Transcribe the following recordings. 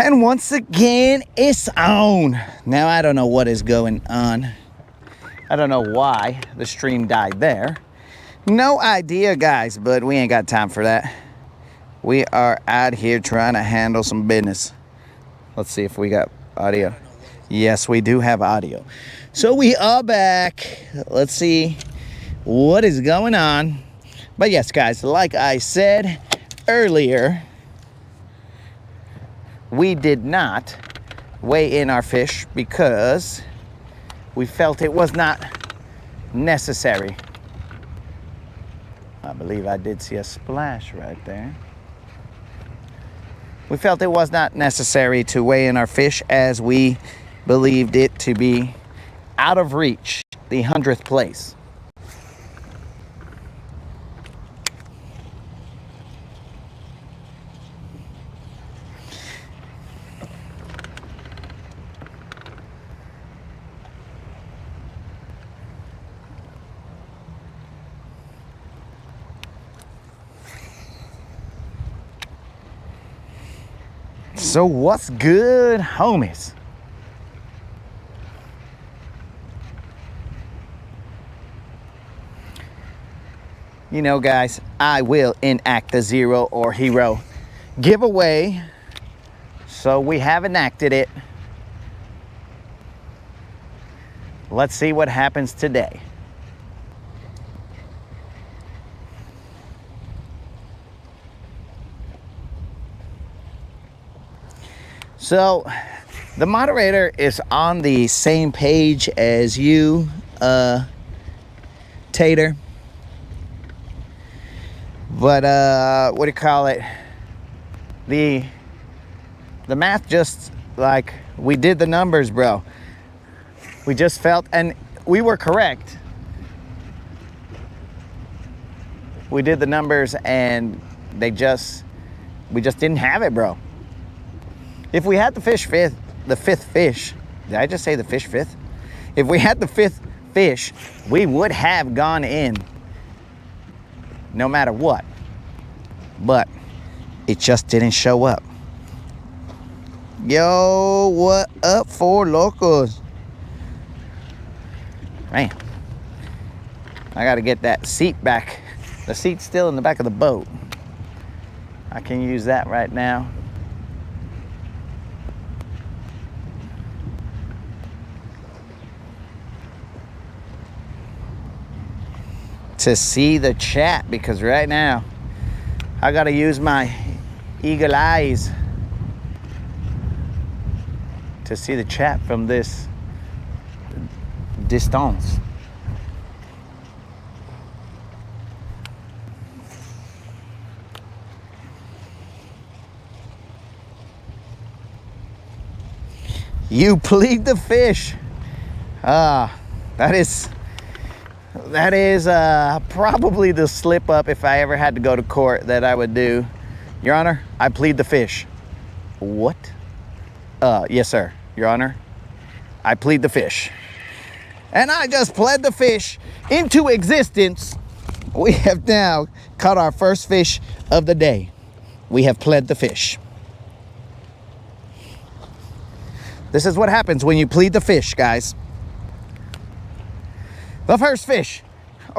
And once again, it's on. Now, I don't know what is going on. I don't know why the stream died there. No idea, guys, but we ain't got time for that. We are out here trying to handle some business. Let's see if we got audio. Yes, we do have audio. So we are back. Let's see what is going on. But yes, guys, like I said earlier, we did not weigh in our fish because we felt it was not necessary. I believe I did see a splash right there. We felt it was not necessary to weigh in our fish as we believed it to be out of reach, the 100th place. So what's good, homies? You know, guys, I will enact the zero or hero giveaway. So we have enacted it. Let's see what happens today. So the moderator is on the same page as you, Tater. But what do you call it? The math just, like, we did the numbers, bro. We just felt, and we were correct. We did the numbers and we just didn't have it, bro. If we had the fifth fish, did I just say the fish fifth? If we had the fifth fish, we would have gone in no matter what. But it just didn't show up. Yo, what up, Four Locos? Man, I gotta get that seat back. The seat's still in the back of the boat. I can use that right now. To see the chat, because right now I gotta use my eagle eyes to see the chat from this distance. You plead the fish. That is probably the slip up, if I ever had to go to court, that I would do. Your Honor, I plead the fish. What? Yes, sir. Your Honor, I plead the fish. And I just pled the fish into existence. We have now caught our first fish of the day. We have pled the fish. This is what happens when you plead the fish, guys. The first fish,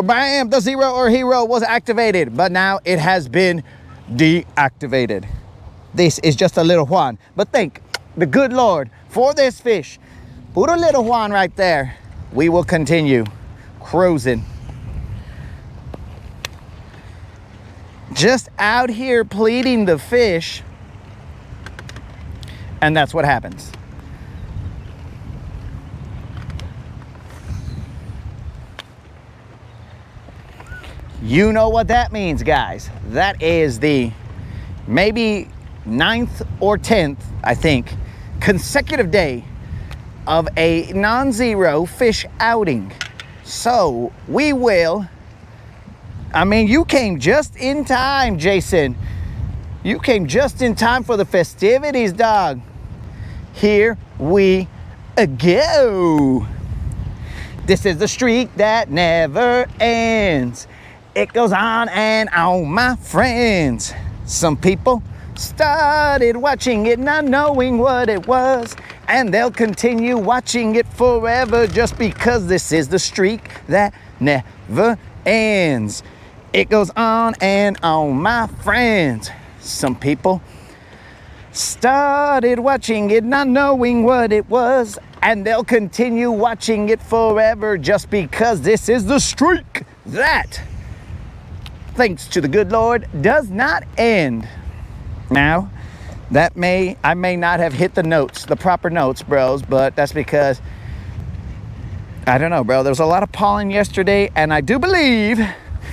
bam, the zero or hero was activated, but now it has been deactivated. This is just a little Juan, but thank the good Lord for this fish. Put a little Juan right there. We will continue cruising. Just out here pleading the fish, and that's what happens. You know what that means, guys. That is the maybe 9th or 10th, I think, consecutive day of a non-zero fish outing. So we will, I mean, you came just in time, Jason. You came just in time for the festivities, dog. Here we go. This is the streak that never ends. It goes on and on, my friends. Some people started watching it not knowing what it was, and they'll continue watching it forever just because this is the streak that never ends. It goes on and on, my friends. Some people started watching it not knowing what it was, and they'll continue watching it forever just because this is the streak that, thanks to the good Lord, does not end. Now, I may not have hit the proper notes, bros, but that's because, I don't know, bro. There was a lot of pollen yesterday, and I do believe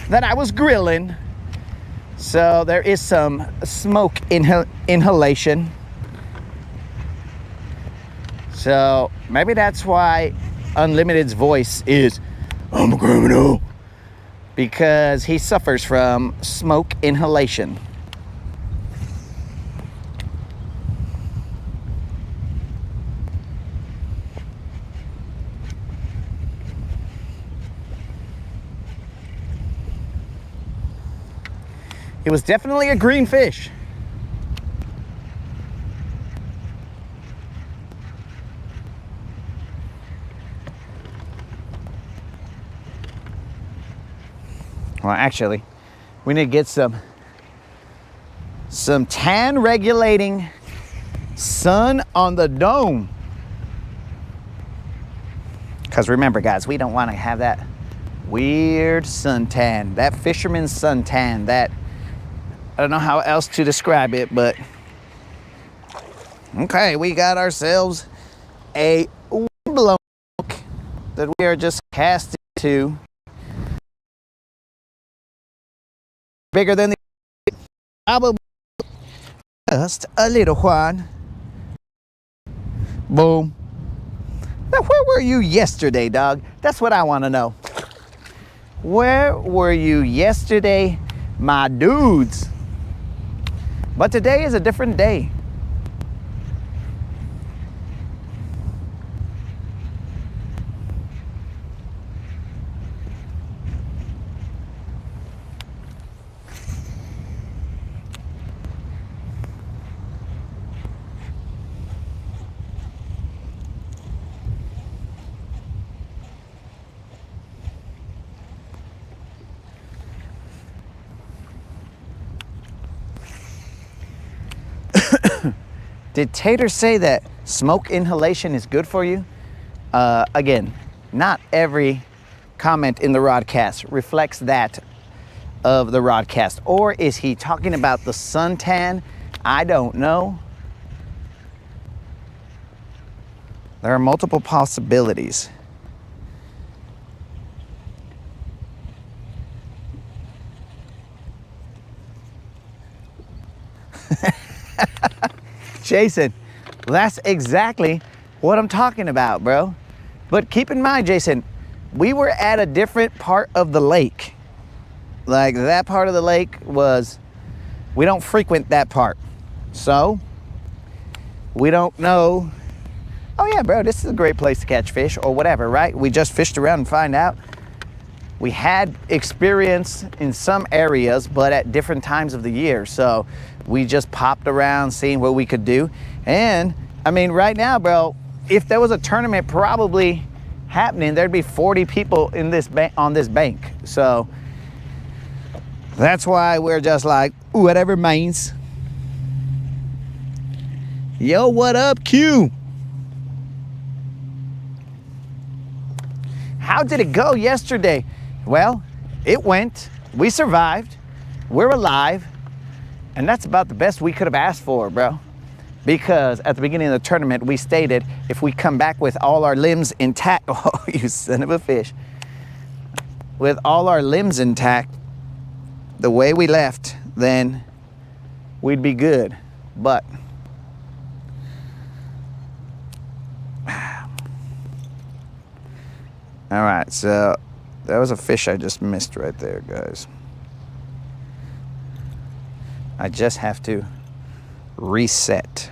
that I was grilling. So there is some smoke inhalation. So maybe that's why Unlimited's voice is, I'm a criminal, because he suffers from smoke inhalation. It was definitely a green fish. Well, actually, we need to get some tan regulating sun on the dome. Because remember, guys, we don't want to have that weird suntan, that fisherman's suntan, that, I don't know how else to describe it, but okay, we got ourselves a blown that we are just casting to. Bigger than the probably just a little one. Boom. Now, where were you yesterday, dog? That's what I want to know. Where were you yesterday, my dudes? But today is a different day. Did Tater say that smoke inhalation is good for you? Again, not every comment in the Rodcast reflects that of the Rodcast. Or is he talking about the suntan? I don't know. There are multiple possibilities. Jason, that's exactly what I'm talking about, bro. But keep in mind, Jason, we were at a different part of the lake. Like, that part of the lake was, we don't frequent that part. So, we don't know, oh yeah, bro, this is a great place to catch fish or whatever, right? We just fished around and find out. We had experience in some areas, but at different times of the year. So we just popped around seeing what we could do. And I mean, right now, bro, if there was a tournament probably happening, there'd be 40 people in this on this bank. So that's why we're just like, whatever means. Yo, what up, Q? How did it go yesterday? Well, it went. We survived. We're alive. And that's about the best we could have asked for, bro. Because at the beginning of the tournament, we stated if we come back with all our limbs intact, oh, you son of a fish. With all our limbs intact, the way we left, then we'd be good. But all right, so that was a fish I just missed right there, guys. I just have to reset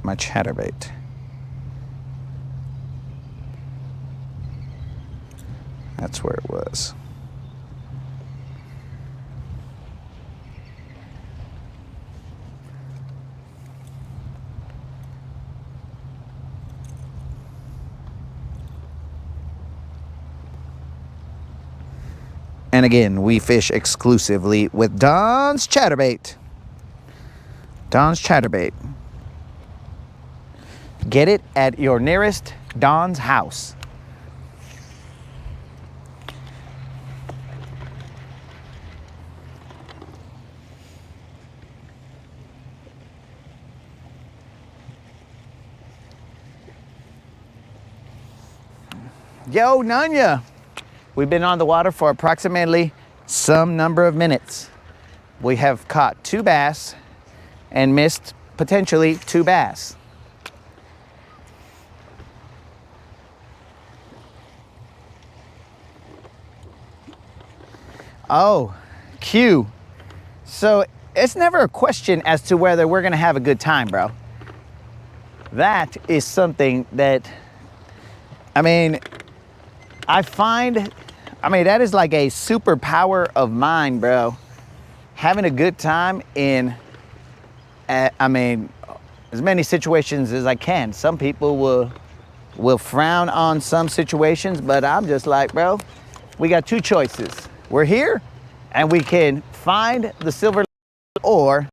my chatterbait. That's where it was. And again, we fish exclusively with Don's Chatterbait. Don's Chatterbait. Get it at your nearest Don's house. Yo, Nanya. We've been on the water for approximately some number of minutes. We have caught 2 bass and missed potentially 2 bass. Oh, Q. So it's never a question as to whether we're gonna have a good time, bro. That is something that, I mean, that is like a superpower of mine, bro. Having a good time in, as many situations as I can. Some people will frown on some situations, but I'm just like, bro, we got 2 choices. We're here and we can find the silver, or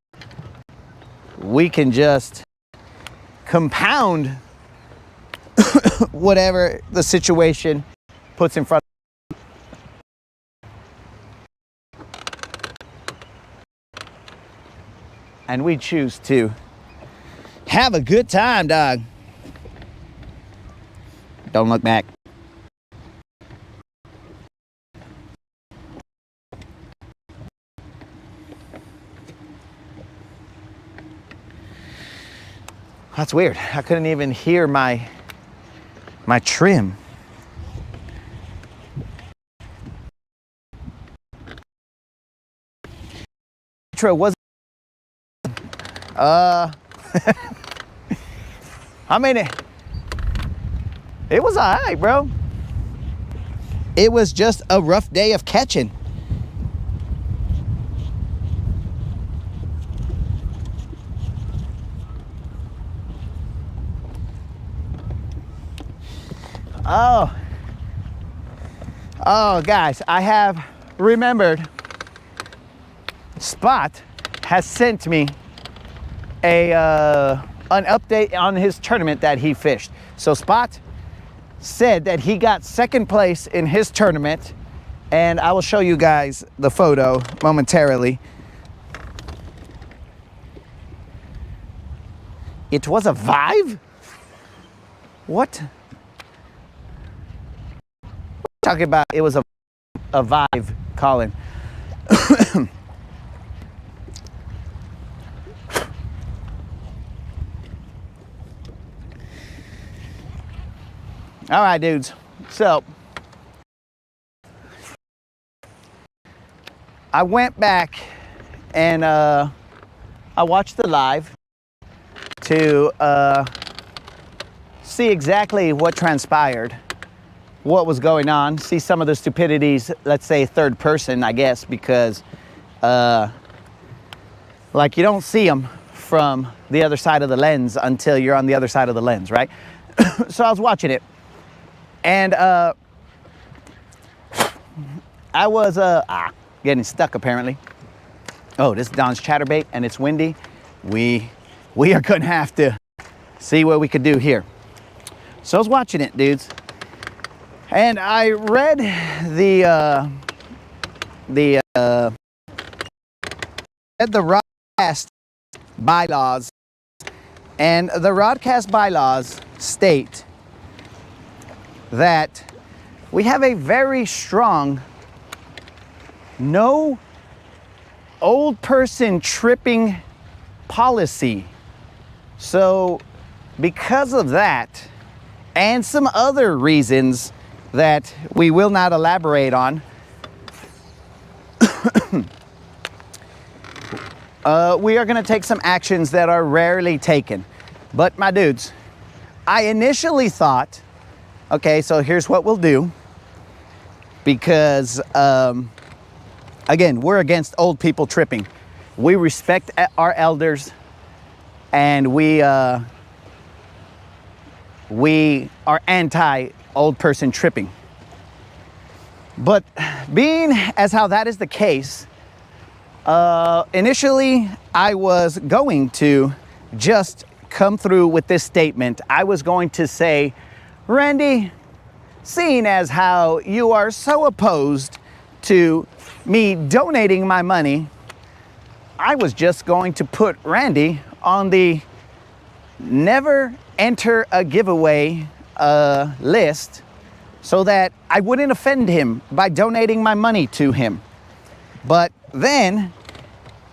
we can just compound whatever the situation puts in front of us. And we choose to have a good time, dog. Don't look back. That's weird. I couldn't even hear my trim. Intro wasn't. It was all right, bro. It was just a rough day of catching. Oh, guys, I have remembered. Spot has sent me an update on his tournament that he fished. So Spot said that he got 2nd place in his tournament, and I will show you guys the photo momentarily. It was a Vive? What? Talking about it was a Vive, Colin. All right, dudes. So I went back and I watched the live to see exactly what transpired, what was going on, see some of the stupidities, let's say 3rd person, I guess, because like you don't see them from the other side of the lens until you're on the other side of the lens, right? So I was watching it, and I was getting stuck apparently. Oh, this is Don's Chatterbait and it's windy. We are gonna have to see what we could do here. So I was watching it, dudes, and I read the Rodcast bylaws, and the Rodcast bylaws state that we have a very strong no old person tripping policy. So because of that and some other reasons that we will not elaborate on, we are going to take some actions that are rarely taken. But my dudes, I initially thought, okay, so here's what we'll do, because again, we're against old people tripping. We respect our elders, and we are anti old person tripping. But being as how that is the case, initially I was going to just come through with this statement. I was going to say, Randy, seeing as how you are so opposed to me donating my money, I was just going to put Randy on the never enter a giveaway list so that I wouldn't offend him by donating my money to him. But then,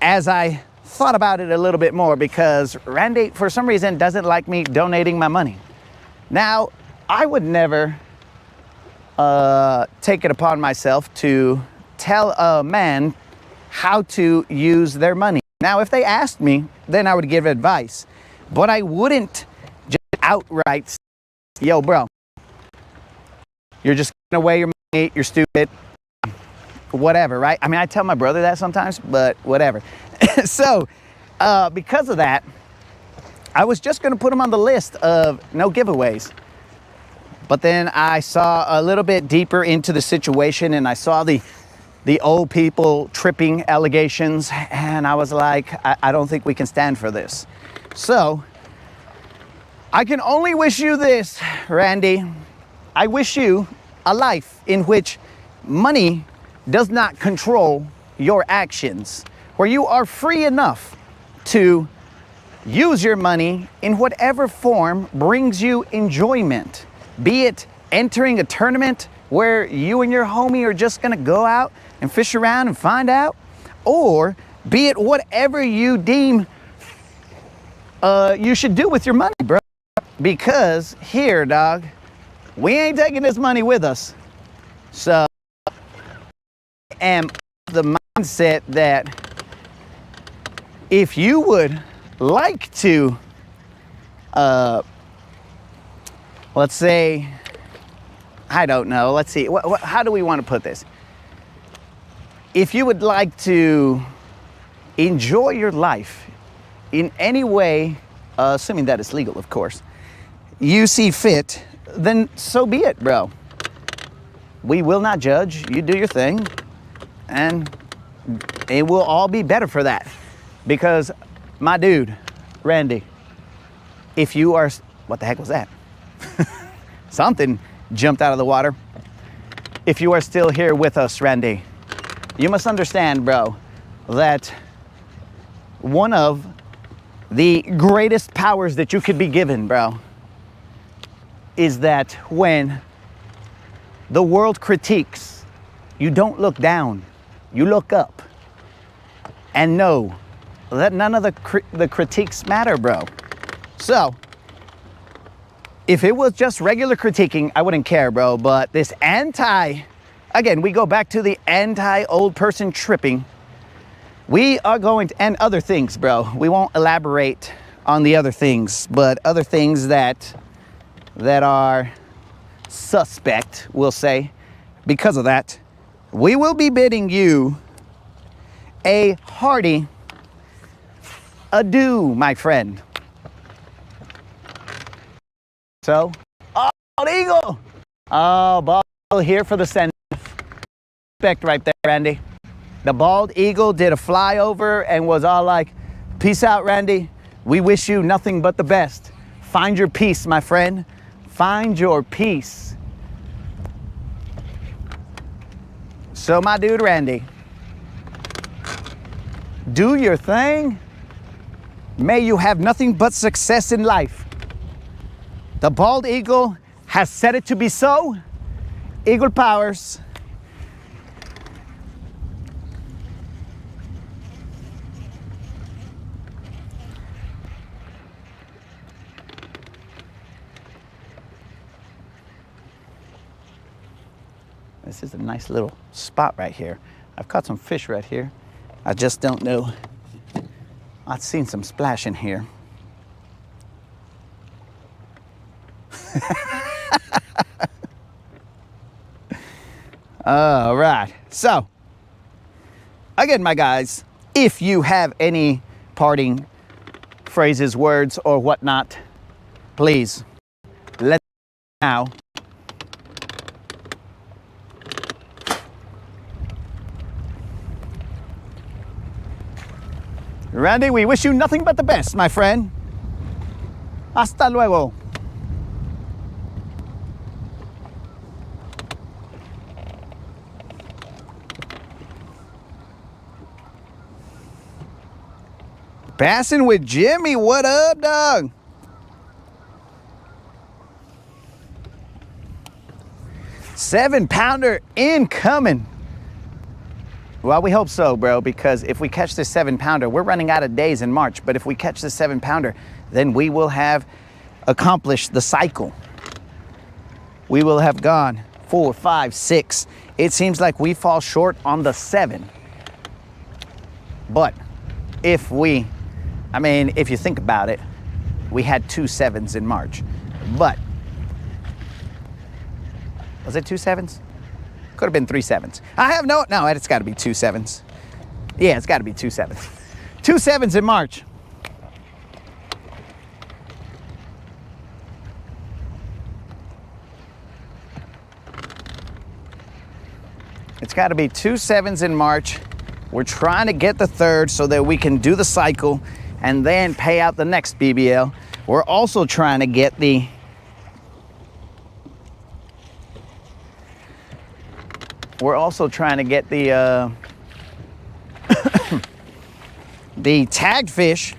as I thought about it a little bit more, because Randy, for some reason, doesn't like me donating my money. Now, I would never take it upon myself to tell a man how to use their money. Now, if they asked me, then I would give advice. But I wouldn't just outright say, yo, bro, you're just giving away your money, you're stupid, whatever, right? I mean, I tell my brother that sometimes, but whatever. So, because of that, I was just gonna put him on the list of no giveaways. But then I saw a little bit deeper into the situation, and I saw the old people tripping allegations, and I was like, I don't think we can stand for this. So, I can only wish you this, Randy. I wish you a life in which money does not control your actions, where you are free enough to use your money in whatever form brings you enjoyment. Be it entering a tournament where you and your homie are just gonna go out and fish around and find out, or be it whatever you deem you should do with your money, bro. Because here, dog, we ain't taking this money with us. So I am the mindset that if you would like to, let's say, I don't know, let's see, how do we want to put this? If you would like to enjoy your life in any way, assuming that it's legal, of course, you see fit, then so be it, bro. We will not judge. You do your thing, and it will all be better for that. Because, my dude, Randy, if you are, what the heck was that? Something jumped out of the water. If you are still here with us, Randy, you must understand, bro, that one of the greatest powers that you could be given, bro, is that when the world critiques, you don't look down, you look up. And know that none of the critiques matter, bro. So, if it was just regular critiquing, I wouldn't care, bro. But this again, we go back to the anti-old person tripping. We are going to, and other things, bro. We won't elaborate on the other things, but other things that are suspect, we'll say. Because of that, we will be bidding you a hearty adieu, my friend. So, oh, bald eagle! Oh, bald eagle here for the send. Respect right there, Randy. The bald eagle did a flyover and was all like, peace out, Randy. We wish you nothing but the best. Find your peace, my friend. Find your peace. So, my dude, Randy, do your thing. May you have nothing but success in life. The bald eagle has said it to be so. Eagle powers. This is a nice little spot right here. I've caught some fish right here. I just don't know. I've seen some splashing here. All right. So, again, my guys, if you have any parting phrases, words, or whatnot, please let me know now. Randy, we wish you nothing but the best, my friend. Hasta luego. Passing with Jimmy, what up, dog? Seven-pounder incoming. Well, we hope so, bro, because if we catch this 7-pounder, we're running out of days in March, but if we catch this 7-pounder, then we will have accomplished the cycle. We will have gone 4, 5, 6. It seems like we fall short on the 7. But if we, I mean, if you think about it, we had 2 7s in March, but was it 2 7s? Could have been 3 7s. I have no, it's got to be 2 7s. Yeah, it's got to be 2 7s. 2 7s in March. It's got to be 2 7s in March. We're trying to get the 3rd so that we can do the cycle and then pay out the next BBL. We're also trying to get the the tagged fish.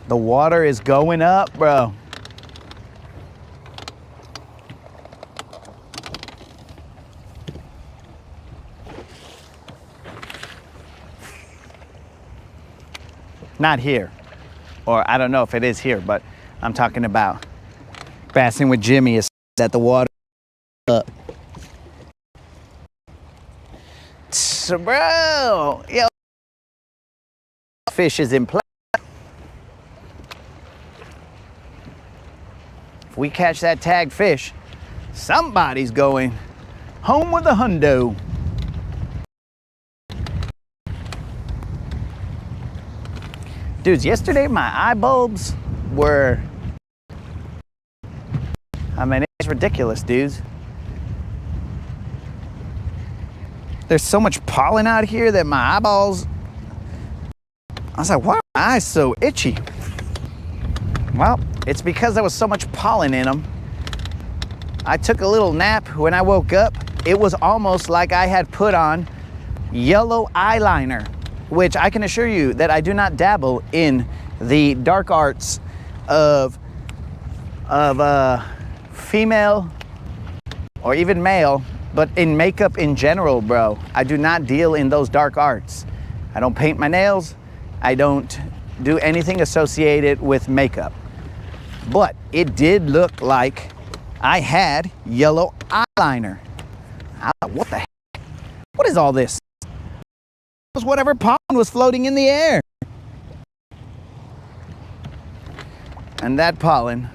The water is going up, bro. Not here, or I don't know if it is here, but I'm talking about Passing with Jimmy is that the water up. So, bro, yo, fish is in play. If we catch that tagged fish, somebody's going home with a hundo. Dudes, yesterday my eye bulbs were, I mean, it's ridiculous, dudes. There's so much pollen out here that my eyeballs, I was like, why are my eyes so itchy? Well, it's because there was so much pollen in them. I took a little nap. When I woke up, it was almost like I had put on yellow eyeliner, which I can assure you that I do not dabble in the dark arts of female or even male, but in makeup in general, bro. I do not deal in those dark arts. I don't paint my nails. I don't do anything associated with makeup. But it did look like I had yellow eyeliner. I thought, what the heck? What is all this? It was whatever pollen was floating in the air. And that pollen,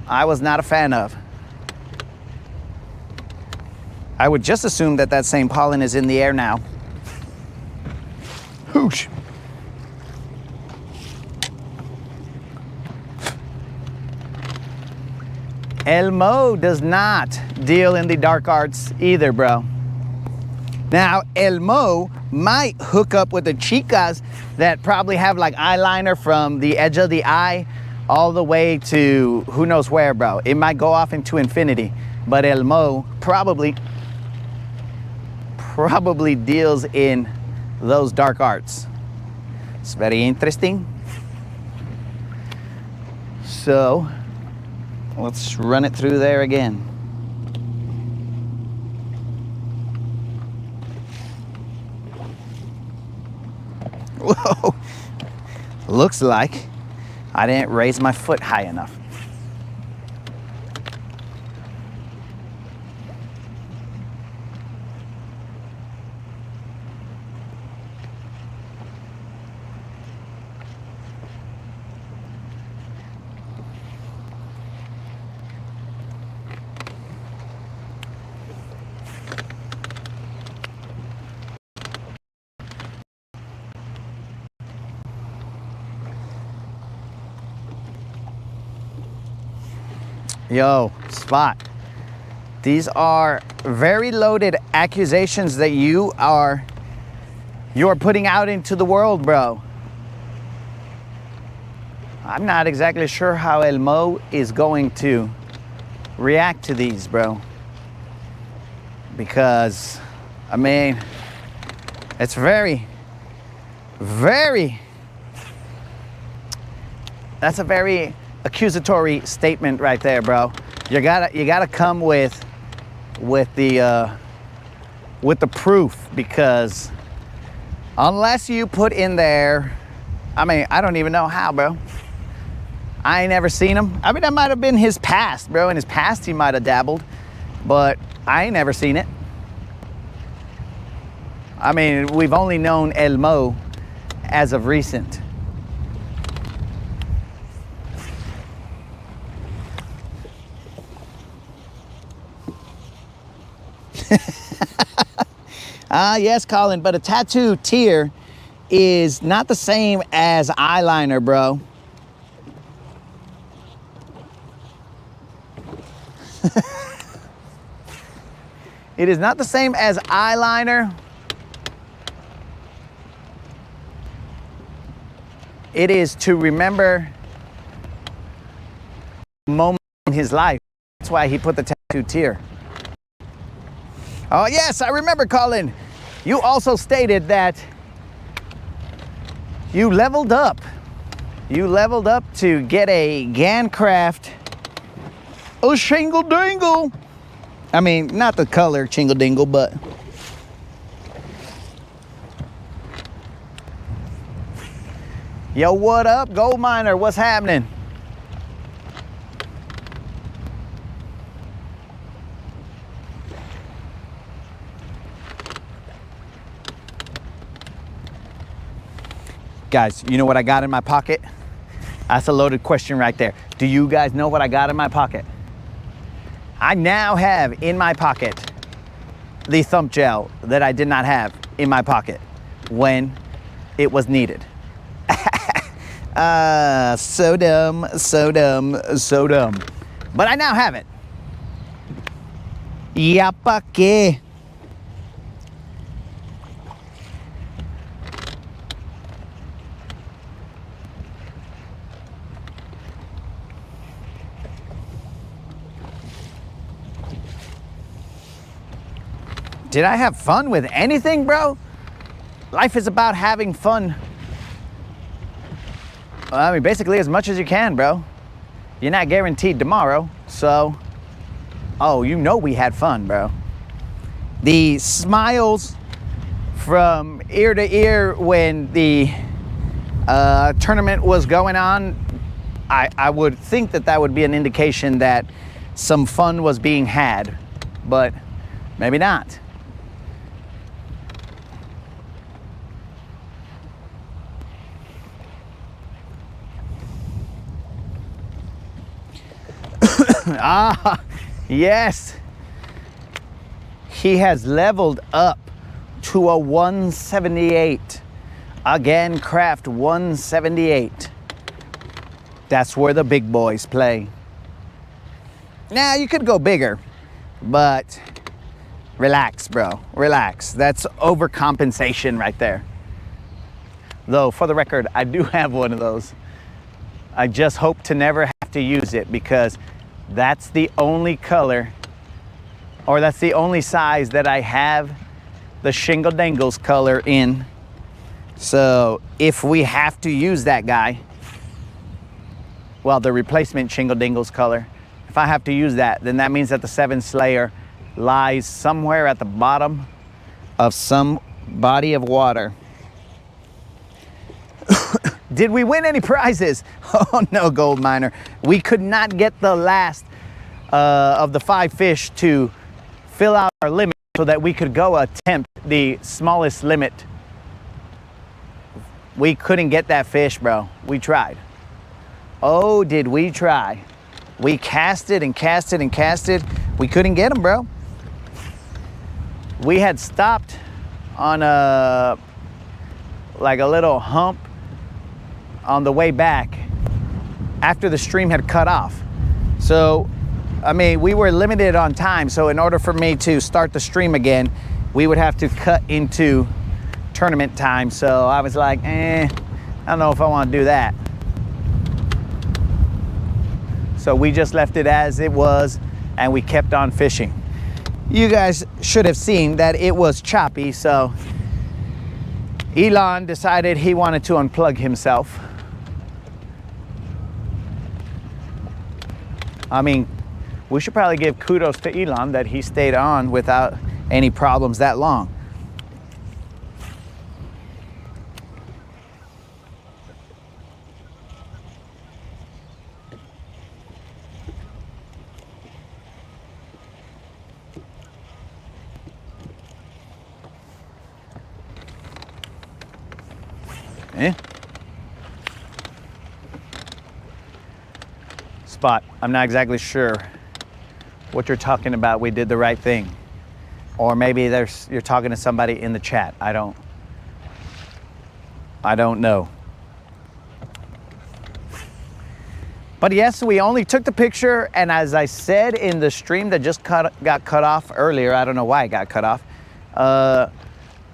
I was not a fan of. I would just assume that that same pollen is in the air now. Hoosh. Elmo does not deal in the dark arts either, bro. Now, Elmo might hook up with the chicas that probably have like eyeliner from the edge of the eye all the way to who knows where, bro. It might go off into infinity, but Elmo probably deals in those dark arts. It's very interesting. So, let's run it through there again. Whoa, looks like I didn't raise my foot high enough. Yo, Spot. These are very loaded accusations that you're putting out into the world, bro. I'm not exactly sure how El Mo is going to react to these, bro. Because, I mean, it's very, that's a very accusatory statement right there, bro. You gotta come with the proof, because unless you put in there, I mean, I don't even know how, bro. I ain't never seen him. I mean, that might have been his past, bro. In his past, he might have dabbled, but I ain't never seen it. I mean, we've only known El Mo as of recent. Yes, Colin, but a tattoo tier is not the same as eyeliner, bro. It is not the same as eyeliner. It is to remember a moment in his life. That's why he put the tattoo tier. Oh, yes, I remember, Colin. You also stated that you leveled up. You leveled up to get a Gancraft shingle dingle. I mean, not the color chingle dingle, but yo, what up, gold miner? What's happening? Guys, you know what I got in my pocket? That's a loaded question right there. Do you guys know what I got in my pocket? I now have in my pocket the thumb gel that I did not have in my pocket when it was needed. So dumb, so dumb, so dumb. But I now have it. Ya pa qué? Did I have fun with anything, bro? Life is about having fun. I mean, basically as much as you can, bro. You're not guaranteed tomorrow, so... Oh, you know we had fun, bro. The smiles from ear to ear when the tournament was going on, I would think that that would be an indication that some fun was being had, but maybe not. Ah, yes. He has leveled up to a 178. Again, Craft 178. That's where the big boys play. Now, you could go bigger, but relax, bro. Relax. That's overcompensation right there. Though, for the record, I do have one of those. I just hope to never have to use it, because that's the only color, or that's the only size that I have the Shingle Dangles color in. So if we have to use that guy, well, the replacement Shingle Dangles color, if I have to use that, then that means that the 7 Slayer lies somewhere at the bottom of some body of water. Did we win any prizes? Oh no, gold miner. We could not get the last of the 5 fish to fill out our limit so that we could go attempt the smallest limit. We couldn't get that fish, bro. We tried. Oh, did we try? We casted and casted and casted. We couldn't get them, bro. We had stopped on a little hump on the way back after the stream had cut off. So I mean, we were limited on time, so in order for me to start the stream again, we would have to cut into tournament time. So I was like, I don't know if I want to do that. So we just left it as it was, and we kept on fishing. You guys should have seen that it was choppy, so Elon decided he wanted to unplug himself. I mean, we should probably give kudos to Elon that he stayed on without any problems that long. Spot, I'm not exactly sure what you're talking about. We did the right thing. Or maybe you're talking to somebody in the chat. I don't know. But yes, we only took the picture, and as I said in the stream that just got cut off earlier, I don't know why it got cut off. I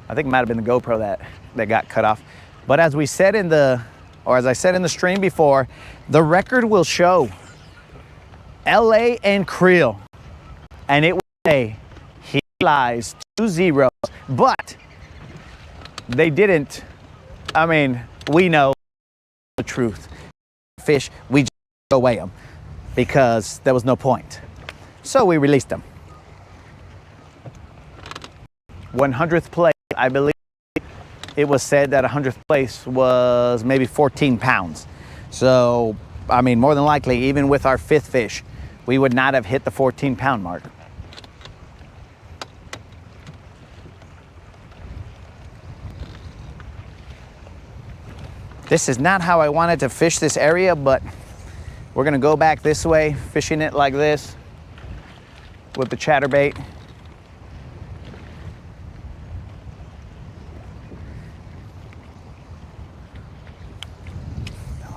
think it might have been the GoPro that got cut off. But as we said as I said in the stream before, the record will show LA and Creel, and it will say he lies 2 zeros, but they didn't. I mean, we know the truth. Fish, we just throw away them because there was no point. So we released them. 100th place, I believe it was said that 100th place was maybe 14 pounds. So, I mean, more than likely, even with our 5th fish, we would not have hit the 14-pound mark. This is not how I wanted to fish this area, but we're gonna go back this way, fishing it like this with the chatterbait.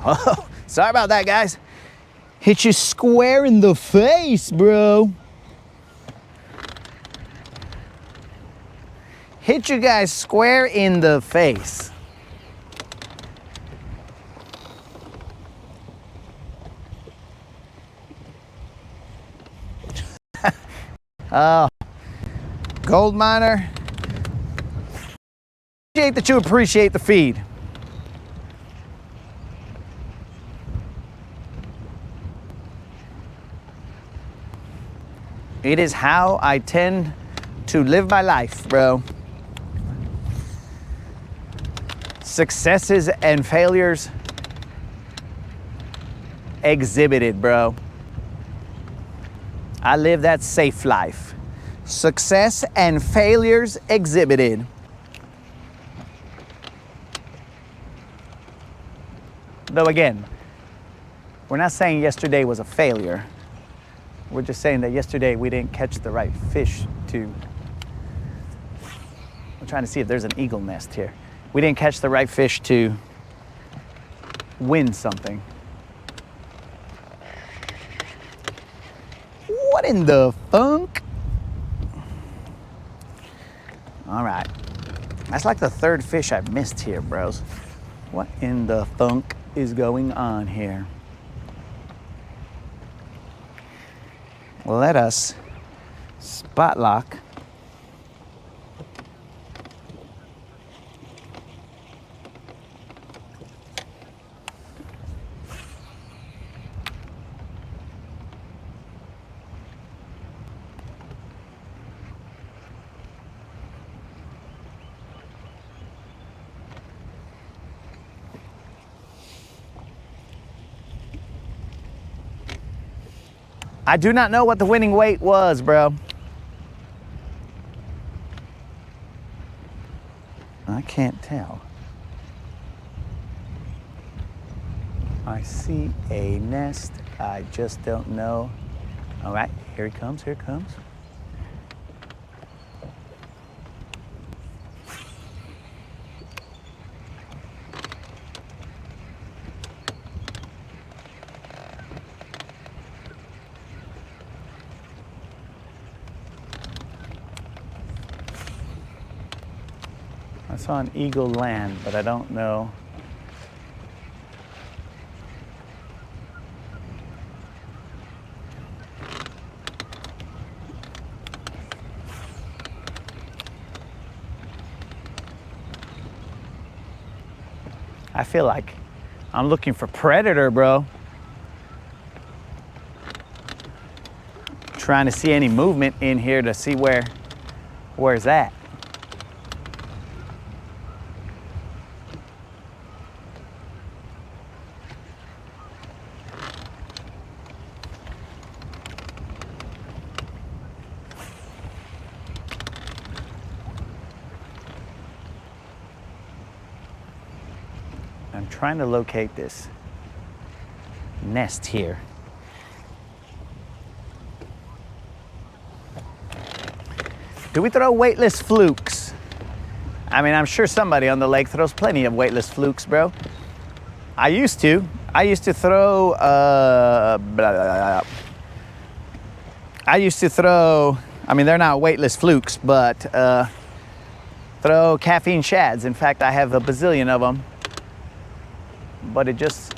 Oh, sorry about that, guys. Hit you square in the face, bro. Hit you guys square in the face. Oh, gold miner. Appreciate that you appreciate the feed. It is how I tend to live my life, bro. Successes and failures exhibited, bro. I live that safe life. Success and failures exhibited. Though again, we're not saying yesterday was a failure. We're just saying that yesterday we didn't catch the right fish to... I'm trying to see if there's an eagle nest here. We didn't catch the right fish to win something. What in the funk? All right. That's like the 3rd fish I've missed here, bros. What in the funk is going on here? Let us spot lock. I do not know what the winning weight was, bro. I can't tell. I see a nest. I just don't know. All right, here he comes, here it comes. I saw an eagle land, but I don't know. I feel like I'm looking for predator, bro. Trying to see any movement in here to see where's that. I'm trying to locate this nest here. Do we throw weightless flukes? I mean, I'm sure somebody on the lake throws plenty of weightless flukes, bro. I used to throw, I mean, they're not weightless flukes, but throw caffeine shads. In fact, I have a bazillion of them. But it just,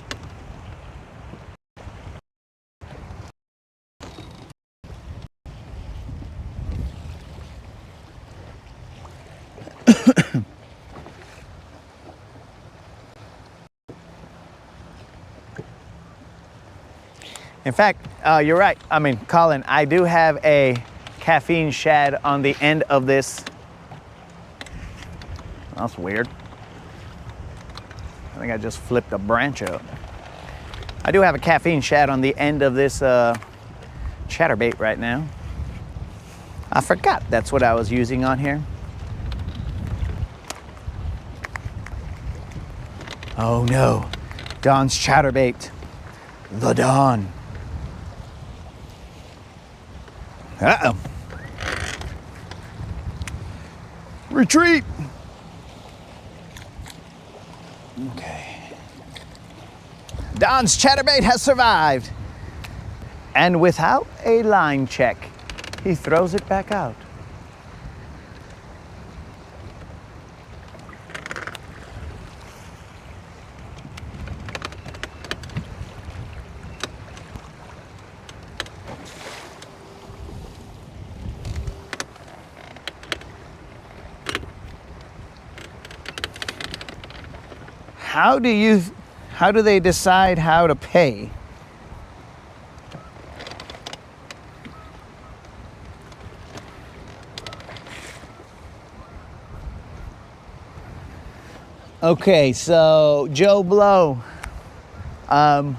in fact, you're right. I mean, Colin, I do have a caffeine shad on the end of this. That's weird. I think I just flipped a branch out. I do have a caffeine shad on the end of this chatterbait right now. I forgot that's what I was using on here. Oh no, Dawn's chatterbait. The Dawn. Uh-oh. Retreat. Okay. Dawn's chatterbait has survived. And without a line check, he throws it back out. How do they decide how to pay? Okay, so Joe Blow, are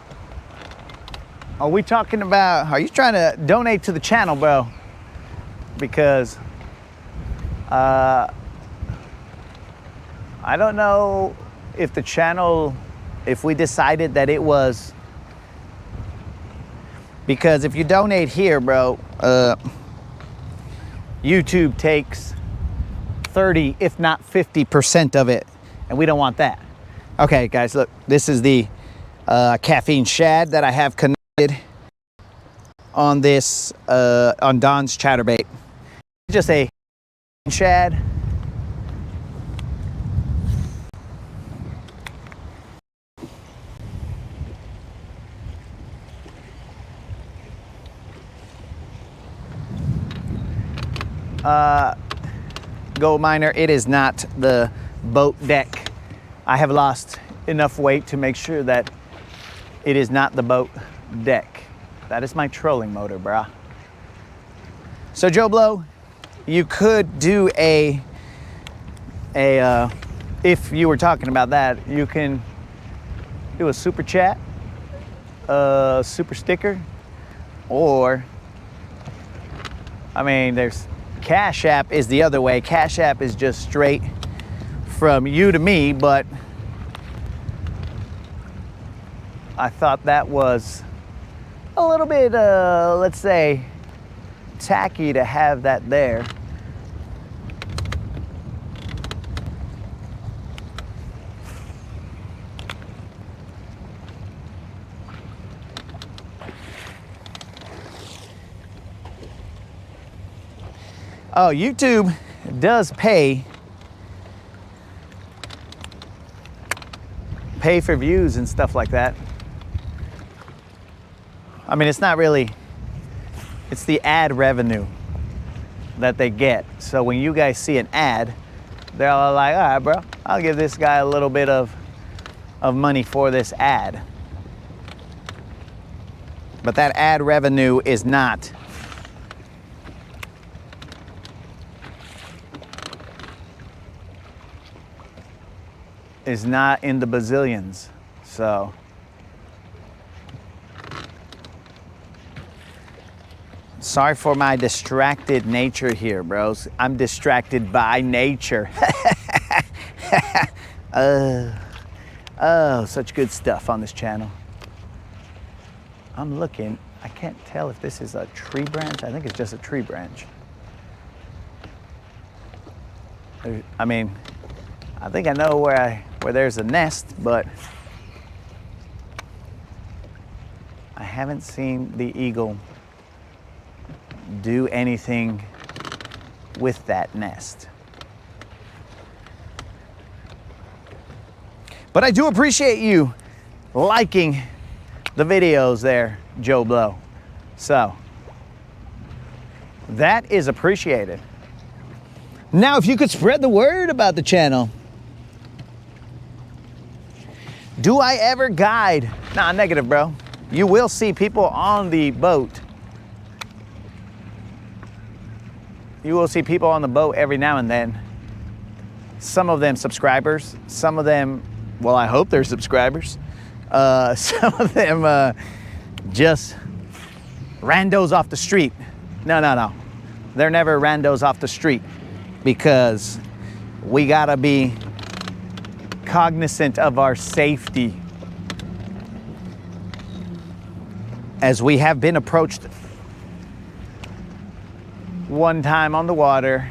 we talking about, are you trying to donate to the channel, bro? Because I don't know if the channel, if we decided that it was, because if you donate here, bro, YouTube takes 30, if not 50% of it, and we don't want that. Okay, guys, look, this is the caffeine shad that I have connected on this, on Dawn's chatterbait. Just a shad. Gold miner, it is not the boat deck. I have lost enough weight to make sure that it is not the boat deck. That is my trolling motor, brah. So Joe Blow, you could do if you were talking about that, you can do a super chat, super sticker, or, I mean, there's Cash App is the other way. Cash App is just straight from you to me, but I thought that was a little bit, let's say, tacky to have that there. Oh, YouTube does pay pay for views and stuff like that. I mean, it's not really, it's the ad revenue that they get. So when you guys see an ad, they're all like, all right, bro, I'll give this guy a little bit of money for this ad. But that ad revenue is not in the bazillions. So sorry for my distracted nature here, bros. I'm distracted by nature. Oh, such good stuff on this channel. I'm looking, I can't tell if this is a tree branch. I think it's just a tree branch. I mean, I think I know where there's a nest, but I haven't seen the eagle do anything with that nest. But I do appreciate you liking the videos there, Joe Blow. So that is appreciated. Now, if you could spread the word about the channel. Do I ever guide? Nah, negative, bro. You will see people on the boat. You will see people on the boat every now and then. Some of them subscribers, some of them, well, I hope they're subscribers. Some of them just randos off the street. No. They're never randos off the street, because we gotta be cognizant of our safety, as we have been approached one time on the water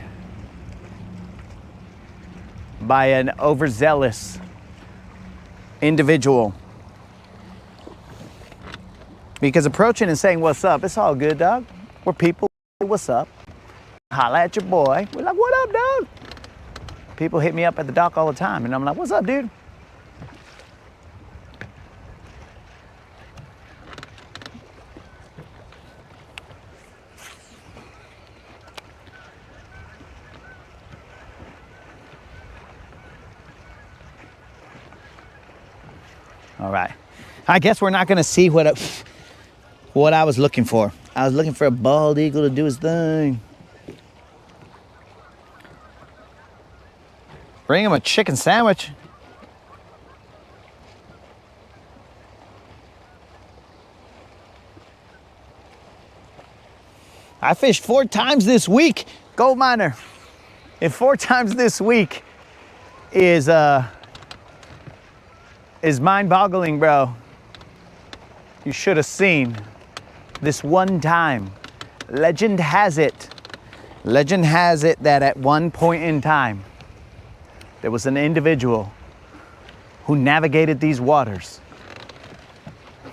by an overzealous individual. Because approaching and saying, what's up, it's all good, dog. We're people, what's up? Holla at your boy. We're like, what up, dog? People hit me up at the dock all the time, and I'm like, what's up, dude? All right. I guess we're not gonna see what I was looking for. I was looking for a bald eagle to do his thing. Bring him a chicken sandwich. I fished 4 times this week, gold miner. And 4 times this week is mind-boggling, bro. You should have seen this one time. Legend has it that at one point in time, there was an individual who navigated these waters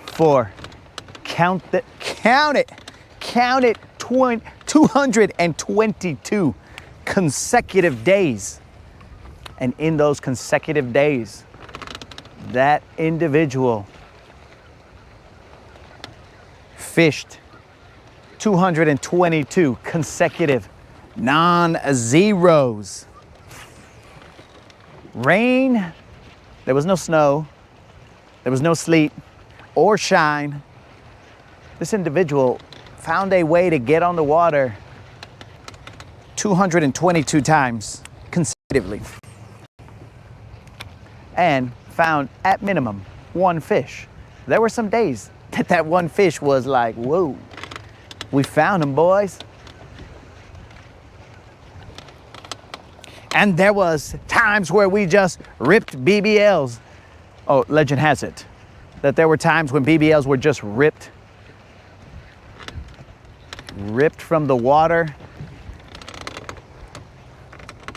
for, count it, 222 consecutive days. And in those consecutive days, that individual fished 222 consecutive non-zeros. Rain, there was no snow, there was no sleet or shine. This individual found a way to get on the water 222 times consecutively and found at minimum 1 fish. There were some days that one fish was like, whoa, we found him, boys. And there was times where we just ripped BBLs. Oh, legend has it that there were times when BBLs were just ripped from the water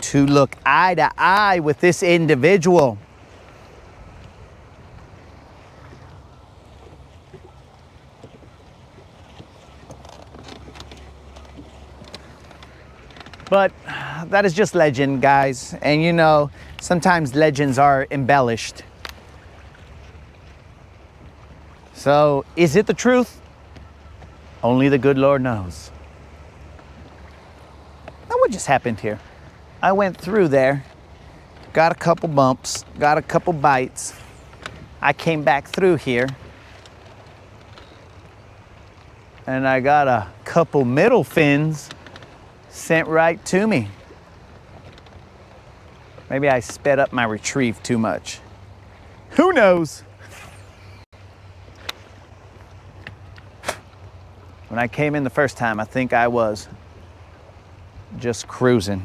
to look eye to eye with this individual. But that is just legend, guys. And you know, sometimes legends are embellished. So, is it the truth? Only the good Lord knows. Now, what just happened here? I went through there, got a couple bumps, got a couple bites. I came back through here, and I got a couple middle fins sent right to me. Maybe I sped up my retrieve too much. Who knows? When I came in the first time, I think I was just cruising.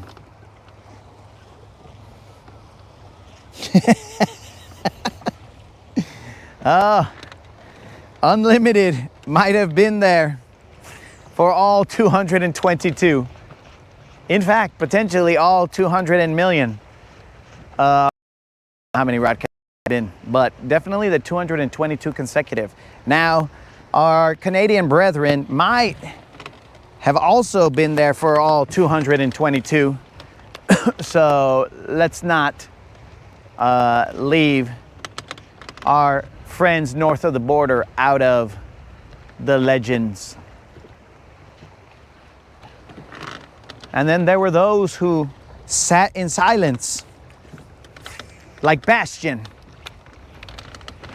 Unlimited might have been there for all 222. In fact, potentially all 200 million. How many rodcasts in, but definitely the 222 consecutive. Now, our Canadian brethren might have also been there for all 222. So let's not leave our friends north of the border out of the legends. And then there were those who sat in silence, like Bastion.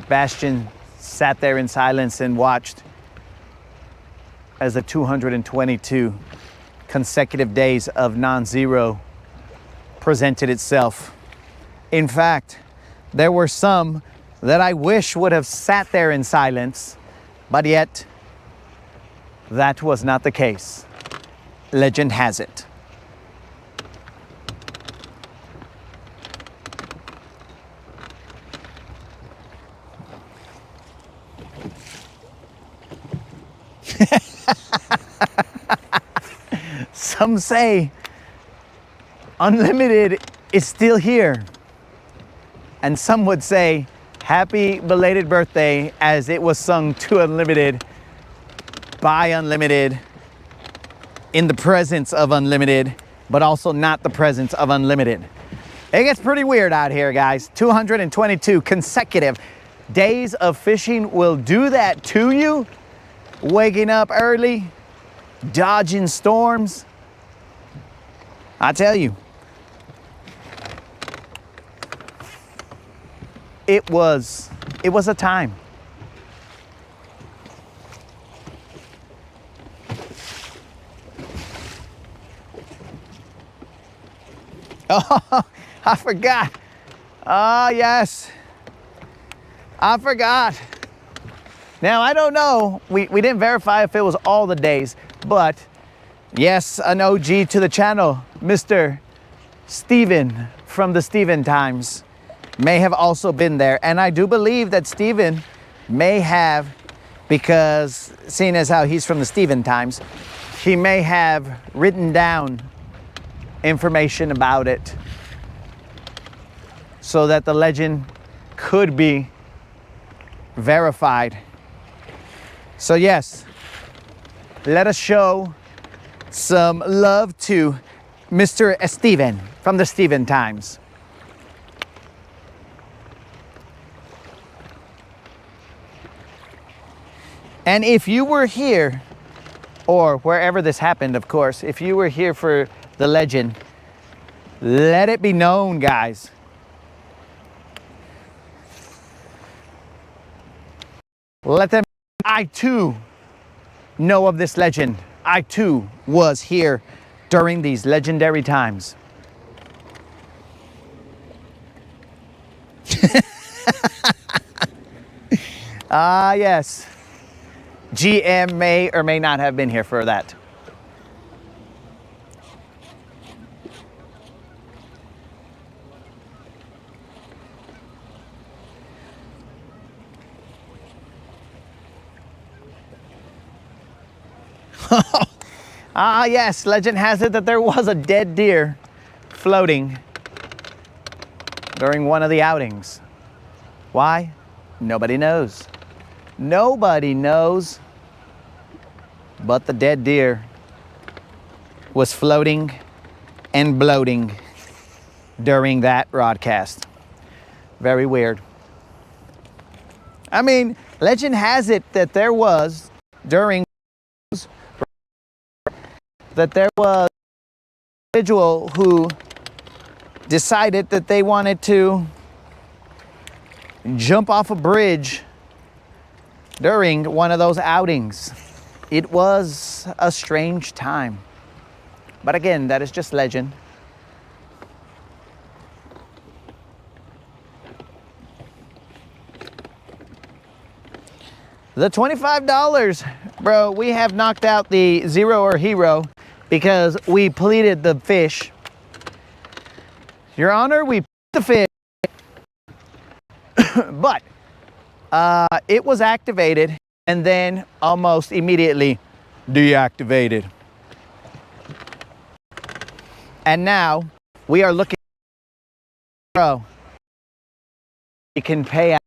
Bastion sat there in silence and watched as the 222 consecutive days of non-zero presented itself. In fact, there were some that I wish would have sat there in silence, but yet that was not the case. Legend has it. Some say Unlimited is still here. And some would say, happy belated birthday, as it was sung to Unlimited by Unlimited in the presence of Unlimited, but also not the presence of Unlimited. It gets pretty weird out here, guys. 222 consecutive days of fishing will do that to you. Waking up early, dodging storms. I tell you, it was a time. Oh, I forgot. Ah, yes. I forgot. Now, I don't know. We didn't verify if it was all the days, but yes, an OG to the channel, Mr. Steven from the Steven Times, may have also been there. And I do believe that Steven may have, because seeing as how he's from the Steven Times, he may have written down information about it so that the legend could be verified. So yes, let us show some love to Mr. Steven from the Steven Times. And if you were here, or wherever this happened, of course, if you were here for the legend, let it be known, guys. Let them, I too know of this legend. I too was here during these legendary times. Ah, yes. GM may or may not have been here for that. Ah, yes, legend has it that there was a dead deer floating during one of the outings. Why? Nobody knows. Nobody knows. But the dead deer was floating and bloating during that broadcast. Very weird. I mean, Legend has it that there was an individual who decided that they wanted to jump off a bridge during one of those outings. It was a strange time. But again, that is just legend. The $25, bro, we have knocked out the zero or hero because we pleated the fish. Your Honor, we the fish, but it was activated and then almost immediately deactivated. And now we are looking, bro, you can pay out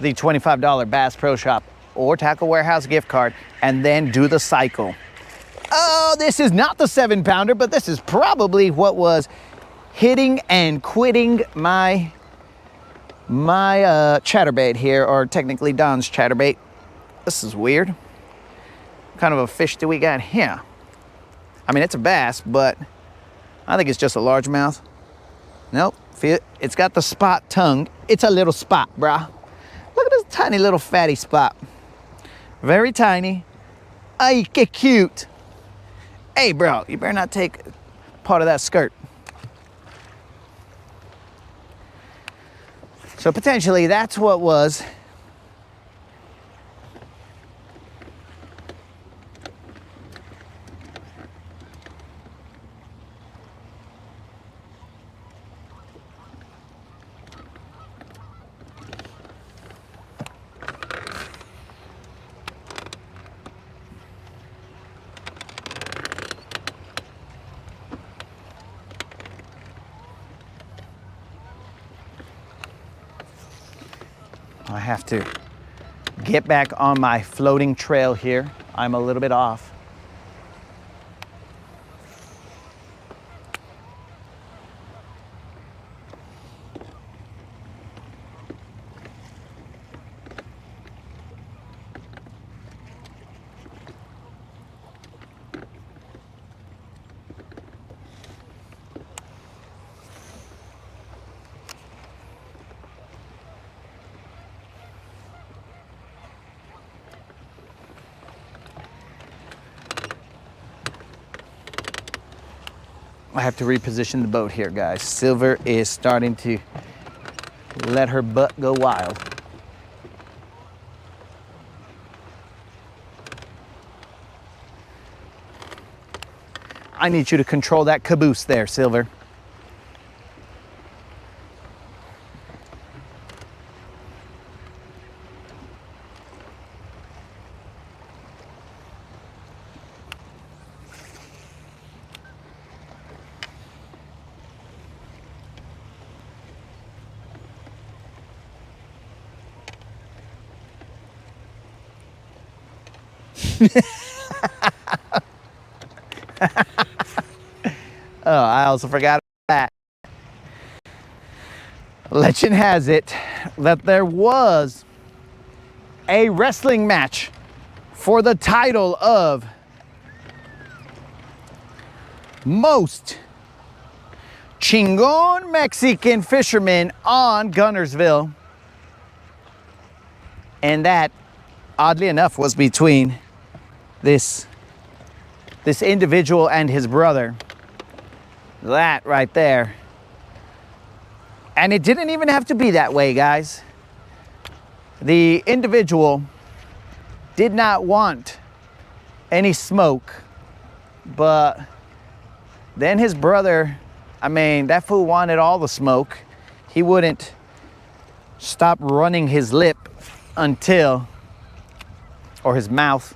the $25 Bass Pro Shop or Tackle Warehouse gift card and then do the cycle. Oh, this is not the 7-pounder, but this is probably what was hitting and quitting my chatterbait here, or technically Don's chatterbait. This is weird. What kind of a fish do we got here? I mean, it's a bass, but I think it's just a largemouth. Nope, it's got the spot tongue. It's a little spot, brah. Look at this tiny little fatty spot. Very tiny. Ay, que cute. Hey, bro, you better not take part of that skirt. So potentially that's what was I have to get back on my floating trail here. I'm a little bit off. I have to reposition the boat here, guys. Silver is starting to let her butt go wild. I need you to control that caboose there, Silver. Oh, I also forgot that. Legend has it that there was a wrestling match for the title of most chingon Mexican fisherman on Guntersville. And that, oddly enough, was between this individual and his brother. That right there. And it didn't even have to be that way, guys. The individual did not want any smoke, but then his brother, I mean, that fool wanted all the smoke. He wouldn't stop running his lip until, or his mouth,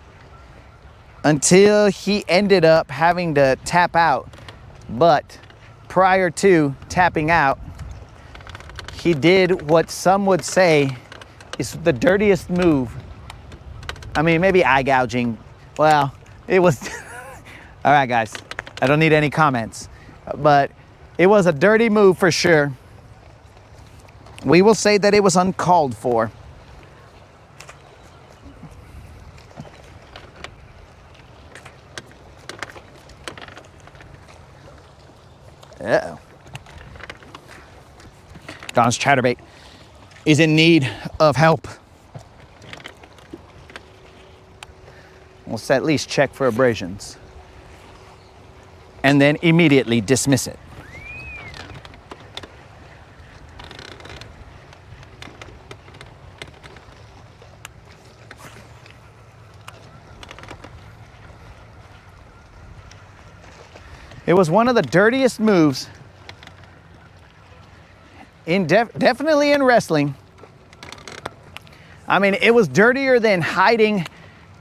until he ended up having to tap out. But prior to tapping out, he did what some would say is the dirtiest move. I mean, maybe eye gouging. Well, it was, all right, guys, I don't need any comments, but it was a dirty move for sure. We will say that it was uncalled for. Uh-oh. Don's chatterbait is in need of help. Let's at least check for abrasions and then immediately dismiss it. It was one of the dirtiest moves definitely in wrestling. I mean, it was dirtier than hiding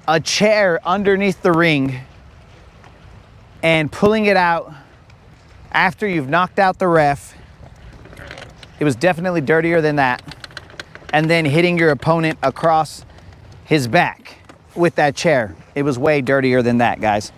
a chair underneath the ring and pulling it out after you've knocked out the ref. It was definitely dirtier than that. And then hitting your opponent across his back with that chair. It was way dirtier than that, guys.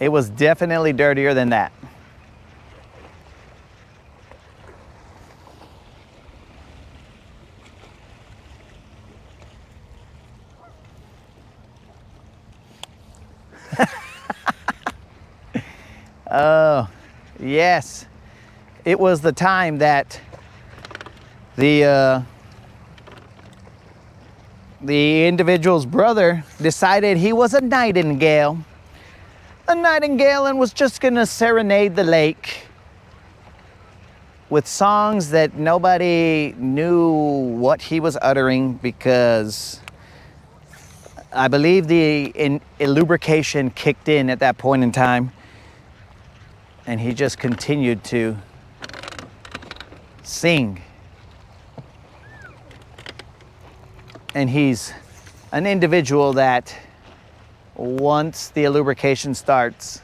It was definitely dirtier than that. Oh, yes. It was the time that the individual's brother decided he was a nightingale. A nightingale, and was just gonna serenade the lake with songs that nobody knew what he was uttering, because I believe the lubrication kicked in at that point in time, and he just continued to sing. And he's an individual that once the lubrication starts,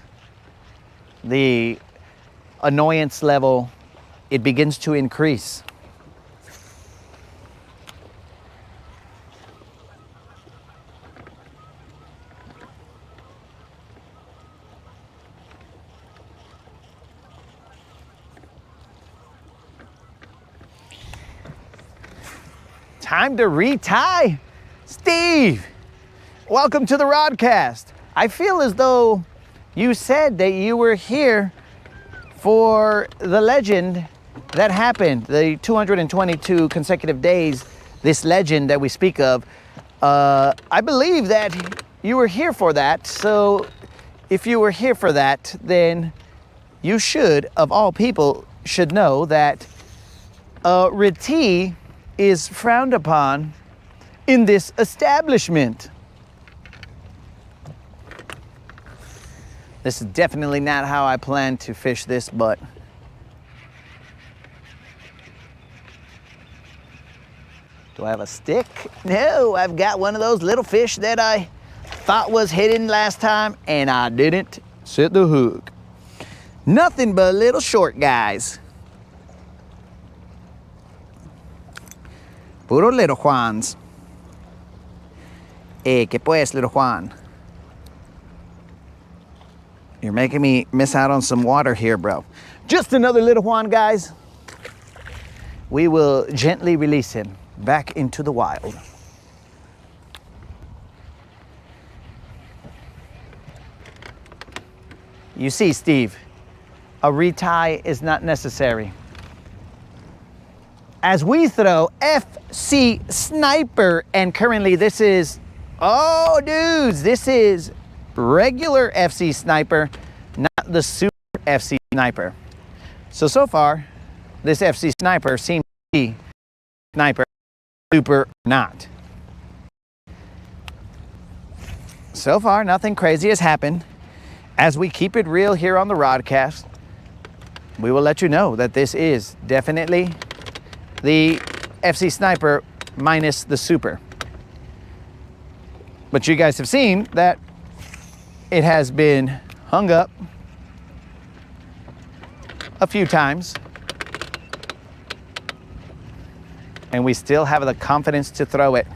the annoyance level, it begins to increase. Time to retie. Steve, welcome to the Rodcast. I feel as though you said that you were here for the legend that happened, the 222 consecutive days, this legend that we speak of. I believe that you were here for that. So if you were here for that, then you should, of all people, should know that retie is frowned upon in this establishment. This is definitely not how I plan to fish this, but do I have a stick? No, I've got one of those little fish that I thought was hidden last time, and I didn't set the hook. Nothing but little short guys. Puro little Juans. ¿Qué pues, little Juan? You're making me miss out on some water here, bro. Just another little Juan, guys. We will gently release him back into the wild. You see, Steve, a retie is not necessary. As we throw FC Sniper, and currently this is, oh dudes, this is regular FC Sniper, not the Super FC Sniper. So far, this FC Sniper seems to be Sniper, Super not. So far, nothing crazy has happened. As we keep it real here on the Rodcast, we will let you know that this is definitely the FC Sniper minus the Super. But you guys have seen that it has been hung up a few times. and we still have the confidence to throw it.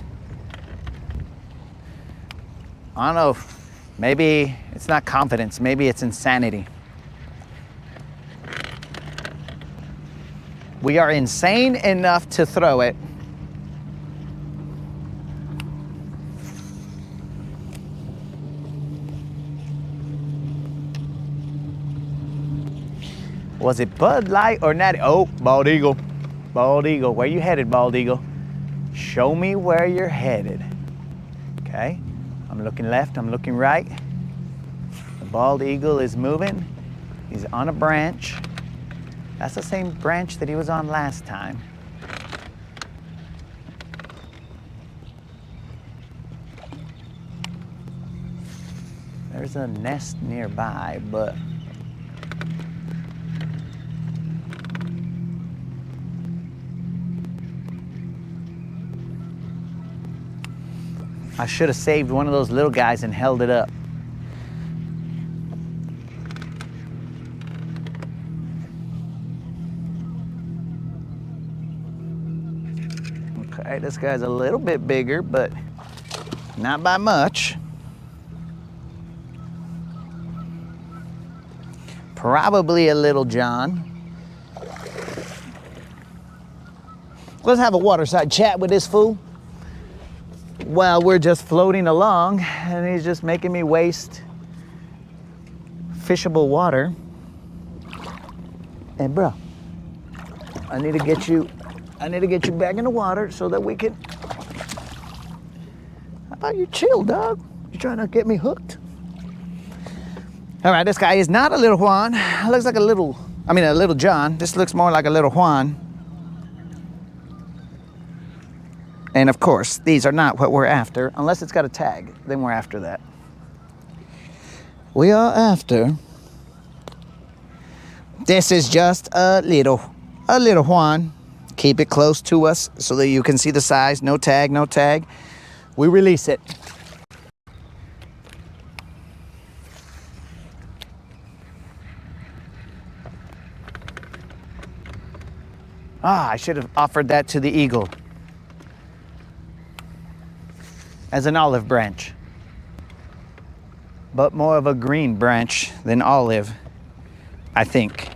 I don't know, maybe it's not confidence, maybe it's insanity. We are insane enough to throw it. Was it Bud Light or Natty? Oh, bald eagle. Bald eagle. Where you headed, bald eagle? Show me where you're headed. Okay. I'm looking left, I'm looking right. The bald eagle is moving. He's on a branch. That's the same branch that he was on last time. There's a nest nearby, but I should have saved one of those little guys and held it up. Okay, this guy's a little bit bigger, but not by much. Probably a little John. Let's have a waterside chat with this fool. Well, we're just floating along and he's just making me waste fishable water. And bro, I need to get you back in the water so that we can. How about you chill, dog? You trying to get me hooked? All right, this guy is not a little Juan. Looks like a little John. This looks more like a little Juan. And of course, these are not what we're after, unless it's got a tag, then we're after that. We are after. This is just a little Juan. Keep it close to us so that you can see the size. No tag, no tag. We release it. Ah, I should have offered that to the eagle as an olive branch, but more of a green branch than olive, I think.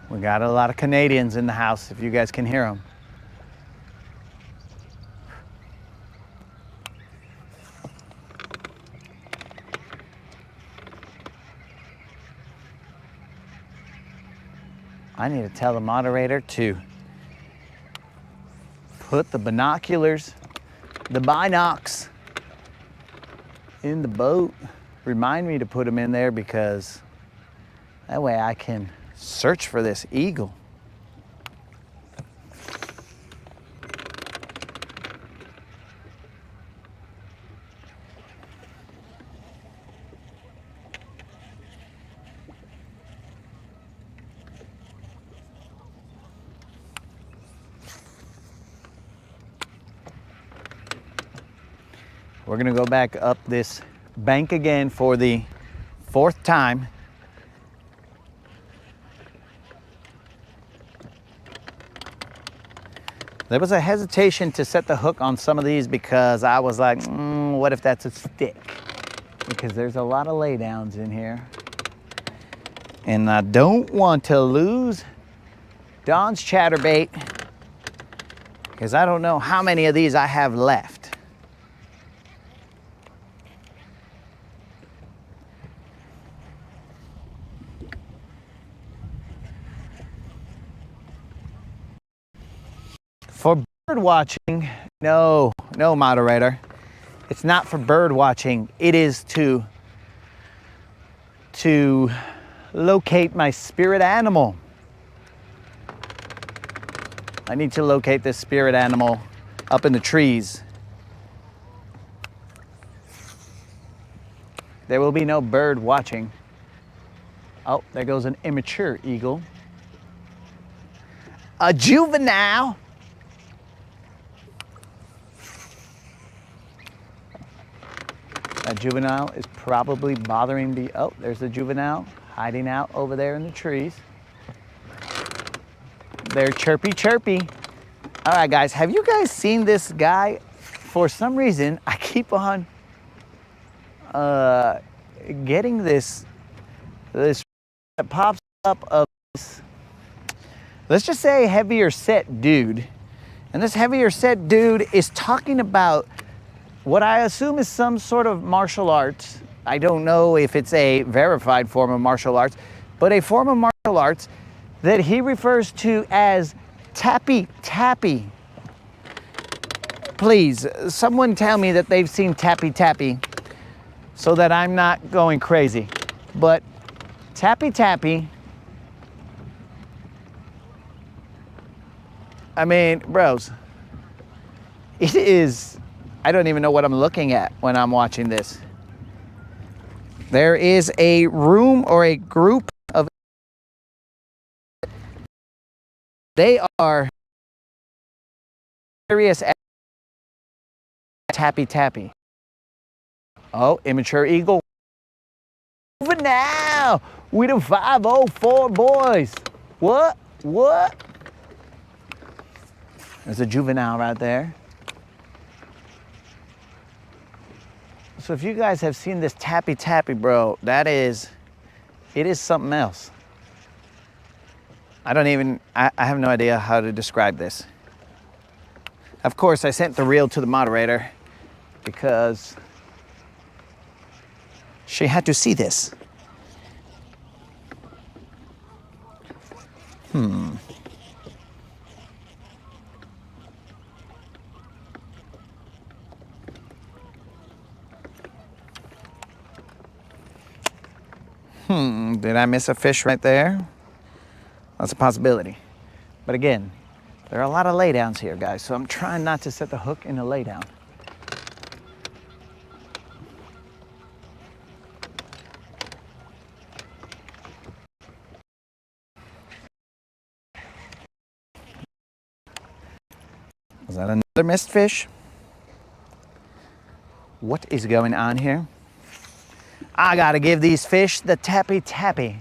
We got a lot of Canadians in the house, if you guys can hear them. I need to tell the moderator to put the binoculars, the binocs, in the boat. Remind me to put them in there because that way I can search for this eagle. We're gonna go back up this bank again for the 4th time. There was a hesitation to set the hook on some of these because I was like, what if that's a stick? Because there's a lot of laydowns in here. And I don't want to lose Don's chatterbait because I don't know how many of these I have left. For bird watching, no moderator. It's not for bird watching. It is to locate my spirit animal. I need to locate this spirit animal up in the trees. There will be no bird watching. Oh, there goes an immature eagle. A juvenile. That juvenile is probably bothering the, oh, there's the juvenile hiding out over there in the trees. They're chirpy, chirpy. All right, guys, have you guys seen this guy? For some reason, I keep on getting this that pops up of this, let's just say heavier set dude. And this heavier set dude is talking about what I assume is some sort of martial arts. I don't know if it's a verified form of martial arts, but a form of martial arts that he refers to as Tappy Tappy. Please, someone tell me that they've seen Tappy Tappy so that I'm not going crazy. But Tappy Tappy, I mean, bros, it is, I don't even know what I'm looking at when I'm watching this. There is a room or a group of, they are serious as Tappy Tappy. Oh, immature eagle. Over now with the 504 boys. What? There's a juvenile right there. So if you guys have seen this Tappy Tappy, bro, it is something else. I have no idea how to describe this. Of course, I sent the reel to the moderator because she had to see this. Did I miss a fish right there? That's a possibility. But again, there are a lot of laydowns here, guys, so I'm trying not to set the hook in a laydown. Was that another missed fish? What is going on here? I gotta give these fish the Tappy Tappy.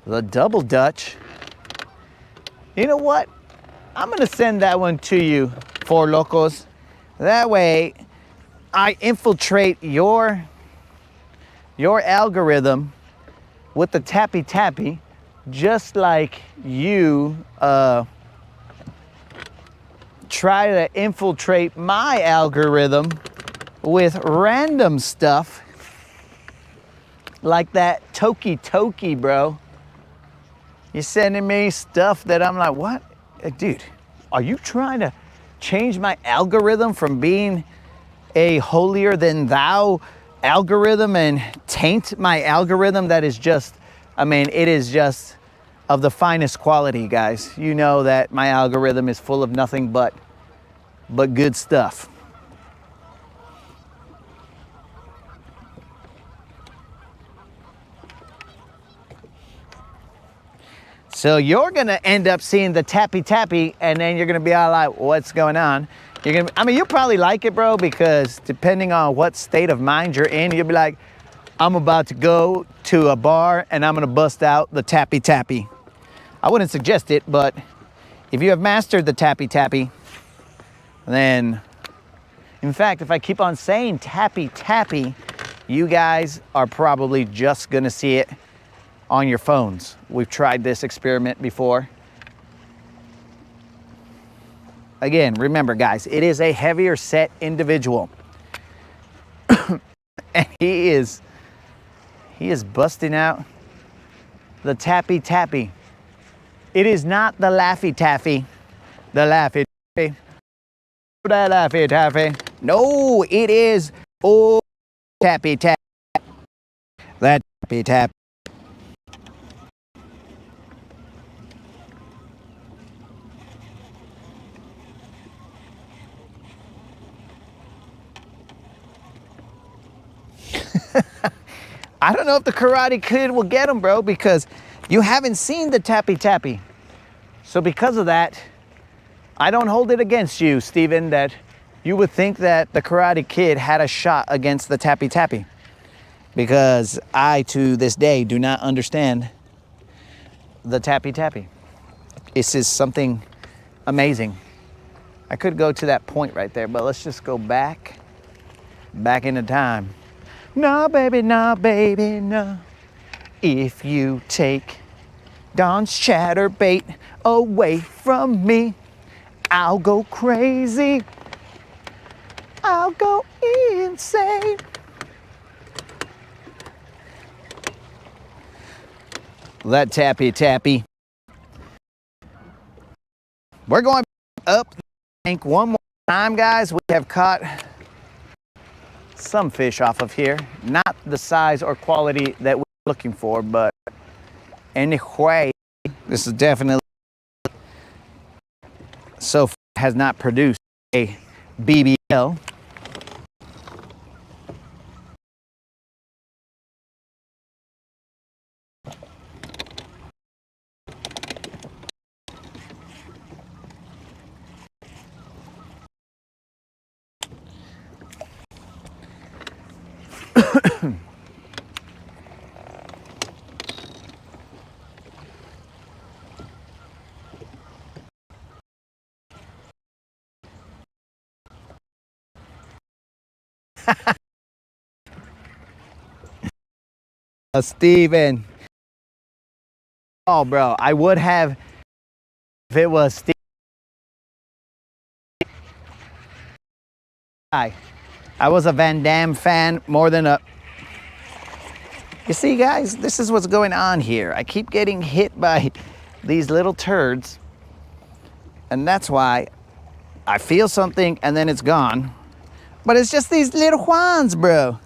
The double Dutch. You know what? I'm gonna send that one to you, Four Locos. That way, I infiltrate your algorithm with the Tappy Tappy, just like you try to infiltrate my algorithm with random stuff like that Toki, bro. You're sending me stuff that I'm like, what? Dude, are you trying to change my algorithm from being a holier than thou algorithm and taint my algorithm that is just, I mean, it is just of the finest quality, guys. You know that my algorithm is full of nothing but good stuff. So you're gonna end up seeing the Tappy Tappy, and then you're gonna be all like, what's going on? I mean, you'll probably like it, bro, because depending on what state of mind you're in, you'll be like, I'm about to go to a bar and I'm gonna bust out the Tappy Tappy. I wouldn't suggest it, but if you have mastered the Tappy Tappy, then, in fact, if I keep on saying Tappy Tappy, you guys are probably just gonna see it on your phones. We've tried this experiment before. Again, remember guys, it is a heavier set individual. And he is busting out the Tappy Tappy. It is not the Laffy Taffy. The Laffy Taffy. The Laffy Taffy. No, it is old Tappy Tappy. That Tappy Tappy. I don't know if the Karate Kid will get him, bro, because you haven't seen the Tappy Tappy. So because of that, I don't hold it against you, Steven, that you would think that the Karate Kid had a shot against the Tappy Tappy. Because I, to this day, do not understand the Tappy Tappy. This is something amazing. I could go to that point right there, but let's just go back into time. No, baby, no, baby, no. If you take Don's chatterbait away from me, I'll go crazy. I'll go insane. That Tappy Tappy. We're going up the bank one more time, guys. We have caught some fish off of here. Not the size or quality that we're looking for, but anyway, this is definitely so far has not produced a BBL. Steven. Oh, bro, I would have if it was Steve. I was a Van Damme fan more than a... You see, guys, this is what's going on here. I keep getting hit by these little turds, and that's why I feel something and then it's gone. But it's just these little Juans, bro.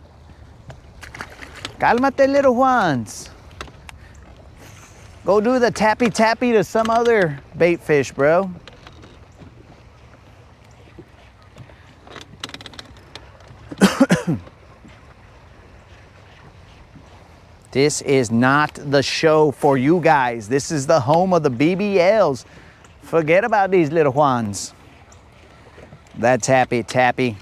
Calmate, little Juans. Go do the Tappy Tappy to some other bait fish, bro. This is not the show for you guys. This is the home of the BBLs. Forget about these little Juans. That Tappy Tappy.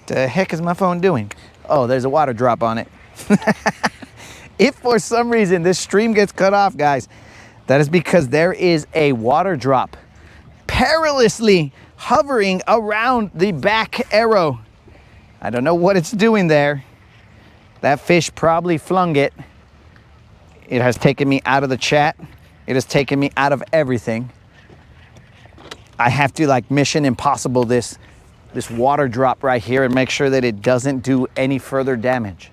The heck is my phone doing? Oh, there's a water drop on it. If for some reason this stream gets cut off, guys, that is because there is a water drop perilously hovering around the back arrow. I don't know what it's doing there. That fish probably flung it. It has taken me out of the chat. It has taken me out of everything. I have to like Mission Impossible this water drop right here and make sure that it doesn't do any further damage.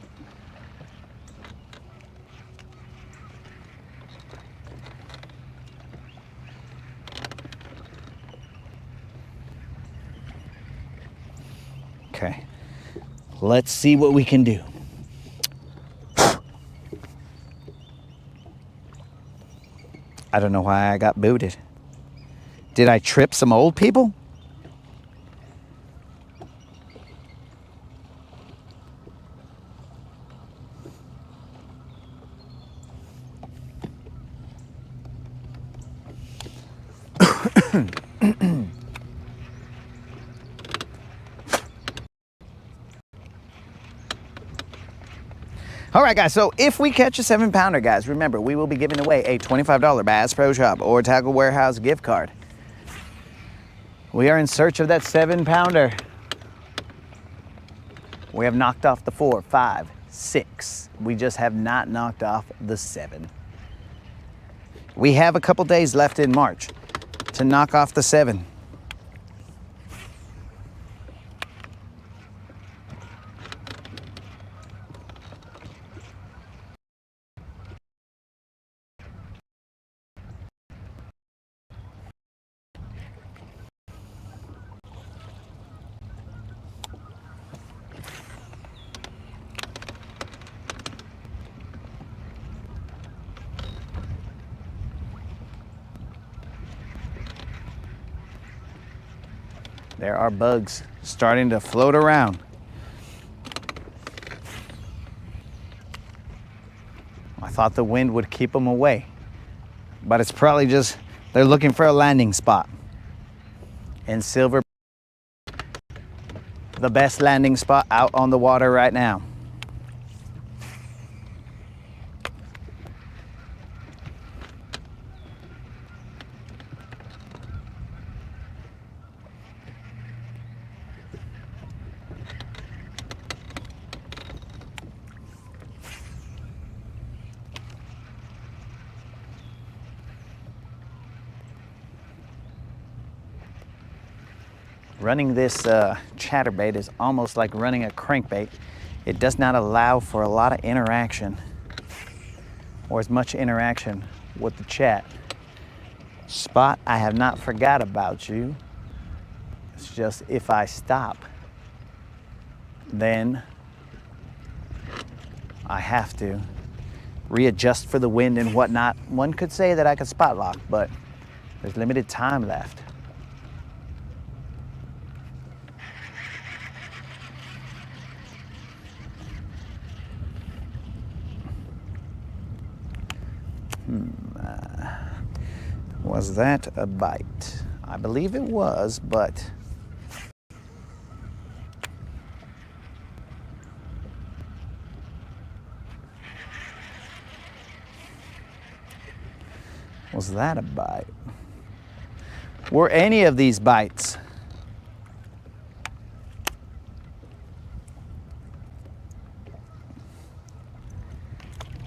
Okay, let's see what we can do. I don't know why I got booted. Did I trip some old people? All right, guys, so if we catch a 7-pounder, guys, remember, we will be giving away a $25 Bass Pro Shop or Tackle Warehouse gift card. We are in search of that 7-pounder. We have knocked off the 4, 5, 6. We just have not knocked off the 7. We have a couple days left in March to knock off the 7. There are bugs starting to float around. I thought the wind would keep them away, but it's probably just they're looking for a landing spot. And silver, the best landing spot out on the water right now. Running this chatterbait is almost like running a crankbait. It does not allow for a lot of interaction or as much interaction with the chat. Spot, I have not forgot about you. It's just if I stop, then I have to readjust for the wind and whatnot. One could say that I could spot lock, but there's limited time left. Was that a bite? I believe it was, but was that a bite? Were any of these bites?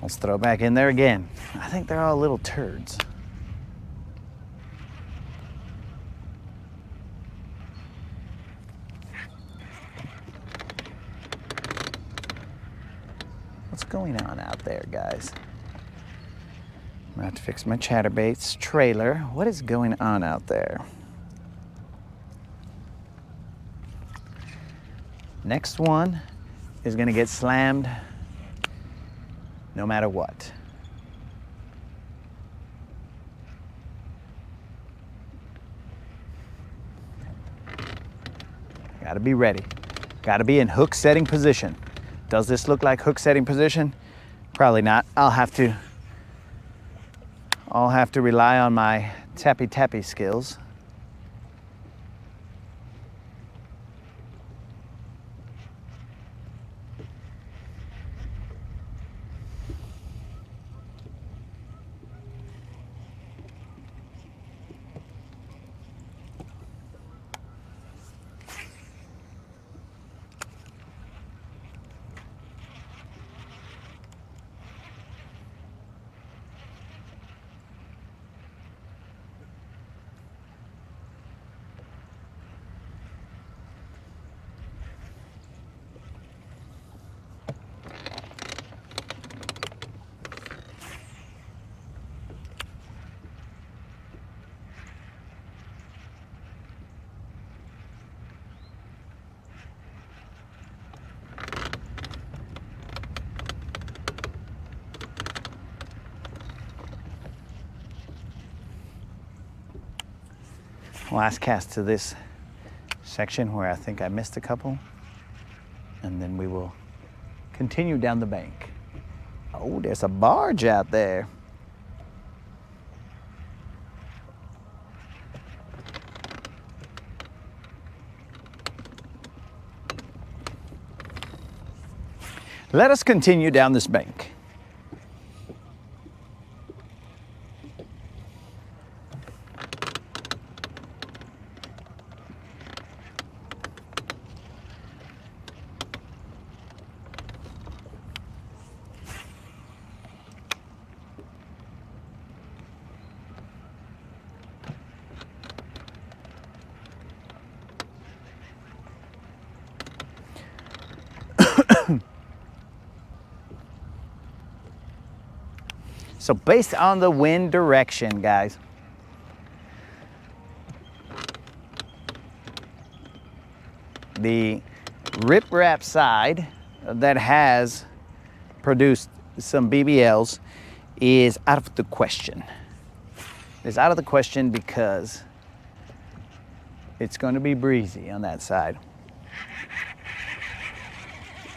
Let's throw it back in there again. I think they're all little turds. What's going on out there, guys? I'm gonna have to fix my chatterbaits trailer. What is going on out there? Next one is gonna get slammed no matter what. Gotta be ready. Gotta be in hook setting position. Does this look like hook setting position? Probably not. I'll have to rely on my tappy skills. Last cast to this section where I think I missed a couple, and then we will continue down the bank. Oh, there's a barge out there. Let us continue down this bank. So based on the wind direction, guys, the riprap side that has produced some BBLs is out of the question. It's out of the question because it's going to be breezy on that side.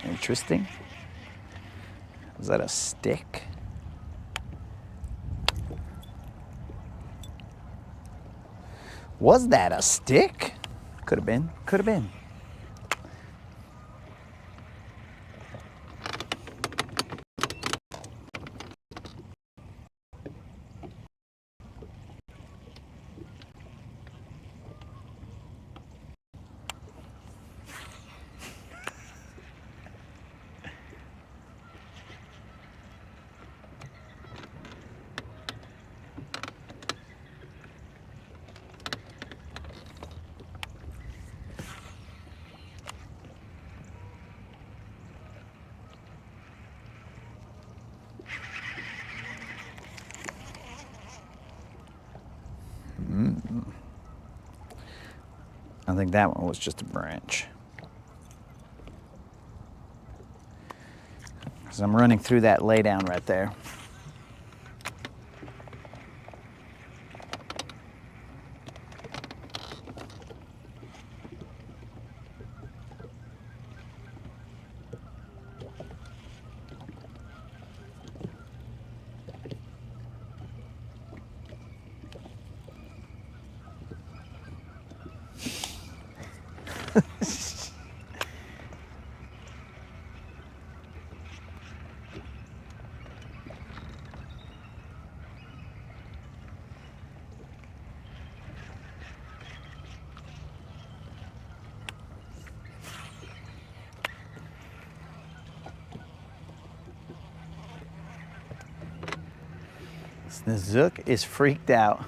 Interesting. Is that a stick? Was that a stick? Could have been, could have been. I think that one was just a branch. Because I'm running through that laydown right there. Snook is freaked out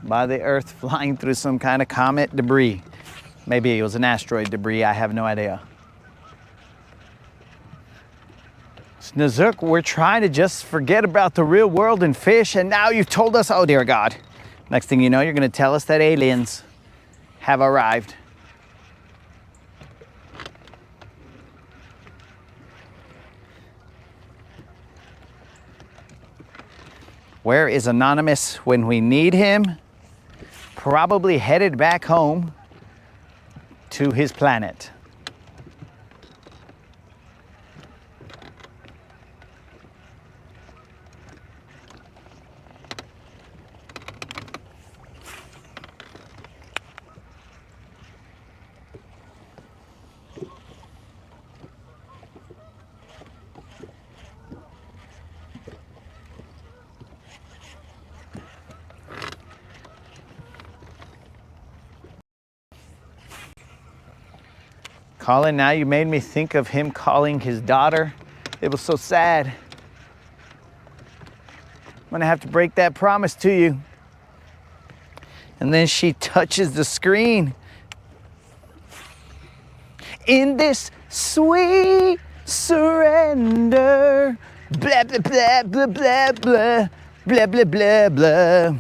by the Earth flying through some kind of comet debris. Maybe it was an asteroid debris, I have no idea. Snook, we're trying to just forget about the real world and fish, and now you've told us, oh dear God. Next thing you know, you're gonna tell us that aliens have arrived. Where is Anonymous when we need him? Probably headed back home to his planet. Colin, now you made me think of him calling his daughter. It was so sad. I'm gonna have to break that promise to you. And then she touches the screen. In this sweet surrender, blah, blah, blah, blah, blah, blah, blah, blah, blah, blah.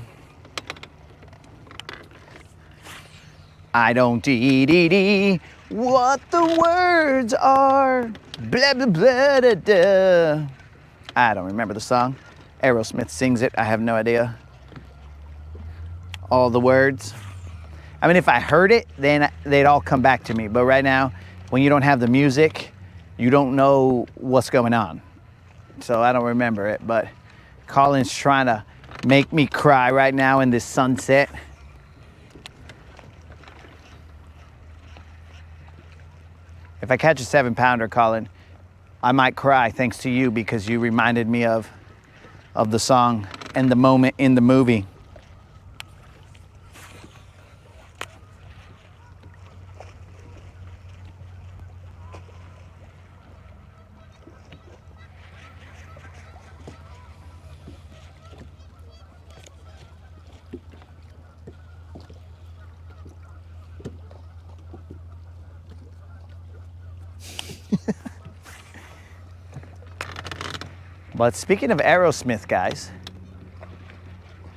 I don't dee what the words are. Blah, blah, blah, da, da. I don't remember the song. Aerosmith sings it. I have no idea. All the words. I mean, if I heard it, then they'd all come back to me. But right now, when you don't have the music, you don't know what's going on. So I don't remember it. But Colin's trying to make me cry right now in this sunset. If I catch a 7-pounder, Colin, I might cry thanks to you because you reminded me of the song and the moment in the movie. But speaking of Aerosmith, guys,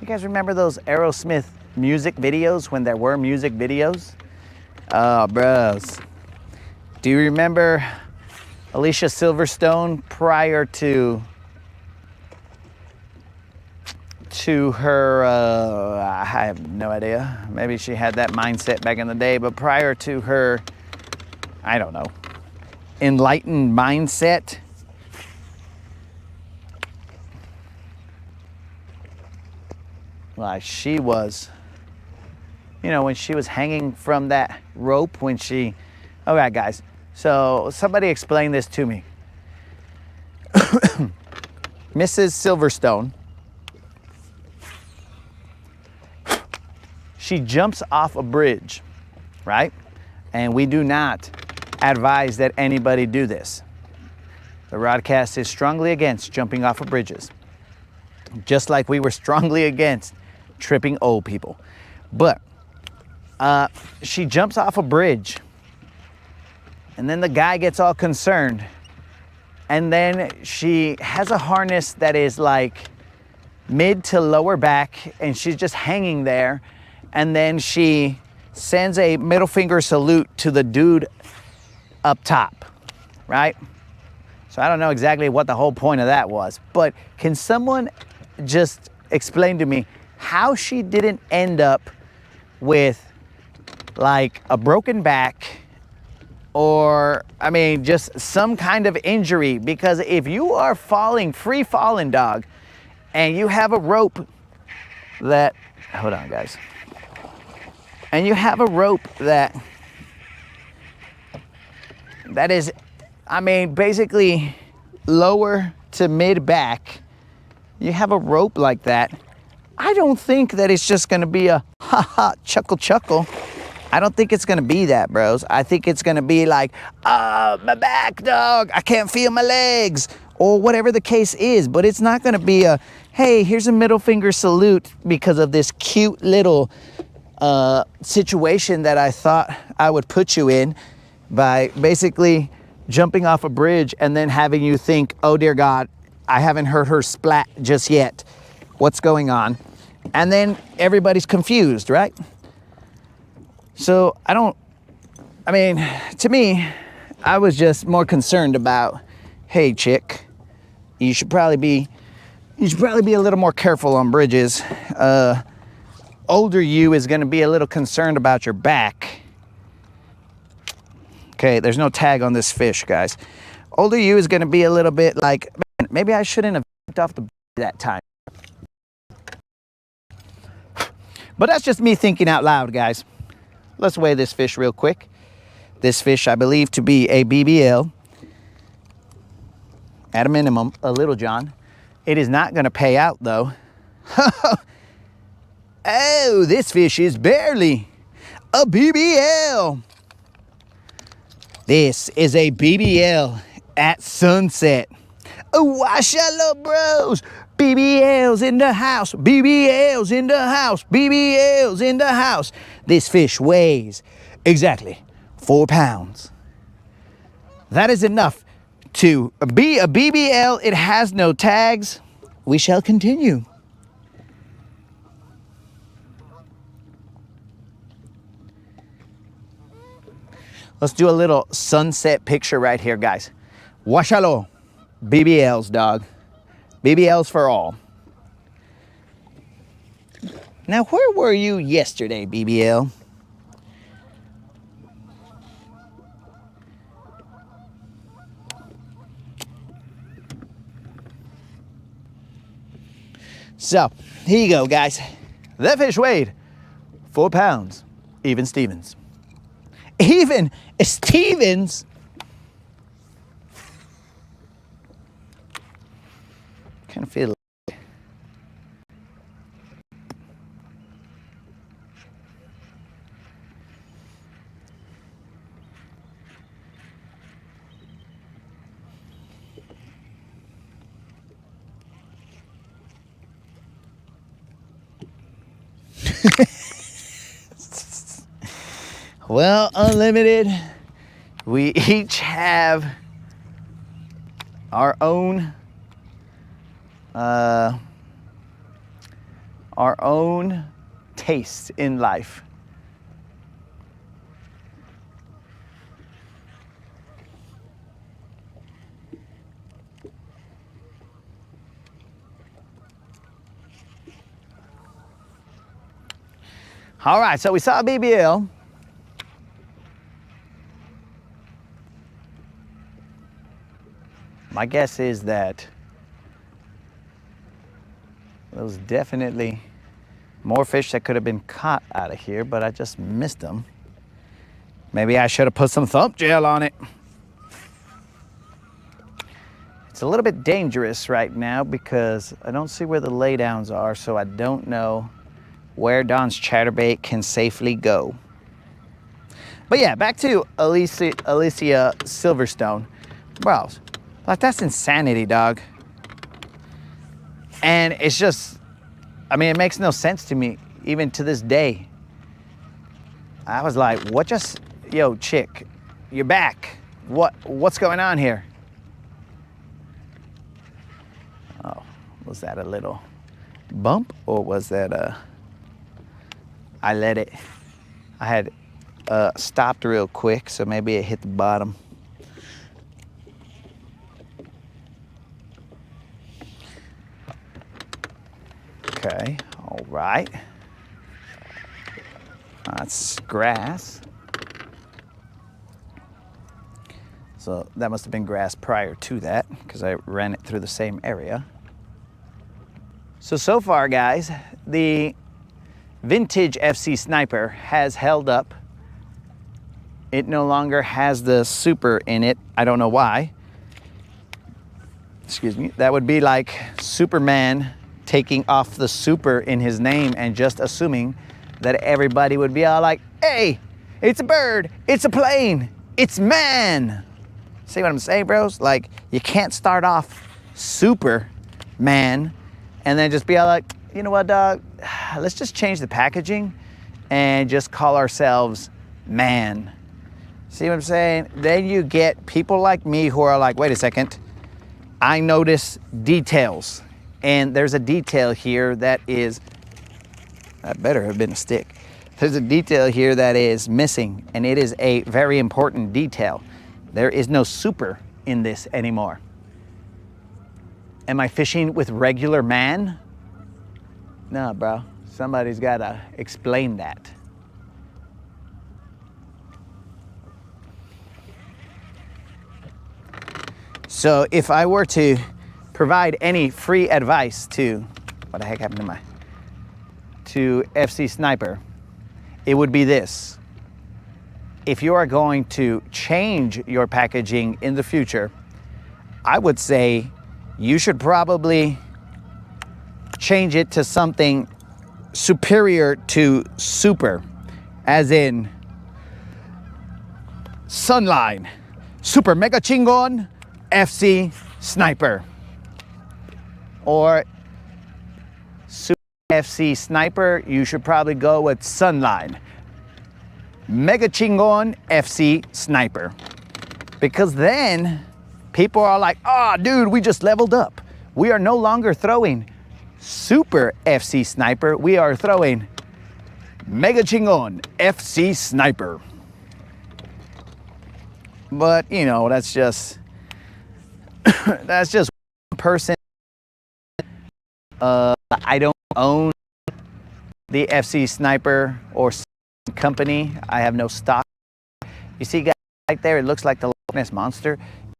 you guys remember those Aerosmith music videos when there were music videos? Oh, bros. Do you remember Alicia Silverstone prior to her, I have no idea. Maybe she had that mindset back in the day, but prior to her, I don't know, enlightened mindset, like she was, you know, when she was hanging from that rope, when she, all right, guys, so somebody explain this to me. Mrs. Silverstone, she jumps off a bridge, right? And we do not advise that anybody do this. The broadcast is strongly against jumping off of bridges, just like we were strongly against tripping old people. But she jumps off a bridge, and then the guy gets all concerned, and then she has a harness that is like mid to lower back, and she's just hanging there, and then she sends a middle finger salute to the dude up top, right? So I don't know exactly what the whole point of that was, but can someone just explain to me how she didn't end up with like a broken back, or, I mean, just some kind of injury? Because if you are falling, free falling, dog, and you have a rope that, hold on, guys, and you have a rope that is, I mean, basically lower to mid back, you have a rope like that, I don't think that it's just gonna be a ha ha chuckle chuckle. I don't think it's gonna be that, bros. I think it's gonna be like, oh, my back, dog, I can't feel my legs, or whatever the case is. But it's not gonna be a, hey, here's a middle finger salute because of this cute little situation that I thought I would put you in by basically jumping off a bridge and then having you think, oh dear God, I haven't heard her splat just yet. What's going on? And then everybody's confused, right? So I mean, to me, I was just more concerned about, hey chick, you should probably be a little more careful on bridges. Older you is gonna be a little concerned about your back. Okay, there's no tag on this fish, guys. Older you is gonna be a little bit like, man, maybe I shouldn't have jumped off the that time. But that's just me thinking out loud, guys. Let's weigh this fish real quick. This fish I believe to be a BBL. At a minimum, a Little John. It is not gonna pay out though. Oh, this fish is barely a BBL. This is a BBL at sunset. Oh, wash out, bros. BBLs in the house. BBLs in the house. BBLs in the house. This fish weighs exactly 4 pounds. That is enough to be a BBL. It has no tags. We shall continue. Let's do a little sunset picture right here, guys. Washalo. BBLs, dog. BBLs for all. Now, where were you yesterday, BBL? So, here you go, guys. That fish weighed 4 pounds. Even Stevens. Even Stevens. Kind of feel. Well, Unlimited, we each have our own our own taste in life. All right, so we saw a BBL. My guess is that there was definitely more fish that could have been caught out of here, but I just missed them. Maybe I should have put some thump gel on it. It's a little bit dangerous right now because I don't see where the laydowns are, so I don't know where Don's chatterbait can safely go. But yeah, back to Alicia Silverstone. Bro, like, that's insanity, dog. And it's just, I mean, it makes no sense to me, even to this day. I was like, what just, yo, chick, you're back. What's going on here? Oh, was that a little bump, or was that I had stopped real quick, so maybe it hit the bottom. Okay, all right. That's grass. So that must have been grass prior to that, because I ran it through the same area. So far, guys, the vintage FC Sniper has held up. It no longer has the super in it. I don't know why. Excuse me. That would be like Superman taking off the super in his name and just assuming that everybody would be all like, hey, it's a bird, it's a plane, it's man. See what I'm saying, bros? Like, you can't start off Superman and then just be all like, you know what, dog? Let's just change the packaging and just call ourselves man. See what I'm saying? Then you get people like me who are like, wait a second, I notice details. And there's a detail here that is, that better have been a stick. There's a detail here that is missing, and it is a very important detail. There is no super in this anymore. Am I fishing with regular man? No, bro. Somebody's gotta explain that. So if I were to provide any free advice to, what the heck happened to FC Sniper, it would be this. If you are going to change your packaging in the future, I would say you should probably change it to something superior to super, as in Sunline, Super Mega Chingon, FC Sniper. Or Super FC Sniper, you should probably go with Sunline, Mega Chingon FC Sniper. Because then people are like, oh, dude, we just leveled up. We are no longer throwing Super FC Sniper. We are throwing Mega Chingon FC Sniper. But, you know, that's just one person. I don't own the FC Sniper or company. I have no stock. You see, guys, right there, it looks like the Loch Ness Monster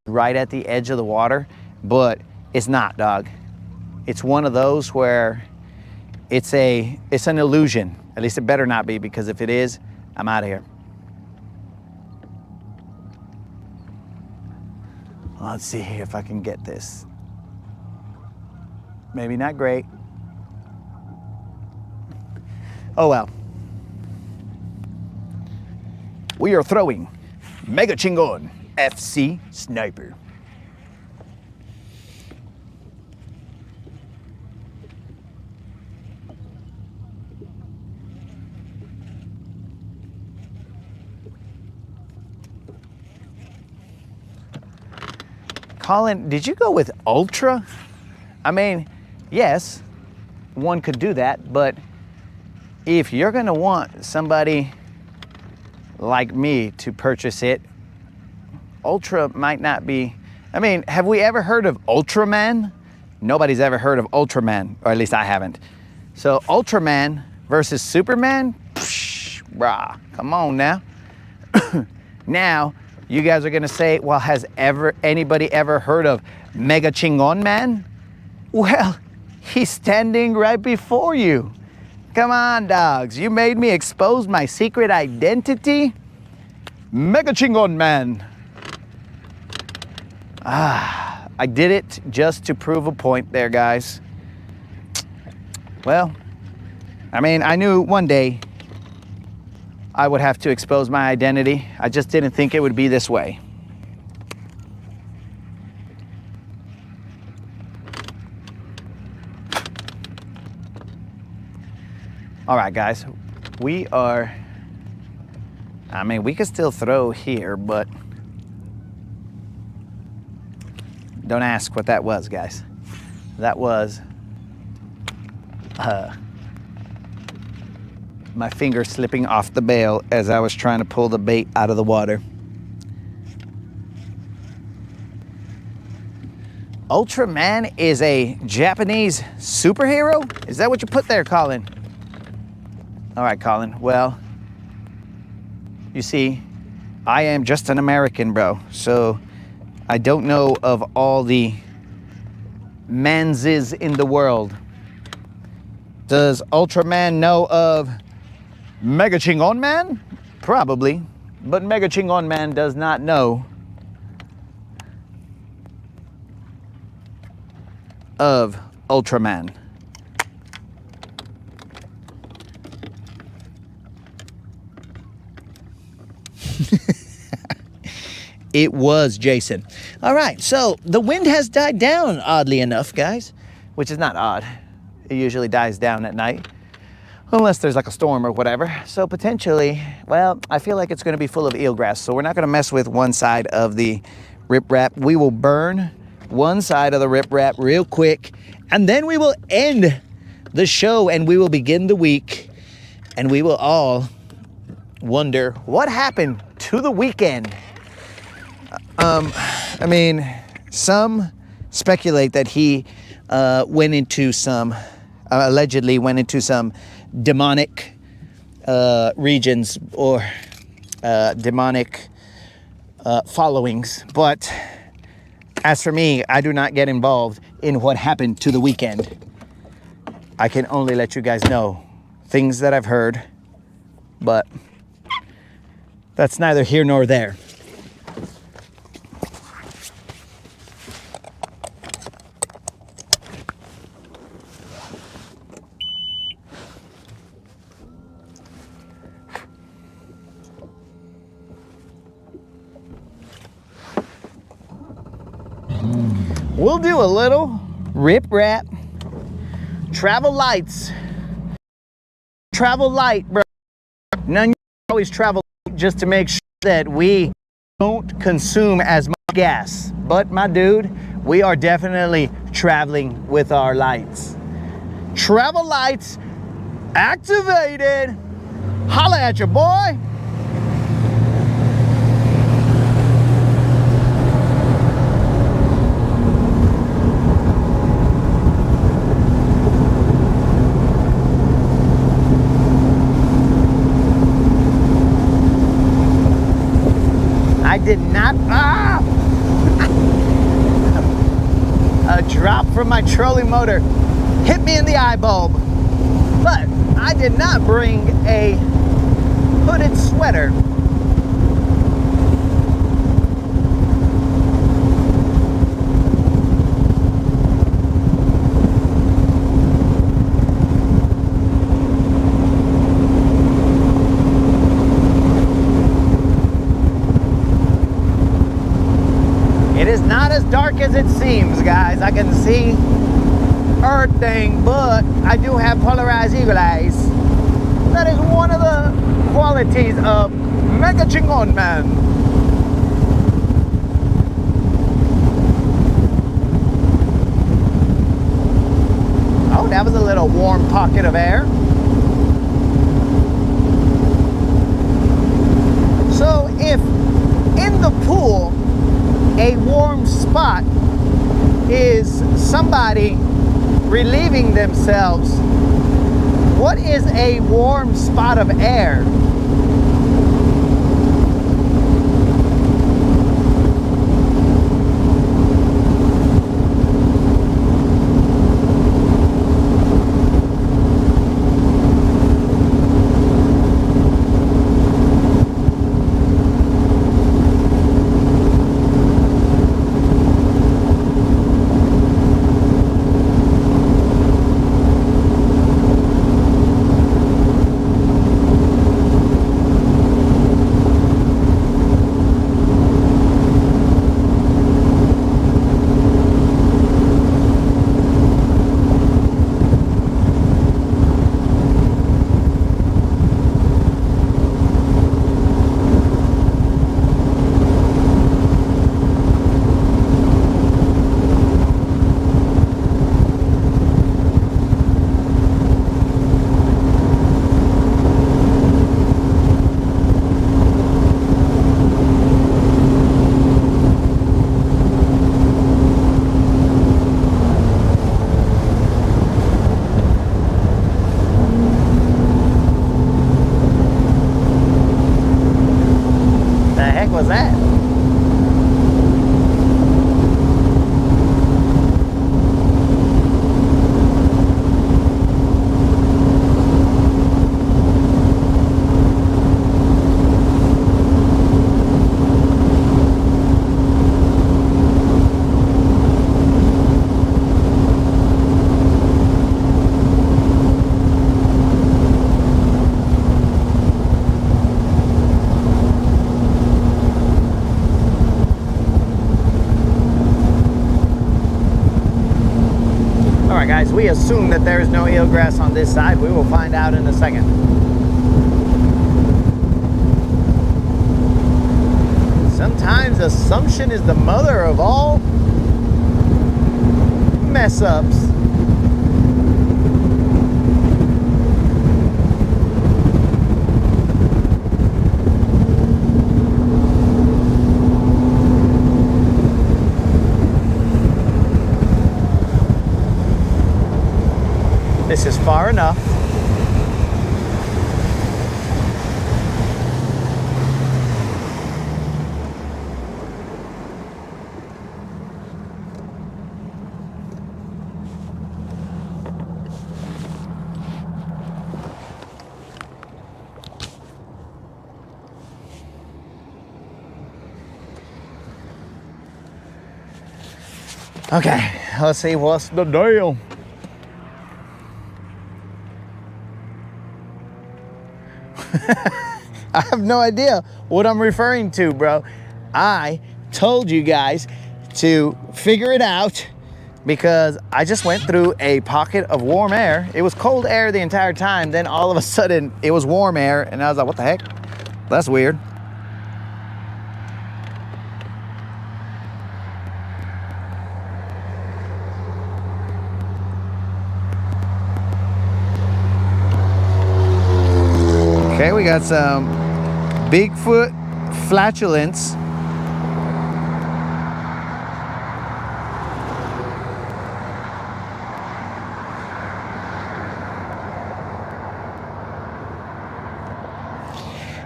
right at the edge of the water, but it's not, dog. It's one of those where it's an illusion. At least it better not be, because if it is, I'm out of here. Let's see here if I can get this. Maybe not great. Oh well. We are throwing Mega Chingon FC Sniper. Colin, did you go with Ultra? I mean, yes, one could do that, but if you're gonna want somebody like me to purchase it, Ultra might not be. I mean, have we ever heard of Ultraman? Nobody's ever heard of Ultraman, or at least I haven't. So Ultraman versus Superman? Psh, brah, come on now. Now, you guys are gonna say, well, has anybody ever heard of Mega Chingon Man? Well, he's standing right before you. Come on, dogs, you made me expose my secret identity? Mega Chingon Man. I did it just to prove a point there, guys. Well, I mean, I knew one day I would have to expose my identity. I just didn't think it would be this way. All right, guys, we are, I mean, we could still throw here, but don't ask what that was, guys. That was my finger slipping off the bail as I was trying to pull the bait out of the water. Ultraman is a Japanese superhero? Is that what you put there, Colin? All right, Colin. Well, you see, I am just an American, bro. So I don't know of all the manses in the world. Does Ultraman know of Mega Chingon Man? Probably, but Mega Chingon Man does not know of Ultraman. It was Jason. All right, so the wind has died down, oddly enough, guys, which is not odd. It usually dies down at night, unless there's like a storm or whatever. So potentially, well, I feel like it's gonna be full of eelgrass, so we're not gonna mess with one side of the riprap. We will burn one side of the riprap real quick, and then we will end the show and we will begin the week, and we will all wonder what happened to the weekend. I mean, some speculate that he went into some, allegedly went into some demonic regions or demonic followings. But as for me, I do not get involved in what happened to the weekend. I can only let you guys know things that I've heard, but that's neither here nor there. We'll do a little rip-rap travel lights. Travel light, bro. None of you always travel just to make sure that we don't consume as much gas. But my dude, we are definitely traveling with our lights. Travel lights activated. Holla at your boy. I did not, a drop from my trolling motor hit me in the eye bulb, but I did not bring a hooded sweater. It is not as dark as it seems, guys. I can see everything, but I do have polarized eagle eyes. That is one of the qualities of Mega Chingon Man. was a little warm pocket of air. So if in the pool a warm spot is somebody relieving themselves, what is a warm spot of air? Was that? Guys, we assume that there is no eelgrass on this side. We will find out in a second. Sometimes assumption is the mother of all mess ups. This is far enough. Okay, let's see what's the deal. I have no idea what I'm referring to, bro. I told you guys to figure it out because I just went through a pocket of warm air. It was cold air the entire time. Then all of a sudden it was warm air and I was like, what the heck? That's weird. Okay, we got some Bigfoot flatulence.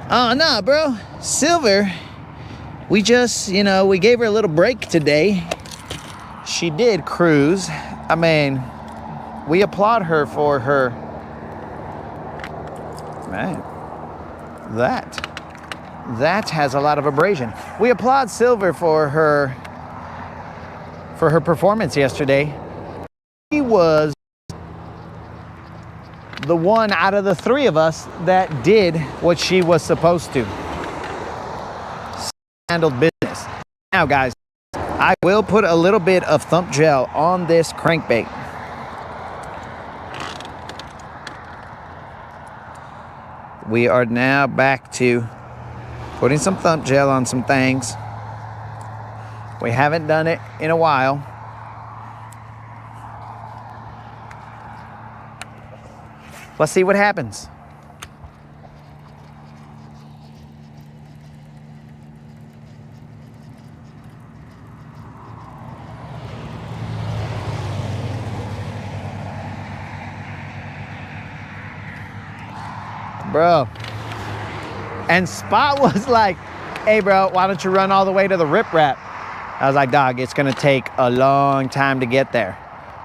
Oh, no, bro. Silver, we just, we gave her a little break today. She did cruise. I mean, we applaud her for her. Man, that has a lot of abrasion. We applaud Silver for her performance yesterday. She was the one out of the three of us that did what she was supposed to. Handled business. Now, guys, I will put a little bit of thump gel on this crankbait. We are now back to putting some thump gel on some things. We haven't done it in a while. Let's see what happens. Bro. And Spot was like, hey bro, why don't you run all the way to the riprap? I was like, dog, it's gonna take a long time to get there.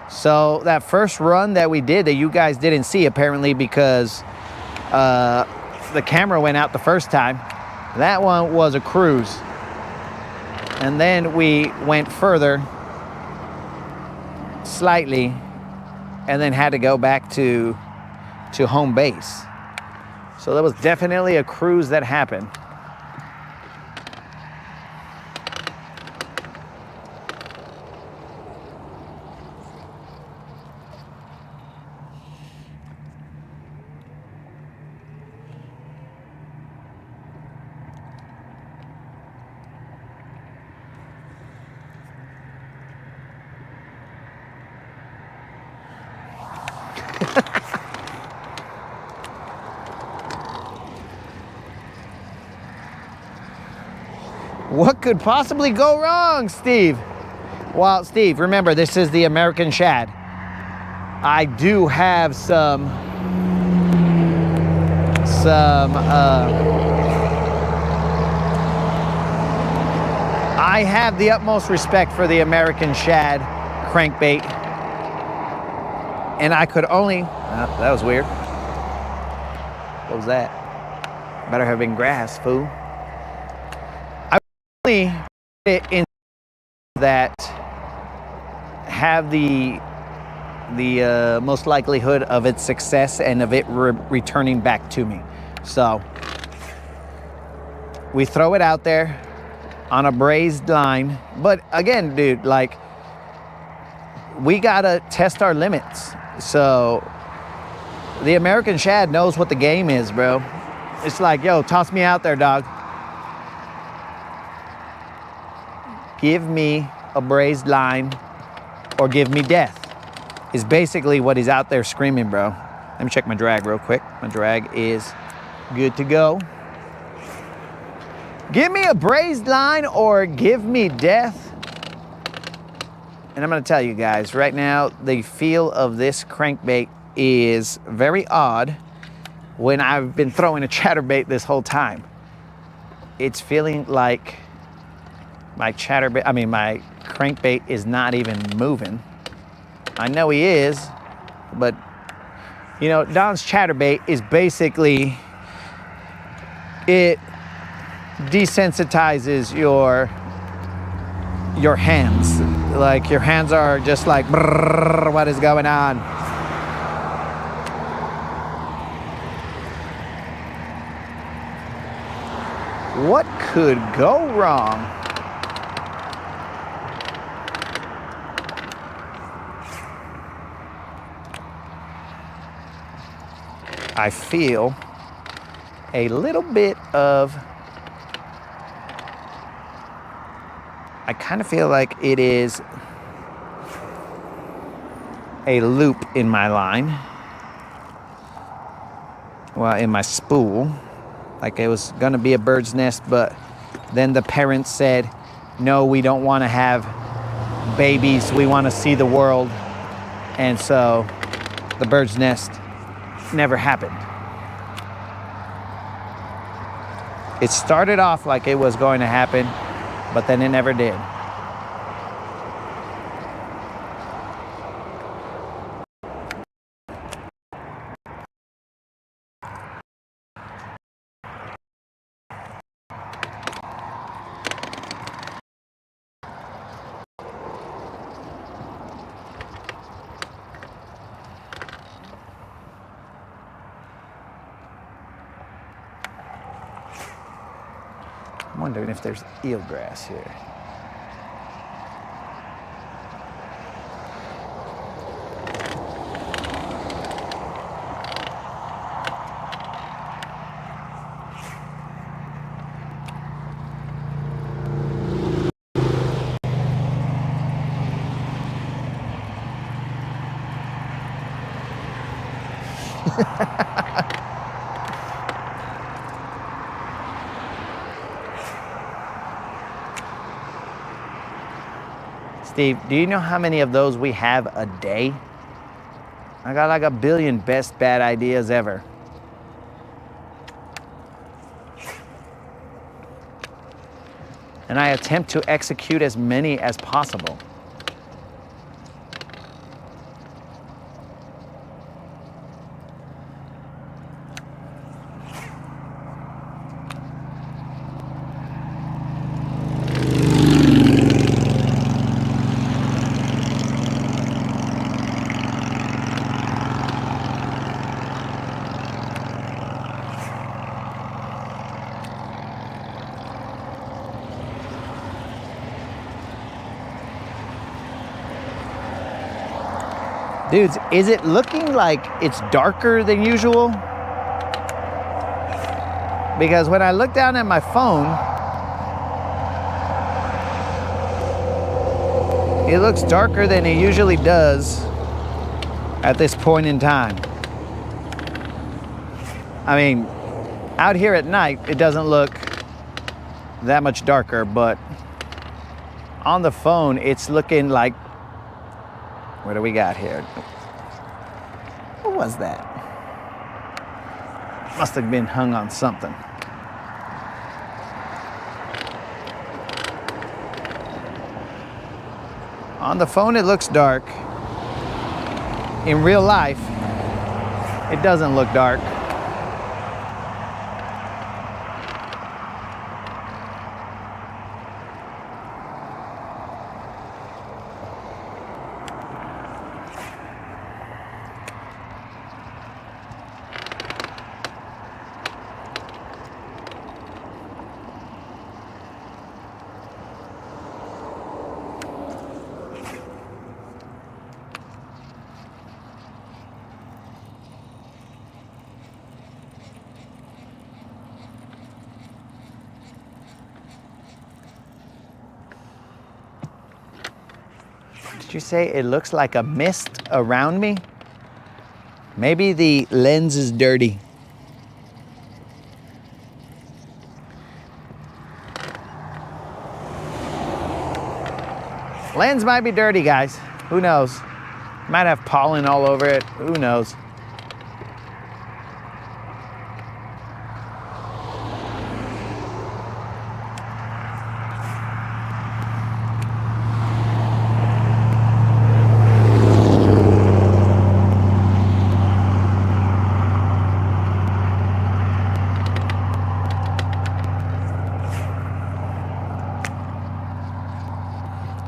So that first run that we did that you guys didn't see apparently because the camera went out the first time, that one was a cruise. And then we went further slightly and then had to go back to home base. So that was definitely a cruise that happened. What could possibly go wrong, Steve? Well, Steve, remember, this is the American Shad. I do have I have the utmost respect for the American Shad crankbait. And I could only, that was weird. What was that? Better have been grass, fool. I only put it in that have the most likelihood of its success and of it returning back to me. So we throw it out there on a braised line. But again, dude, like, we gotta test our limits. So the American Shad knows what the game is, bro. It's like, yo, toss me out there, dog. Give me a braised line or give me death is basically what he's out there screaming, bro. Let me check my drag real quick. My drag is good to go. Give me a braised line or give me death. And I'm gonna tell you guys, right now, the feel of this crankbait is very odd when I've been throwing a chatterbait this whole time. It's feeling like my crankbait is not even moving. I know he is, but you know, Don's chatterbait is basically, it desensitizes your hands. Like, your hands are just like, brrr, what is going on? What could go wrong? I feel a little bit of, I kind of feel like it is a loop in my line. Well, in my spool. Like it was gonna be a bird's nest, but then the parents said, no, we don't want to have babies. We want to see the world. And so the bird's nest never happened. It started off like it was going to happen, but then it never did. I'm wondering if there's eelgrass here. Steve, do you know how many of those we have a day? I got like a billion best bad ideas ever. And I attempt to execute as many as possible. Dudes, is it looking like it's darker than usual? Because when I look down at my phone, it looks darker than it usually does at this point in time. I mean, out here at night, it doesn't look that much darker, but on the phone, it's looking like, what do we got here? What was that? Must have been hung on something. On the phone, it looks dark. In real life, it doesn't look dark. Did you say it looks like a mist around me? Maybe the lens is dirty. Lens might be dirty, guys. Who knows? Might have pollen all over it. Who knows?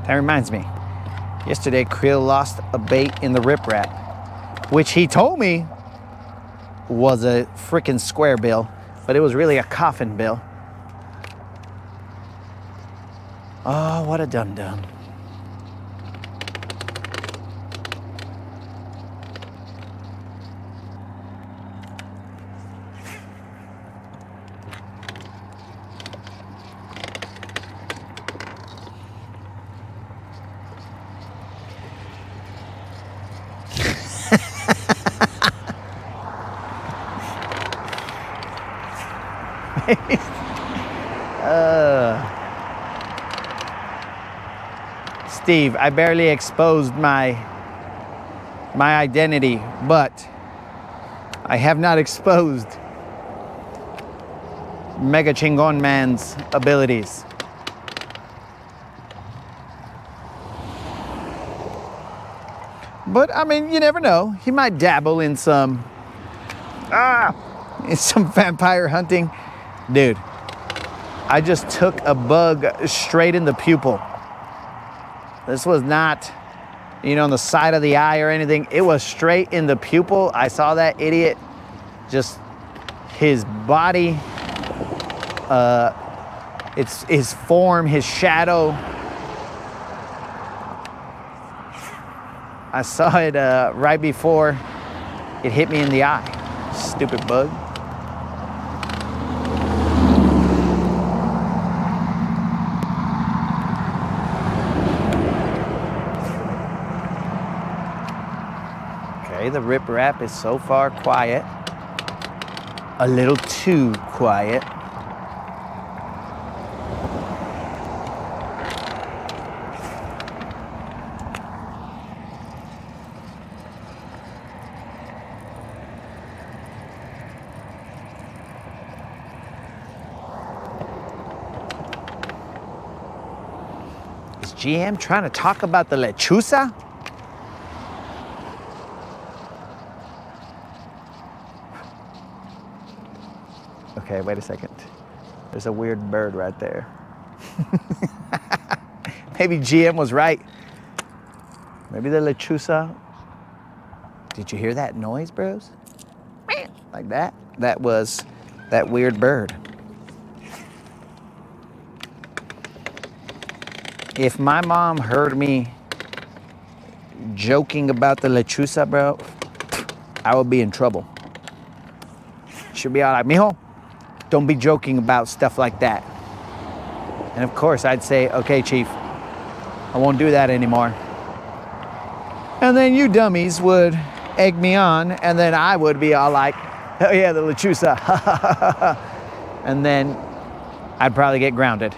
That reminds me, yesterday Creel lost a bait in the riprap, which he told me was a freaking square bill, but it was really a coffin bill. Oh, what a dum-dum. Steve, I barely exposed my identity, but I have not exposed Mega Chingon Man's abilities. But I mean, you never know. He might dabble in some vampire hunting. Dude, I just took a bug straight in the pupil. This was not, on the side of the eye or anything. It was straight in the pupil. I saw that idiot, just his body, it's his form, his shadow. I saw it right before it hit me in the eye. Stupid bug. Okay, the riprap is so far quiet. A little too quiet. Is GM trying to talk about the lechuza? Okay, wait a second. There's a weird bird right there. Maybe GM was right. Maybe the lechuza. Did you hear that noise, bros? Like that? That was that weird bird. If my mom heard me joking about the lechuza, bro, I would be in trouble. She'd be all like, mijo, don't be joking about stuff like that. And of course, I'd say, okay, chief, I won't do that anymore. And then you dummies would egg me on, and then I would be all like, hell yeah, the lechuza. And then I'd probably get grounded.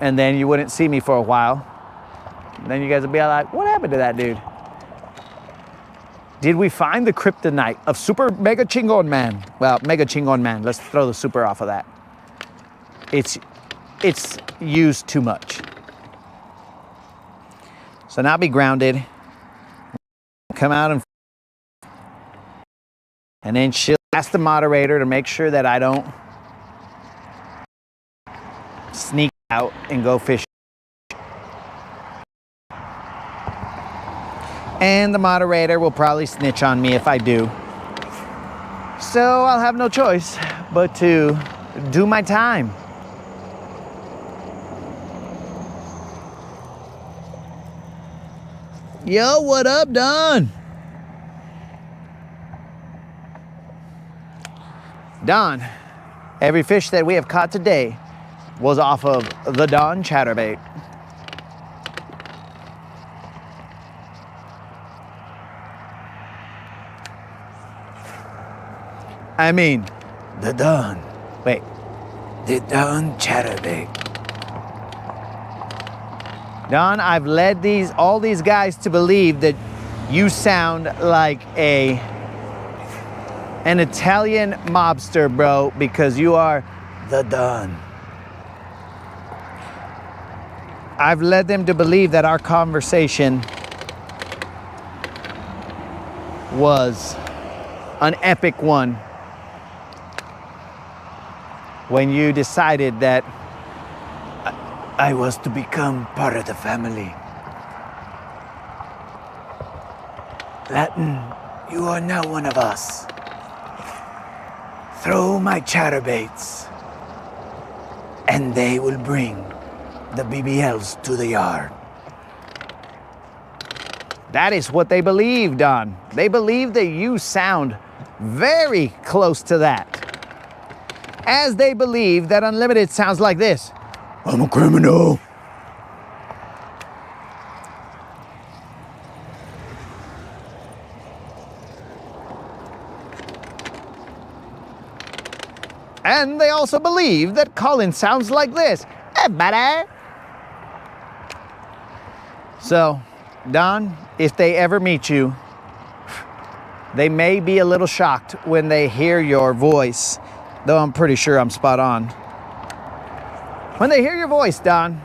And then you wouldn't see me for a while. And then you guys would be all like, what happened to that dude? Did we find the kryptonite of Super Mega Chingon Man? Well, Mega Chingon Man, let's throw the super off of that. It's used too much. So now I'll be grounded. Come out and then she'll ask the moderator to make sure that I don't sneak out and go fishing. And the moderator will probably snitch on me if I do. So I'll have no choice but to do my time. Yo, what up, Don? Don, every fish that we have caught today was off of the Don chatterbait. I mean, the Don. Wait, the Don chatterbait. Don, I've led all these guys to believe that you sound like an Italian mobster, bro, because you are the Don. I've led them to believe that our conversation was an epic one when you decided that I was to become part of the family. Latin, you are now one of us. Throw my chatterbaits, and they will bring the BBLs to the yard. That is what they believe, Don. They believe that you sound very close to that. As they believe that Unlimited sounds like this. I'm a criminal. And they also believe that Colin sounds like this. Hey, buddy. So, Don, if they ever meet you, they may be a little shocked when they hear your voice, though I'm pretty sure I'm spot on. When they hear your voice, Don,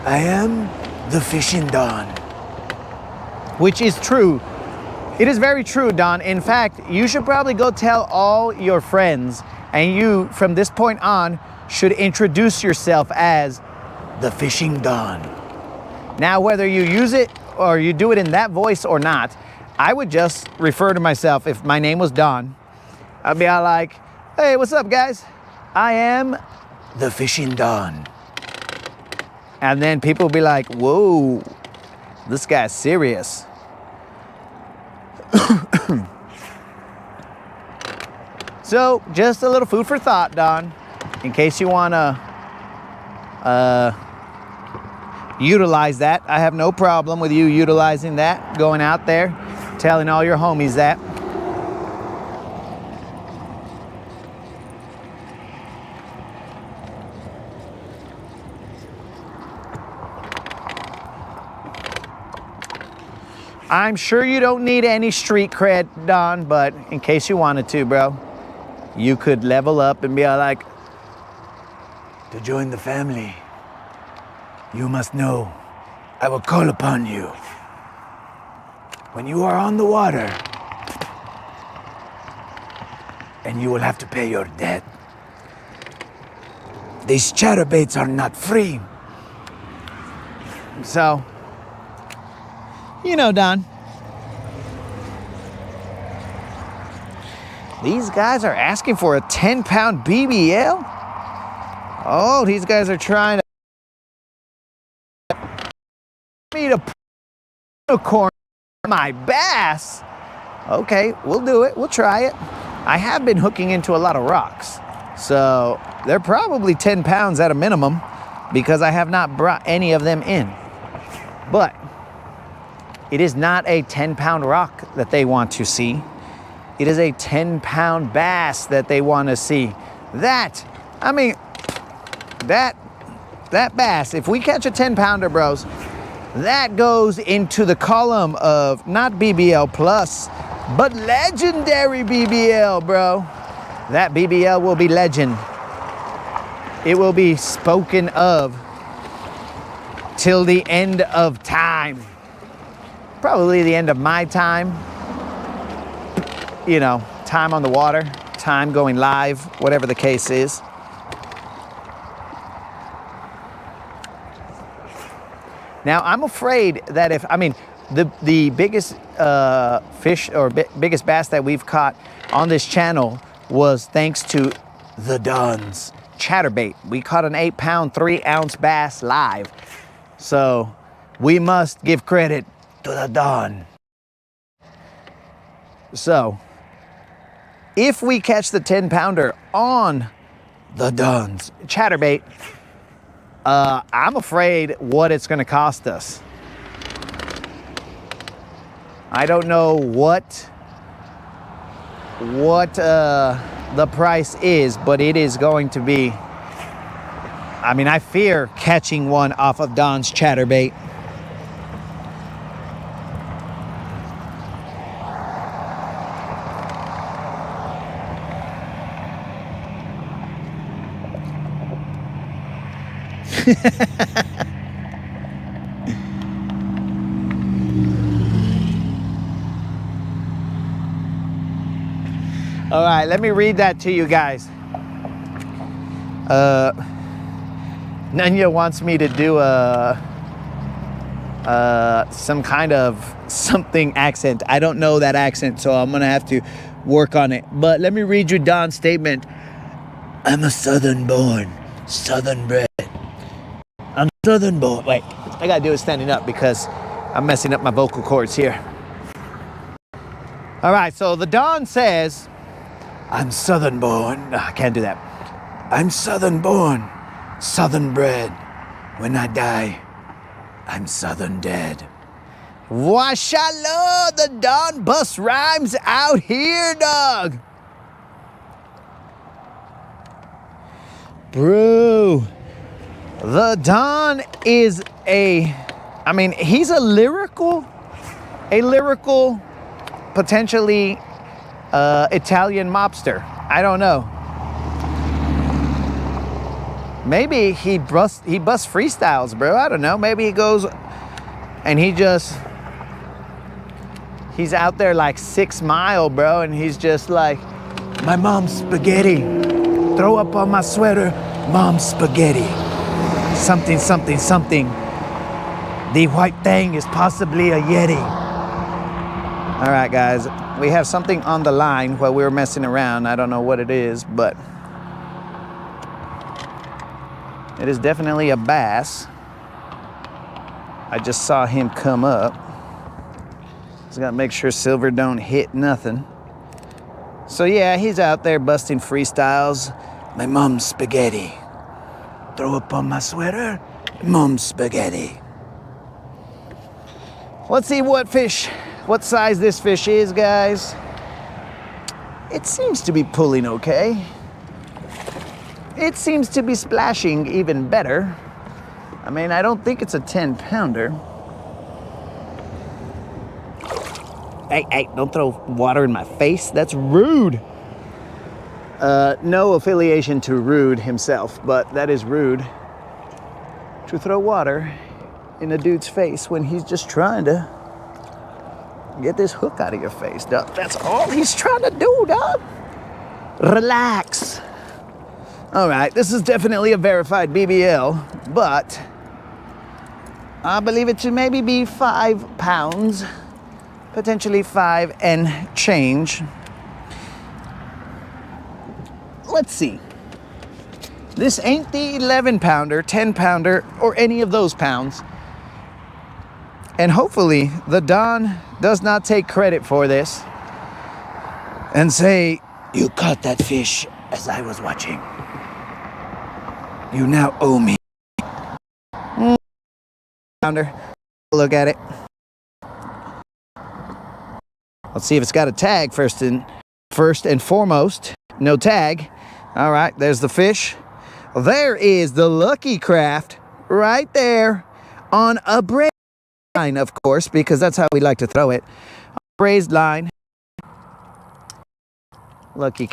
I am the fishing Don. Which is true. It is very true, Don. In fact, you should probably go tell all your friends, and you, from this point on, should introduce yourself as the fishing Don. Now, whether you use it or you do it in that voice or not, I would just refer to myself, if my name was Don, I'd be all like, hey, what's up, guys? I am the fishing Don. And then people will be like, whoa, this guy's serious. So, just a little food for thought, Don, in case you want to utilize that. I have no problem with you utilizing that, going out there, telling all your homies that. I'm sure you don't need any street cred, Don, but in case you wanted to, bro, you could level up and be like, to join the family, you must know I will call upon you when you are on the water, and you will have to pay your debt. These chatterbaits are not free. So, you know, Don, these guys are asking for a 10-pound BBL. Oh, these guys are trying to me to put a corn my bass. Okay, we'll do it. We'll try it. I have been hooking into a lot of rocks, so they're probably 10 pounds at a minimum because I have not brought any of them in. But it is not a 10-pound rock that they want to see. It is a 10-pound bass that they want to see. That bass, if we catch a 10-pounder, bros, that goes into the column of not BBL plus, but legendary BBL, bro. That BBL will be legend. It will be spoken of till the end of time. Probably the end of my time. You know, time on the water, time going live, whatever the case is. Now, I'm afraid that if, the biggest fish or biggest bass that we've caught on this channel was thanks to the Don's chatterbait. We caught an 8-pound, 3-ounce bass live. So we must give credit to the Don. So if we catch the 10-pounder on the Don's chatterbait, I'm afraid what it's going to cost us. I don't know what the price is, but it is going to be, I fear catching one off of Don's chatterbait. All right, let me read that to you guys. Nanya wants me to do some kind of something accent. I don't know that accent, so I'm gonna have to work on it. But let me read you Don's statement. I'm a Southern born, Southern bred. I'm Southern born. Wait, I gotta do it standing up because I'm messing up my vocal cords here. All right, so the Don says, I'm Southern born. No, I can't do that. I'm Southern born, Southern bred. When I die, I'm Southern dead. Washala, the Don bust rhymes out here, dog. Bro, the Don is he's a lyrical, potentially Italian mobster. I don't know. Maybe he busts freestyles, bro. I don't know. Maybe he goes and he's out there like 6 Mile, bro, and he's just like, my mom's spaghetti. Throw up on my sweater, mom's spaghetti. Something, something, something. The white thing is possibly a Yeti. All right, guys. We have something on the line while we were messing around. I don't know what it is, but it is definitely a bass. I just saw him come up. Just gotta make sure silver don't hit nothing. So yeah, he's out there busting freestyles. My mom's spaghetti. Throw up on my sweater. Mom's spaghetti. Let's see what size this fish is, guys. It seems to be pulling okay. It seems to be splashing even better. I mean, I don't think it's a 10-pounder. Hey, don't throw water in my face. That's rude. No affiliation to Rude himself, but that is rude to throw water in a dude's face when he's just trying to get this hook out of your face, dog. That's all he's trying to do, dog. Relax. All right, this is definitely a verified BBL, but I believe it to maybe be 5 pounds, potentially 5 and change. Let's see. This ain't the 11-pounder, 10-pounder, or any of those pounds. And hopefully the Don does not take credit for this and say, "You caught that fish as I was watching. You now owe me." Pounder. Look at it. Let's see if it's got a tag first and foremost. No tag. All right, there's the fish. There is the Lucky Craft right there on a braised line, of course, because that's how we like to throw it. Braised line. Lucky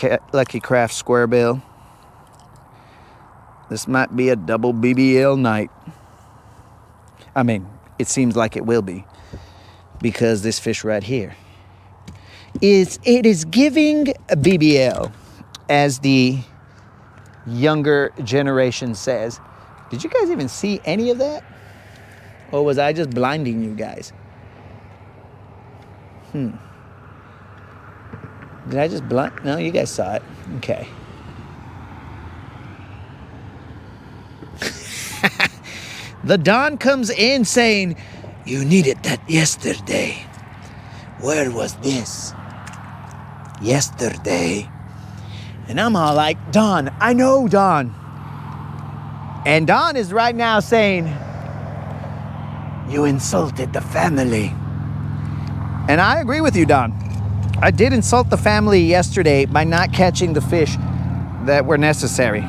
Craft square bill. This might be a double BBL night. I mean, it seems like it will be, because this fish right here is giving a BBL, as the younger generation says. Did you guys even see any of that? Or was I just blinding you guys? Did I just blind? No, you guys saw it. Okay. The Don comes in saying, "You needed that yesterday. Where was this? Yesterday." And I'm all like, "Don, I know, Don." And Don is right now saying, "You insulted the family." And I agree with you, Don. I did insult the family yesterday by not catching the fish that were necessary.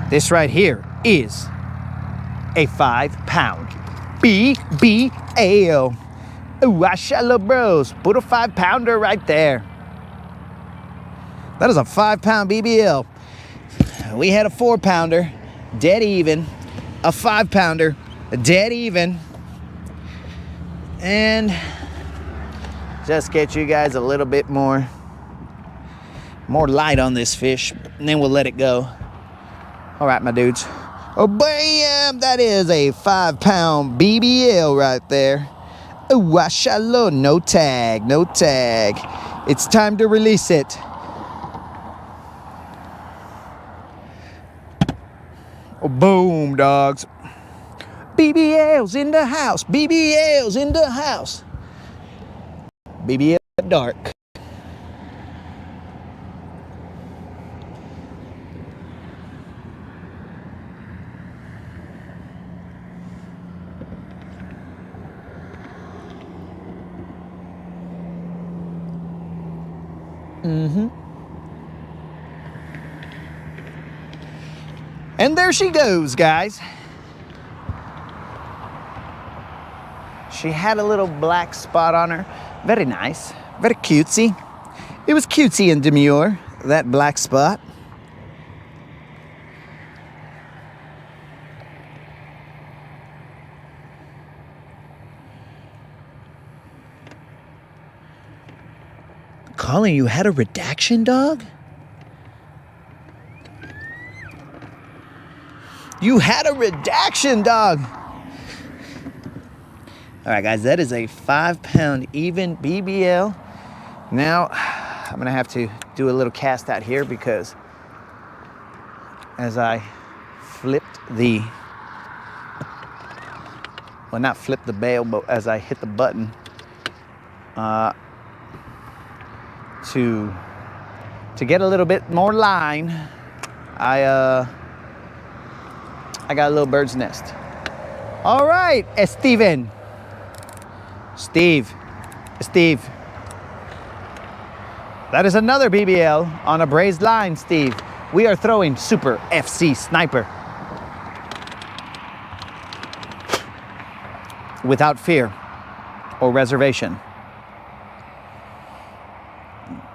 This right here is a 5-pound BBL. Ooh, I shallow bros. Put a 5-pounder right there. That is a 5-pound BBL. We had a 4-pounder, dead even. A 5-pounder, dead even. And just get you guys a little bit more light on this fish, and then we'll let it go. All right, my dudes. Oh, bam! That is a 5-pound BBL right there. Ooh, I shallow. No tag, no tag. It's time to release it. Oh, boom, dogs. BBL's in the house. BBL's in the house. BBL dark. And there she goes, guys. She had a little black spot on her. Very nice. Very cutesy. It was cutesy and demure, that black spot. Colin, you had a redaction, dog? You had a redaction, dog. All right, guys, that is a 5-pound even BBL. Now, I'm gonna have to do a little cast out here because as I flipped the, well, not flipped the bail, but as I hit the button to get a little bit more line, I got a little bird's nest. All right, Steven. Steve. That is another BBL on a braised line, Steve. We are throwing Super FC Sniper. Without fear or reservation.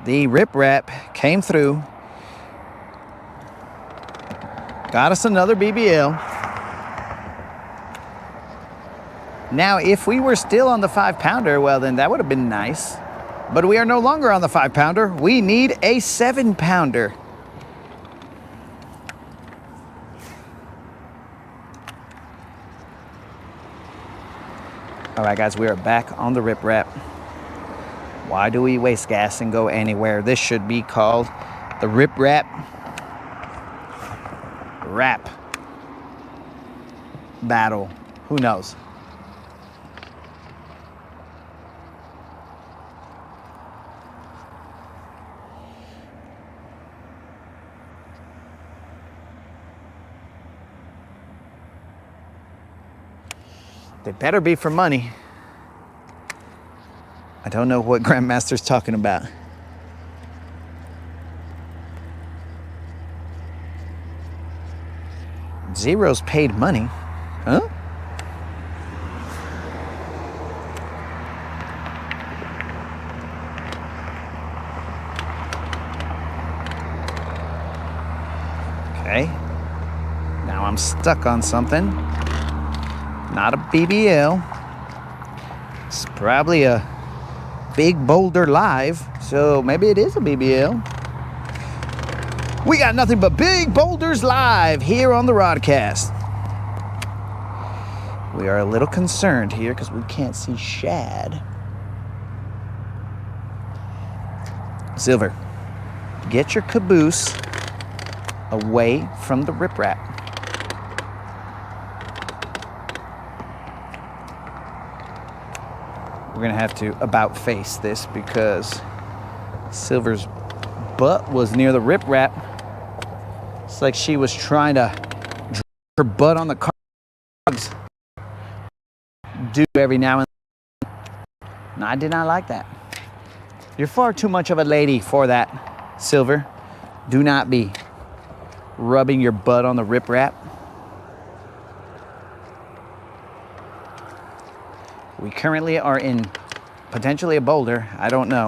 The riprap came through. Got us another BBL. Now, if we were still on the 5-pounder, well, then that would have been nice. But we are no longer on the 5-pounder. We need a 7-pounder. All right, guys, we are back on the riprap. Why do we waste gas and go anywhere? This should be called the riprap rap battle. Who knows? They better be for money. I don't know what Grandmaster's talking about. Zero's paid money. Huh? Okay. Now I'm stuck on something. Not a BBL. It's probably a big boulder live, so maybe it is a BBL. We got nothing but big boulders live here on the Rodcast. We are a little concerned here because we can't see Shad. Silver, get your caboose away from the riprap. We're gonna have to about face this because Silver's butt was near the riprap. It's like she was trying to drop her butt on the cards. Do every now and then. No, I did not like that. You're far too much of a lady for that, Silver. Do not be rubbing your butt on the riprap. We currently are in potentially a boulder. I don't know.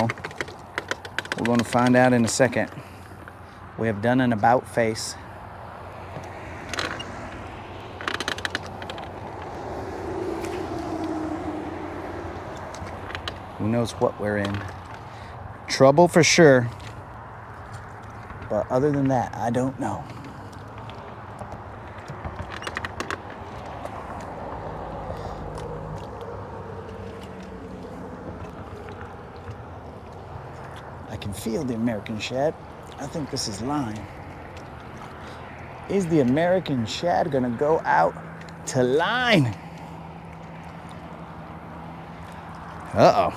We're going to find out in a second. We have done an about face. Who knows what we're in? Trouble for sure. But other than that, I don't know. I can feel the American Shad. I think this is line. Is the American Shad gonna go out to line? Uh-oh.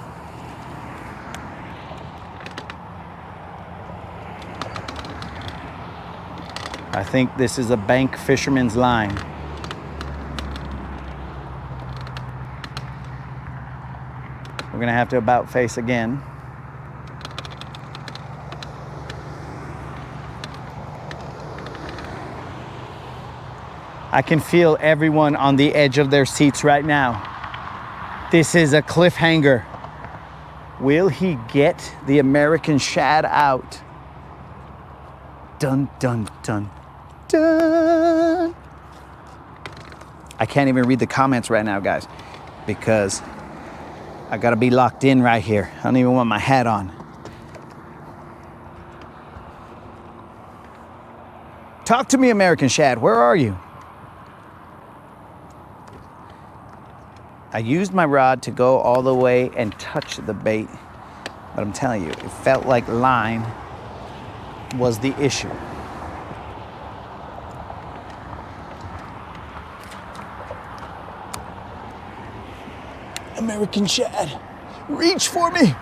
I think this is a bank fisherman's line. We're gonna have to about face again. I can feel everyone on the edge of their seats right now. This is a cliffhanger. Will he get the American Shad out? Dun, dun, dun, dun. I can't even read the comments right now, guys, because I gotta be locked in right here. I don't even want my hat on. Talk to me, American Shad. Where are you? I used my rod to go all the way and touch the bait, but I'm telling you, it felt like line was the issue. American Shad, reach for me.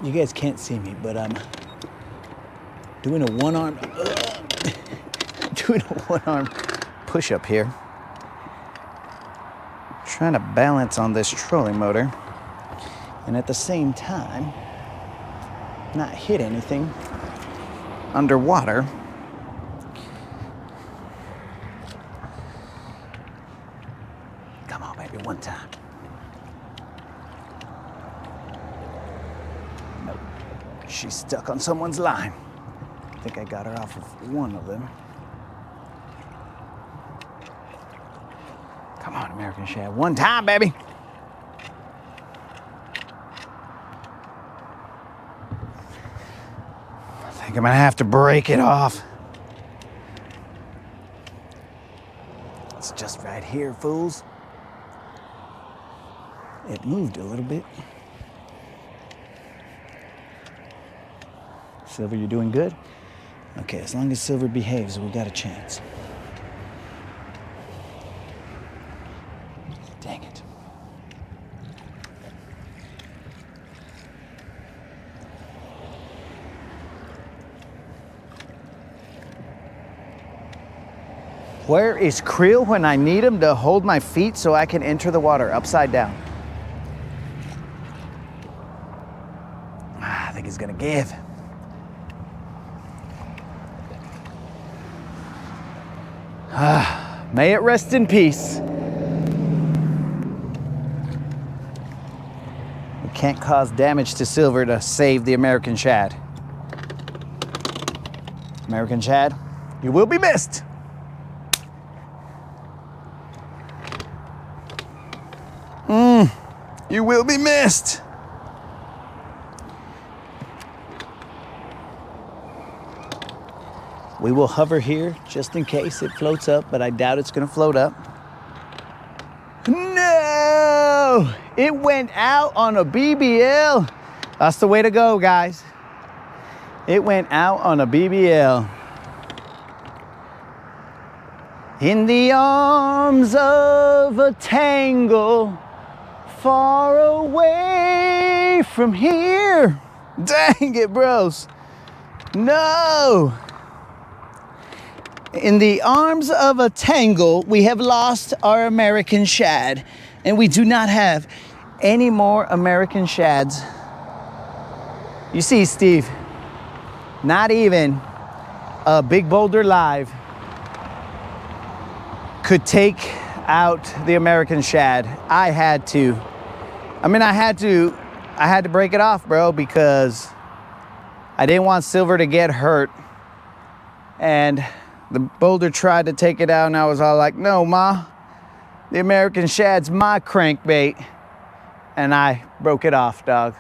You guys can't see me, but I'm doing a one-arm push-up here. Trying to balance on this trolling motor and at the same time not hit anything underwater. Come on, baby, one time. Nope. She's stuck on someone's line. I think I got her off of one of them. Come on, American Shad. One time, baby. I think I'm gonna have to break it off. It's just right here, fools. It moved a little bit. Silver, you doing good? Okay, as long as Silver behaves, we got a chance. Dang it. Where is Creel when I need him to hold my feet so I can enter the water upside down? I think he's gonna give. May it rest in peace. We can't cause damage to Silver to save the American Shad. American Shad, you will be missed. You will be missed. We will hover here just in case it floats up, but I doubt it's gonna float up. No! It went out on a BBL. That's the way to go, guys. It went out on a BBL. In the arms of a tangle, far away from here. Dang it, bros. No! In the arms of a tangle, we have lost our American Shad, and we do not have any more American Shads. You see, Steve, not even a Big Boulder Live could take out the American Shad. I had to break it off, bro, because I didn't want Silver to get hurt. And the boulder tried to take it out, and I was all like, no, Ma, the American Shad's my crankbait. And I broke it off, dog.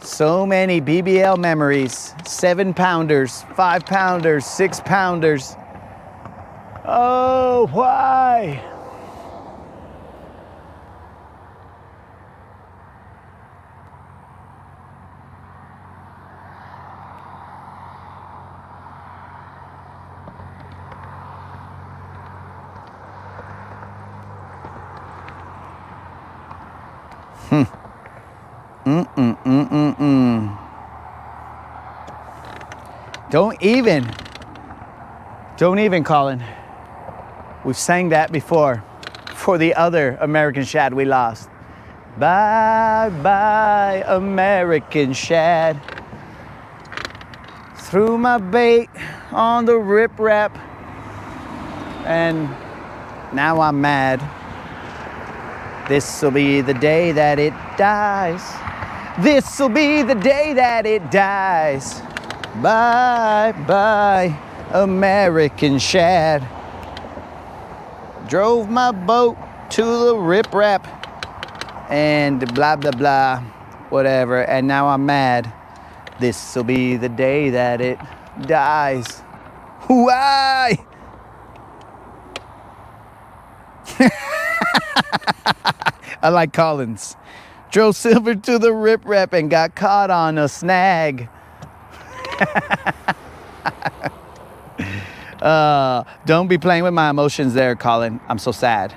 So many BBL memories. 7-pounders, 5-pounders, 6-pounders. Oh, why? Don't even, Colin. We've sang that before for the other American Shad we lost. Bye, bye, American Shad. Threw my bait on the riprap, and now I'm mad. This'll be the day that it dies. This'll be the day that it dies. Bye, bye, American Shad. Drove my boat to the riprap and blah, blah, blah, whatever. And now I'm mad. This'll be the day that it dies. Why? I like Collins. Drove Silver to the riprap and got caught on a snag. Don't be playing with my emotions there, Colin. I'm so sad.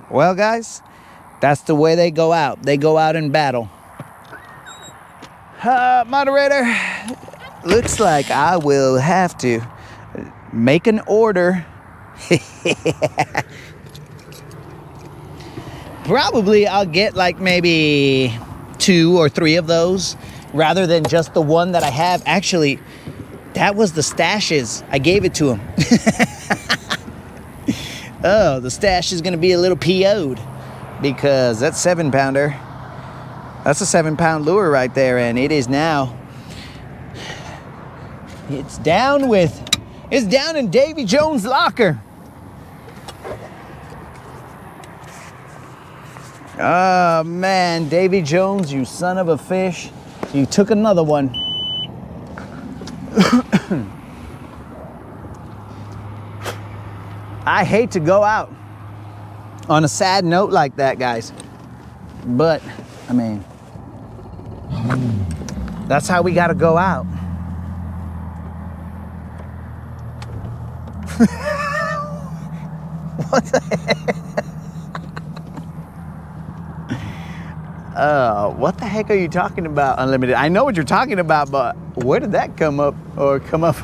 Well, guys, that's the way they go out. They go out in battle. Moderator, looks like I will have to make an order. Probably I'll get like maybe 2 or 3 of those rather than just the one that I have. Actually, that was the stashes. I gave it to him. Oh, the stash is going to be a little PO'd because that 7-pounder, that's a 7-pound lure right there, and it is now, it's down in Davy Jones' locker. Oh man, Davy Jones, you son of a fish, you took another one. I hate to go out on a sad note like that, guys, but I mean, that's how we gotta go out. What the heck? What the heck are you talking about, Unlimited? I know what you're talking about, but where did that come up? Or come up?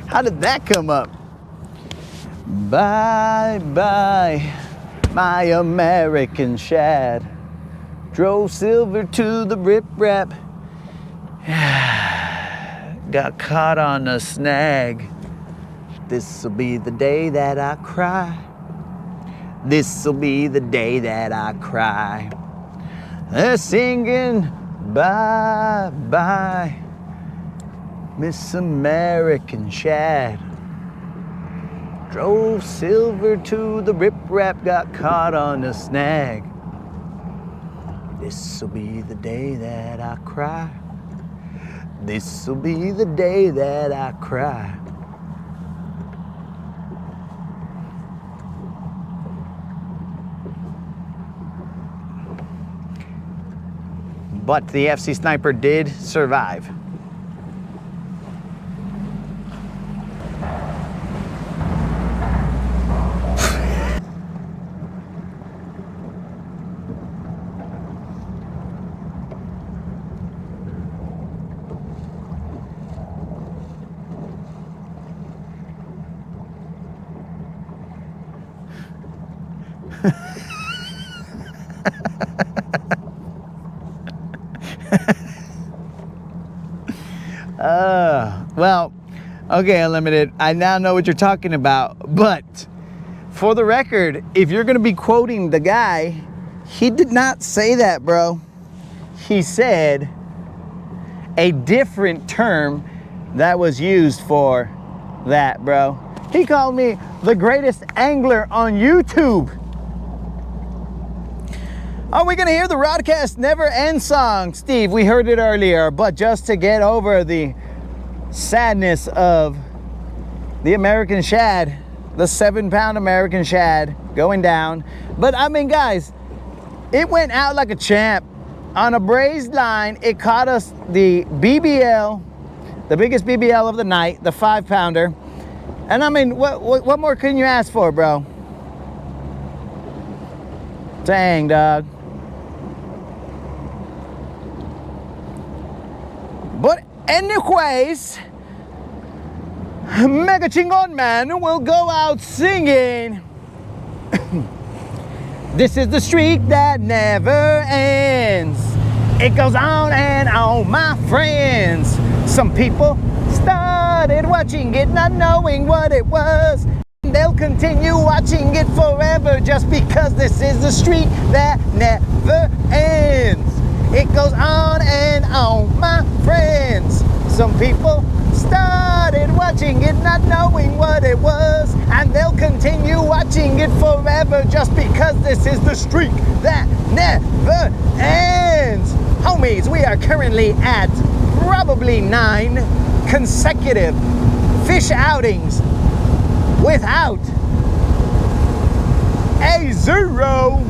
How did that come up? Bye bye, my American Shad. Drove silver to the rip-rap. Got caught on a snag. This'll be the day that I cry. This'll be the day that I cry. They're singing bye bye, Miss American Shad. Drove silver to the rip-rap, got caught on a snag. This'll be the day that I cry. This'll be the day that I cry. But the FC Sniper did survive. Well, okay, Unlimited, I now know what you're talking about, but for the record, if you're gonna be quoting the guy, he did not say that, bro. He said a different term that was used for that, bro. He called me the greatest angler on YouTube. Are we gonna hear the Rodcast Never End song? Steve, we heard it earlier, but just to get over the sadness of the American Shad, the 7-pound American Shad going down. But I mean, guys, it went out like a champ. On a braised line, it caught us the BBL, the biggest BBL of the night, the 5-pounder. And I mean, what more can you ask for, bro? Dang, dog. But anyways, Mega Chingon Man will go out singing. This is the streak that never ends. It goes on and on, my friends. Some people started watching it not knowing what it was. They'll continue watching it forever just because this is the streak that never ends. It goes on and on, my friends. Some people started watching it not knowing what it was, and they'll continue watching it forever just because this is the streak that never ends. Homies, we are currently at probably 9 consecutive fish outings without a 0.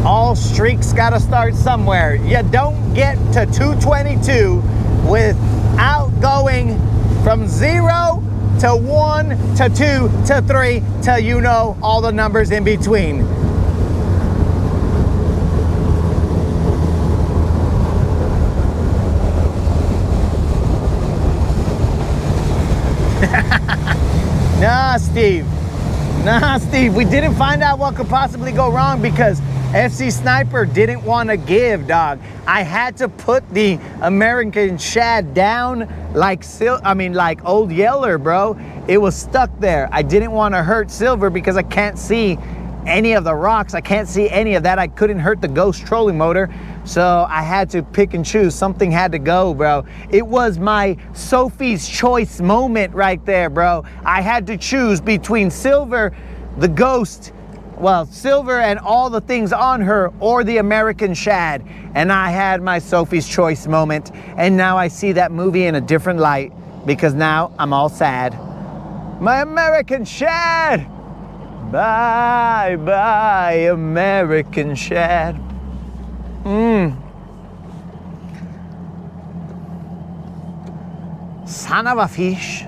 All streaks gotta start somewhere. You don't get to 222 without going from 0 to 1 to 2 to 3 till you know all the numbers in between. Nah, Steve. Nah, Steve. We didn't find out what could possibly go wrong because FC Sniper didn't want to give, dog. I had to put the American Shad down like Old Yeller, bro. It was stuck there. I didn't want to hurt Silver because I can't see any of the rocks. I can't see any of that. I couldn't hurt the ghost trolling motor. So I had to pick and choose. Something had to go, bro. It was my Sophie's choice moment right there, bro. I had to choose between Silver, the ghost, well, Silver and all the things on her, or the American Shad. And I had my Sophie's choice moment. And now I see that movie in a different light because now I'm all sad. My American Shad! Bye, bye, American Shad. Son of a fish.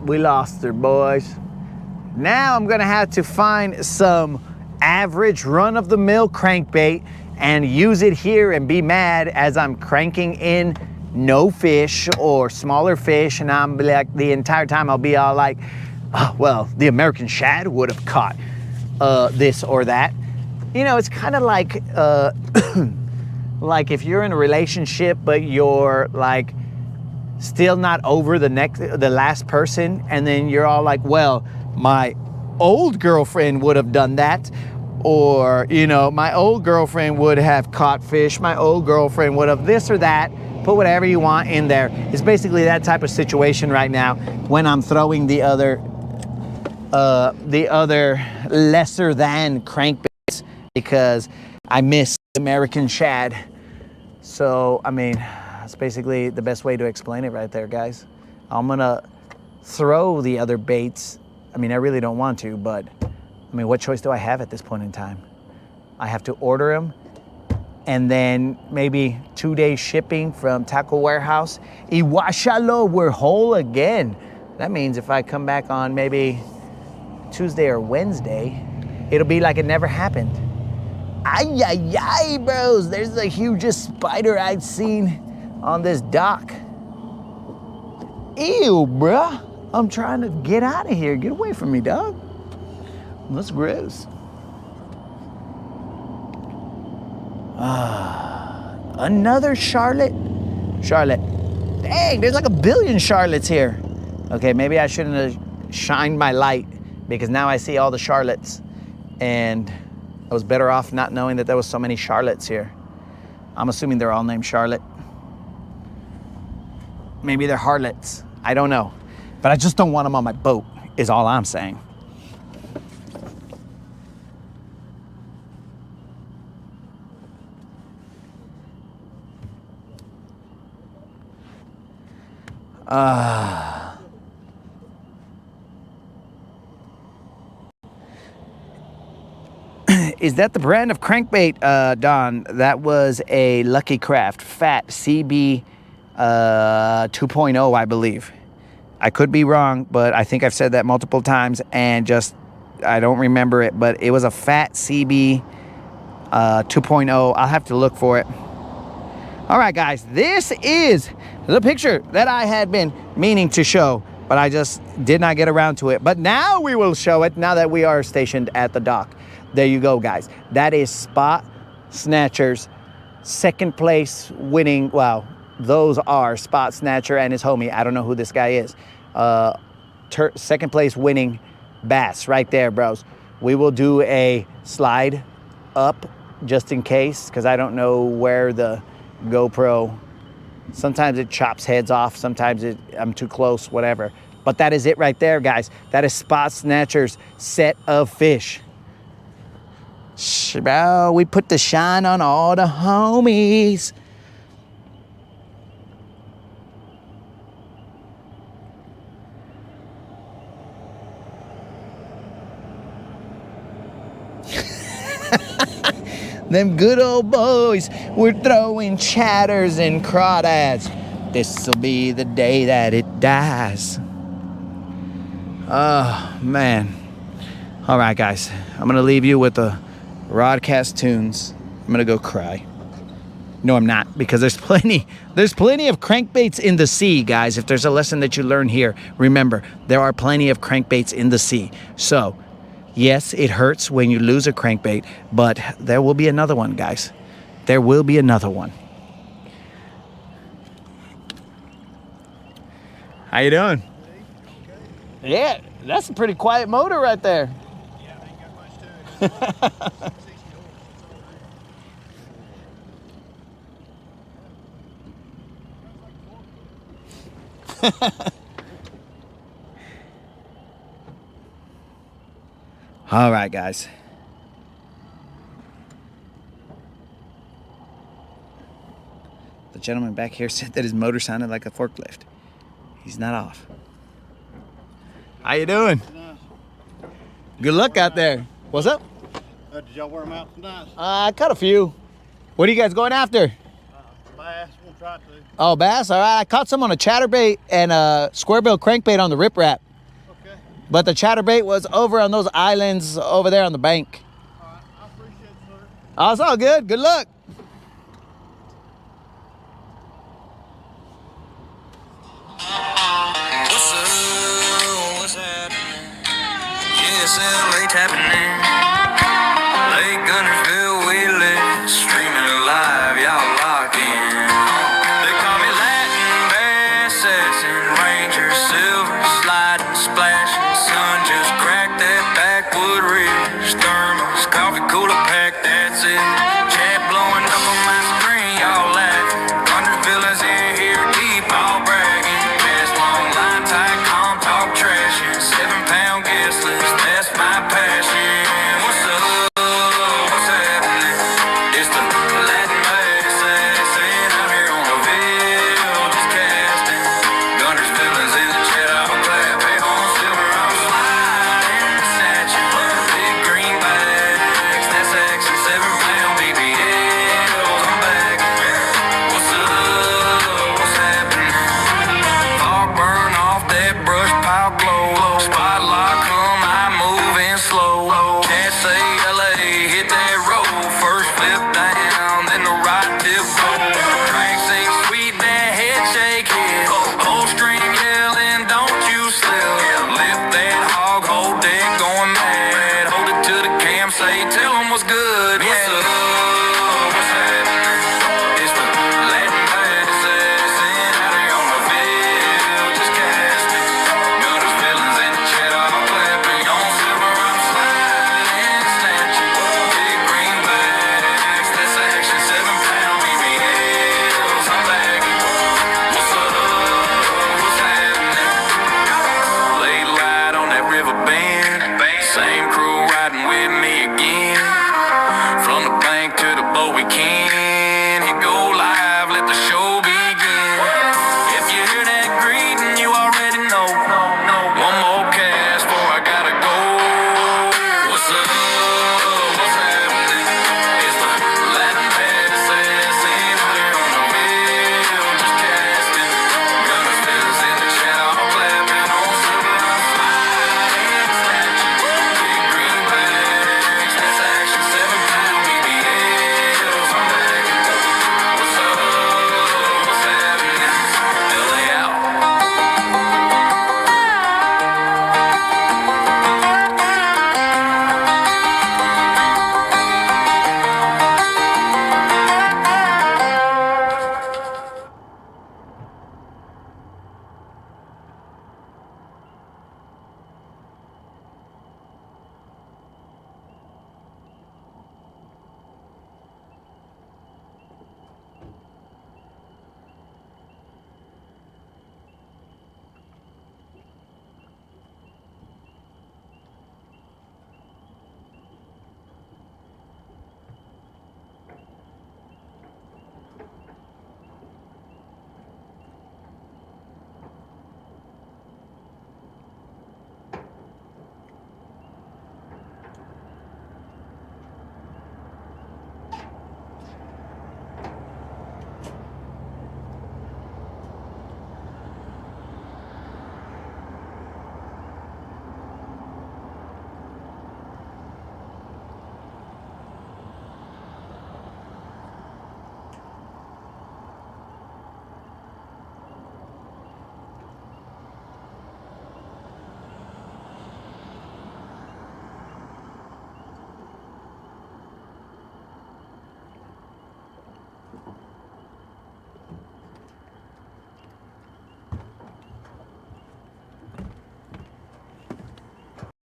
We lost her, boys. Now I'm gonna have to find some average run-of-the-mill crankbait and use it here and be mad as I'm cranking in no fish or smaller fish, and I'm like, the entire time I'll be all like, oh, well, the American Shad would have caught this or that. You know, it's kind of like like if you're in a relationship but you're like still not over the last person, and then you're all like, well, my old girlfriend would have done that, or, you know, my old girlfriend would have caught fish, my old girlfriend would have this or that. Put whatever you want in there. It's basically that type of situation right now when I'm throwing the other lesser than crankbaits because I miss American Shad. So, I mean, that's basically the best way to explain it right there, guys. I'm gonna throw the other baits. I mean, I really don't want to, but I mean, what choice do I have at this point in time? I have to order them, and then maybe 2-day shipping from Tackle Warehouse. Iwashalo, we're whole again. That means if I come back on maybe Tuesday or Wednesday, it'll be like it never happened. Ay, ay, ay, bros. There's the hugest spider I've seen on this dock. Ew, bruh. I'm trying to get out of here. Get away from me, dog. That's gross. Another Charlotte. Dang, there's like a billion Charlottes here. Okay, maybe I shouldn't have shined my light because now I see all the Charlottes, and I was better off not knowing that there was so many Charlottes here. I'm assuming they're all named Charlotte. Maybe they're harlots. I don't know. But I just don't want them on my boat, is all I'm saying. Is that the brand of crankbait, Don? That was a Lucky Craft Fat CB 2.0, I believe. I could be wrong, but I think I've said that multiple times and just, I don't remember it, but it was a Fat CB 2.0. I'll have to look for it. All right, guys, this is the picture that I had been meaning to show, but I just did not get around to it. But now we will show it now that we are stationed at the dock. There you go, guys. That is Spot Snatcher's second place winning. Well, those are Spot Snatcher and his homie. I don't know who this guy is. Second place winning bass right there, bros. We will do a slide up just in case, because I don't know where the GoPro, sometimes it chops heads off, sometimes I'm too close, whatever. But that is it right there, guys. That is Spot Snatcher's set of fish. Bro, we put the shine on all the homies. Them good old boys, we're throwing chatters and crawdads. This'll be the day that it dies. Oh, man. All right, guys. I'm going to leave you with the Rodcast tunes. I'm going to go cry. No, I'm not, because there's plenty of crankbaits in the sea, guys. If there's a lesson that you learn here, remember, there are plenty of crankbaits in the sea. So, yes, it hurts when you lose a crankbait, but there will be another one, guys. There will be another one. How you doing? Yeah, that's a pretty quiet motor right there. Yeah, I ain't got much to it. All right, guys. The gentleman back here said that his motor sounded like a forklift. He's not off. How you doing? Nice. Good luck out there. What's up? Did y'all wear them out tonight? I caught a few. What are you guys going after? Bass, we'll try to. Oh, bass? All right. I caught some on a chatterbait and a squarebill crankbait on the riprap. Okay. But the chatterbait was over on those islands over there on the bank. All right, I appreciate it, sir. Oh, it's all good. Good luck. What's up? What's happening? Yes, LA tapping in. Lake Guntersville, we live. Streaming live, y'all locked in. They call me Latin bass, assassin, ranger, silver, sliding, splashing. Sun just cracked that backwood ridge. Thermos, coffee cooler pack, that's it. Chat blowing up on my screen, y'all laughing. Guntersville is in here deep, all bragging. Fast, long line, tight, calm, talk trashing. 7-pound guest list, that's my passion. What's up? What's happening? It's the Latin bass assassin out here on the Ville, just casting. Guntersville is in the chat, I'll clap. Hey, on silver, I'm sliding, snatching. Big green bags, that's action. 7-pound BBLs, I'm back. What's up? What's happening? Fog burn off that brush pile glow. Spot lock, come, I'm moving slow. Can't say LA, hit that road. First flip down, then the right tip go. Drinks ain't sweet, that head shake it. Whole string yelling, don't you slip. Lift that hog, hold deck going mad. Hold it to the cam, say, tell 'em what's good. What's up? What's happening? It's the Latin bass assassin out here on the Ville, just casting. Guntersville is in the chat, all clapping. On silver, I'm sliding, snatching. Big green bags, that's action. 7-pound BBLs, I'm bagging. What's up? What's happening? Late light on that river bend. Same crew riding with me again. From the bank to the boat we can. Hit go live, let the show begin. If you hear that greeting, you already know. One more cast before I gotta go. What's up? What's happening? It's the Latin bass assassin out here on the Ville, just casting. Guntersville is in the chat, all clapping. On silver, I'm sliding,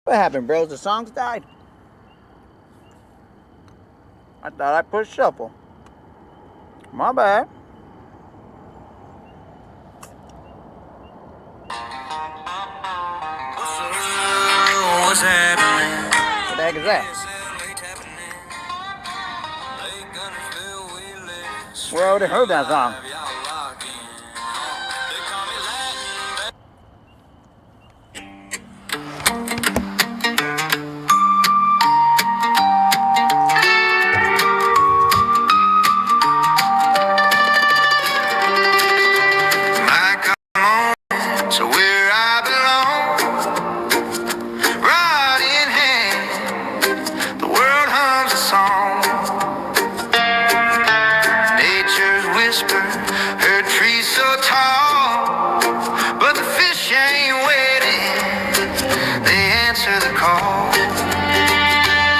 What happened, bros? The songs died? I thought I pushed shuffle. My bad. What's happening? What the heck is that? We already heard that song. So where I belong, right in hand, the world hums a song. Nature's whisper, her trees so tall, but the fish ain't waiting, they answer the call.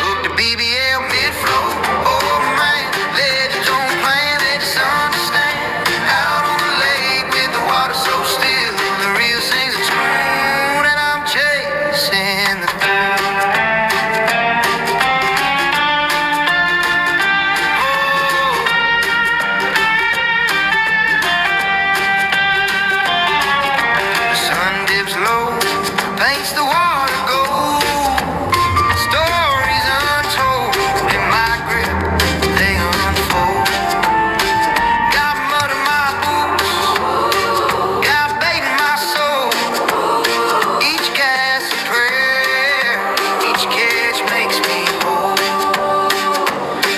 Hook the BBL mid-flow, oh man, legends don't plan, they just understand. Out on the lake with the water so still, the real sings a tune, and I'm chasing the thrill. The sun dips low, paints the water gold. Stories untold in my grip, they unfold. Got mud in my boots, got bait in my soul. Each cast a prayer, each catch makes me whole.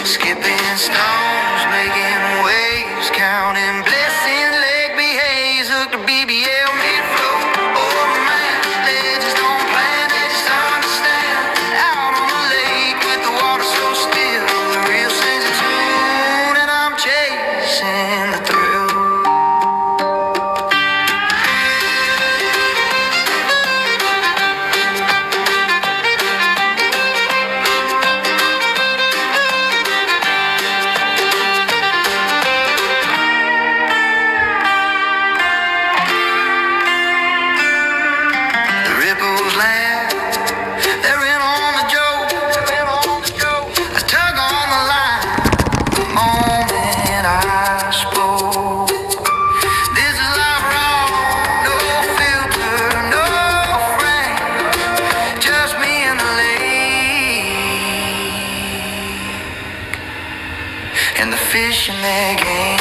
Skipping stones, making waves, counting blessings, leg behaves. Hook the BBL mid-flow. Oh man, legends don't plan, they just understand. Out on the lake with the water so still, the real sings a tune, and I'm chasing the thrill. The ripples laugh, they're in on the joke. I tug on the line the moment I spoke. This is life raw, no filter, no frame, just me and the lake and the fish in their game.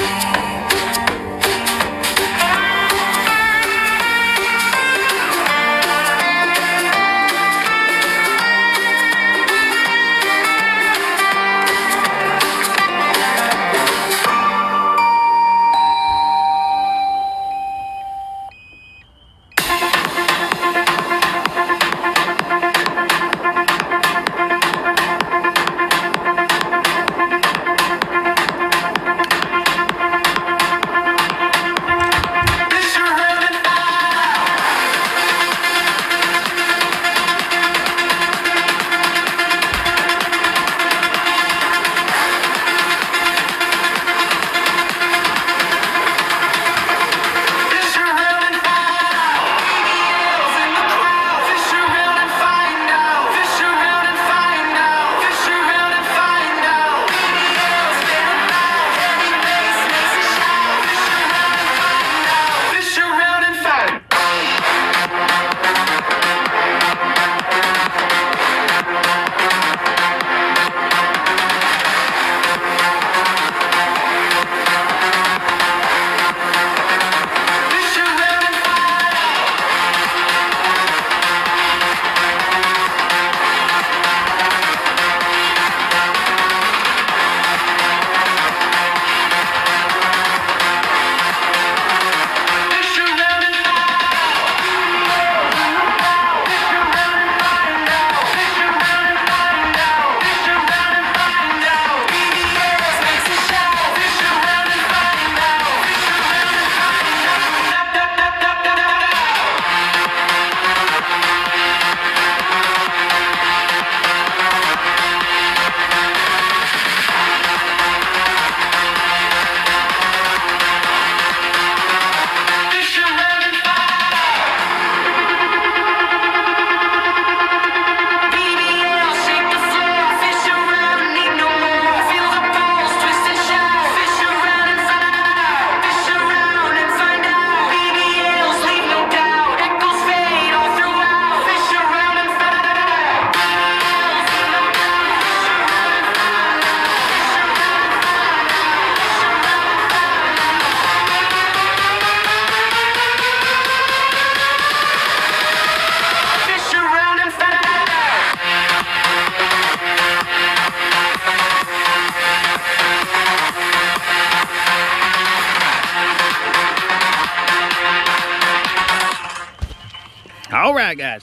right, guys.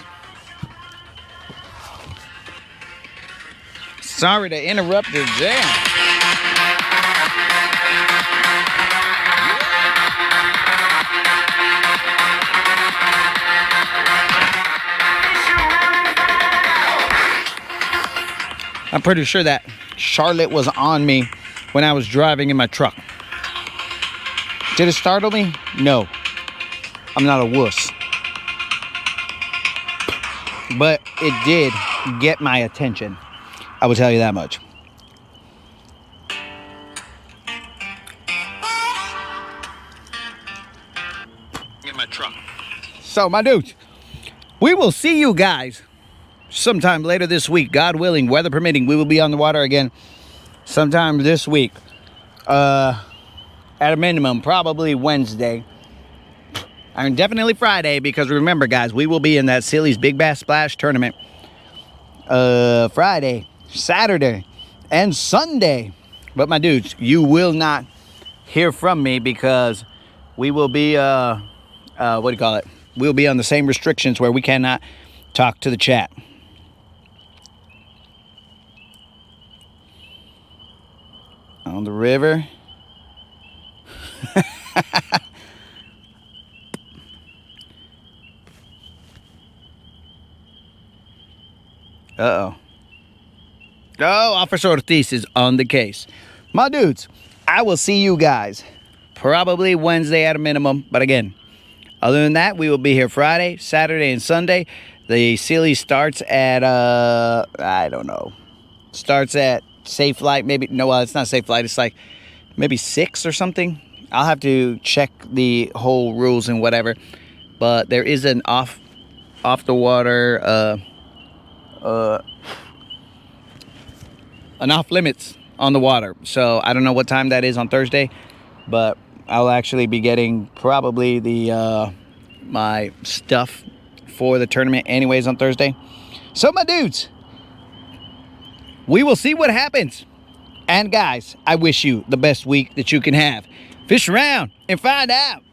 Sorry to interrupt your jam. I'm pretty sure that Charlotte was on me when I was driving in my truck. Did it startle me? No. I'm not a wuss. But it did get my attention. I will tell you that much. In my truck. So, my dudes, we will see you guys sometime later this week, God willing, weather permitting. We will be on the water again sometime this week. At a minimum, probably Wednesday. And definitely Friday, because remember, guys, we will be in that Silly's Big Bass Splash tournament Friday, Saturday, and Sunday. But my dudes, you will not hear from me because we will be what do you call it? We'll be on the same restrictions where we cannot talk to the chat. On the river. Uh-oh. Oh, Officer Ortiz is on the case. My dudes, I will see you guys probably Wednesday at a minimum. But again, other than that, we will be here Friday, Saturday, and Sunday. The Silly starts at, I don't know. Starts at Safe Flight, maybe. No, it's not Safe Flight. It's like maybe 6 or something. I'll have to check the whole rules and whatever. But there is an off the water, an off limits on the water. So I don't know what time that is on Thursday, but I'll actually be getting probably the my stuff for the tournament anyways on Thursday. So my dudes, we will see what happens. And guys, I wish you the best week that you can have. Fish around and find out.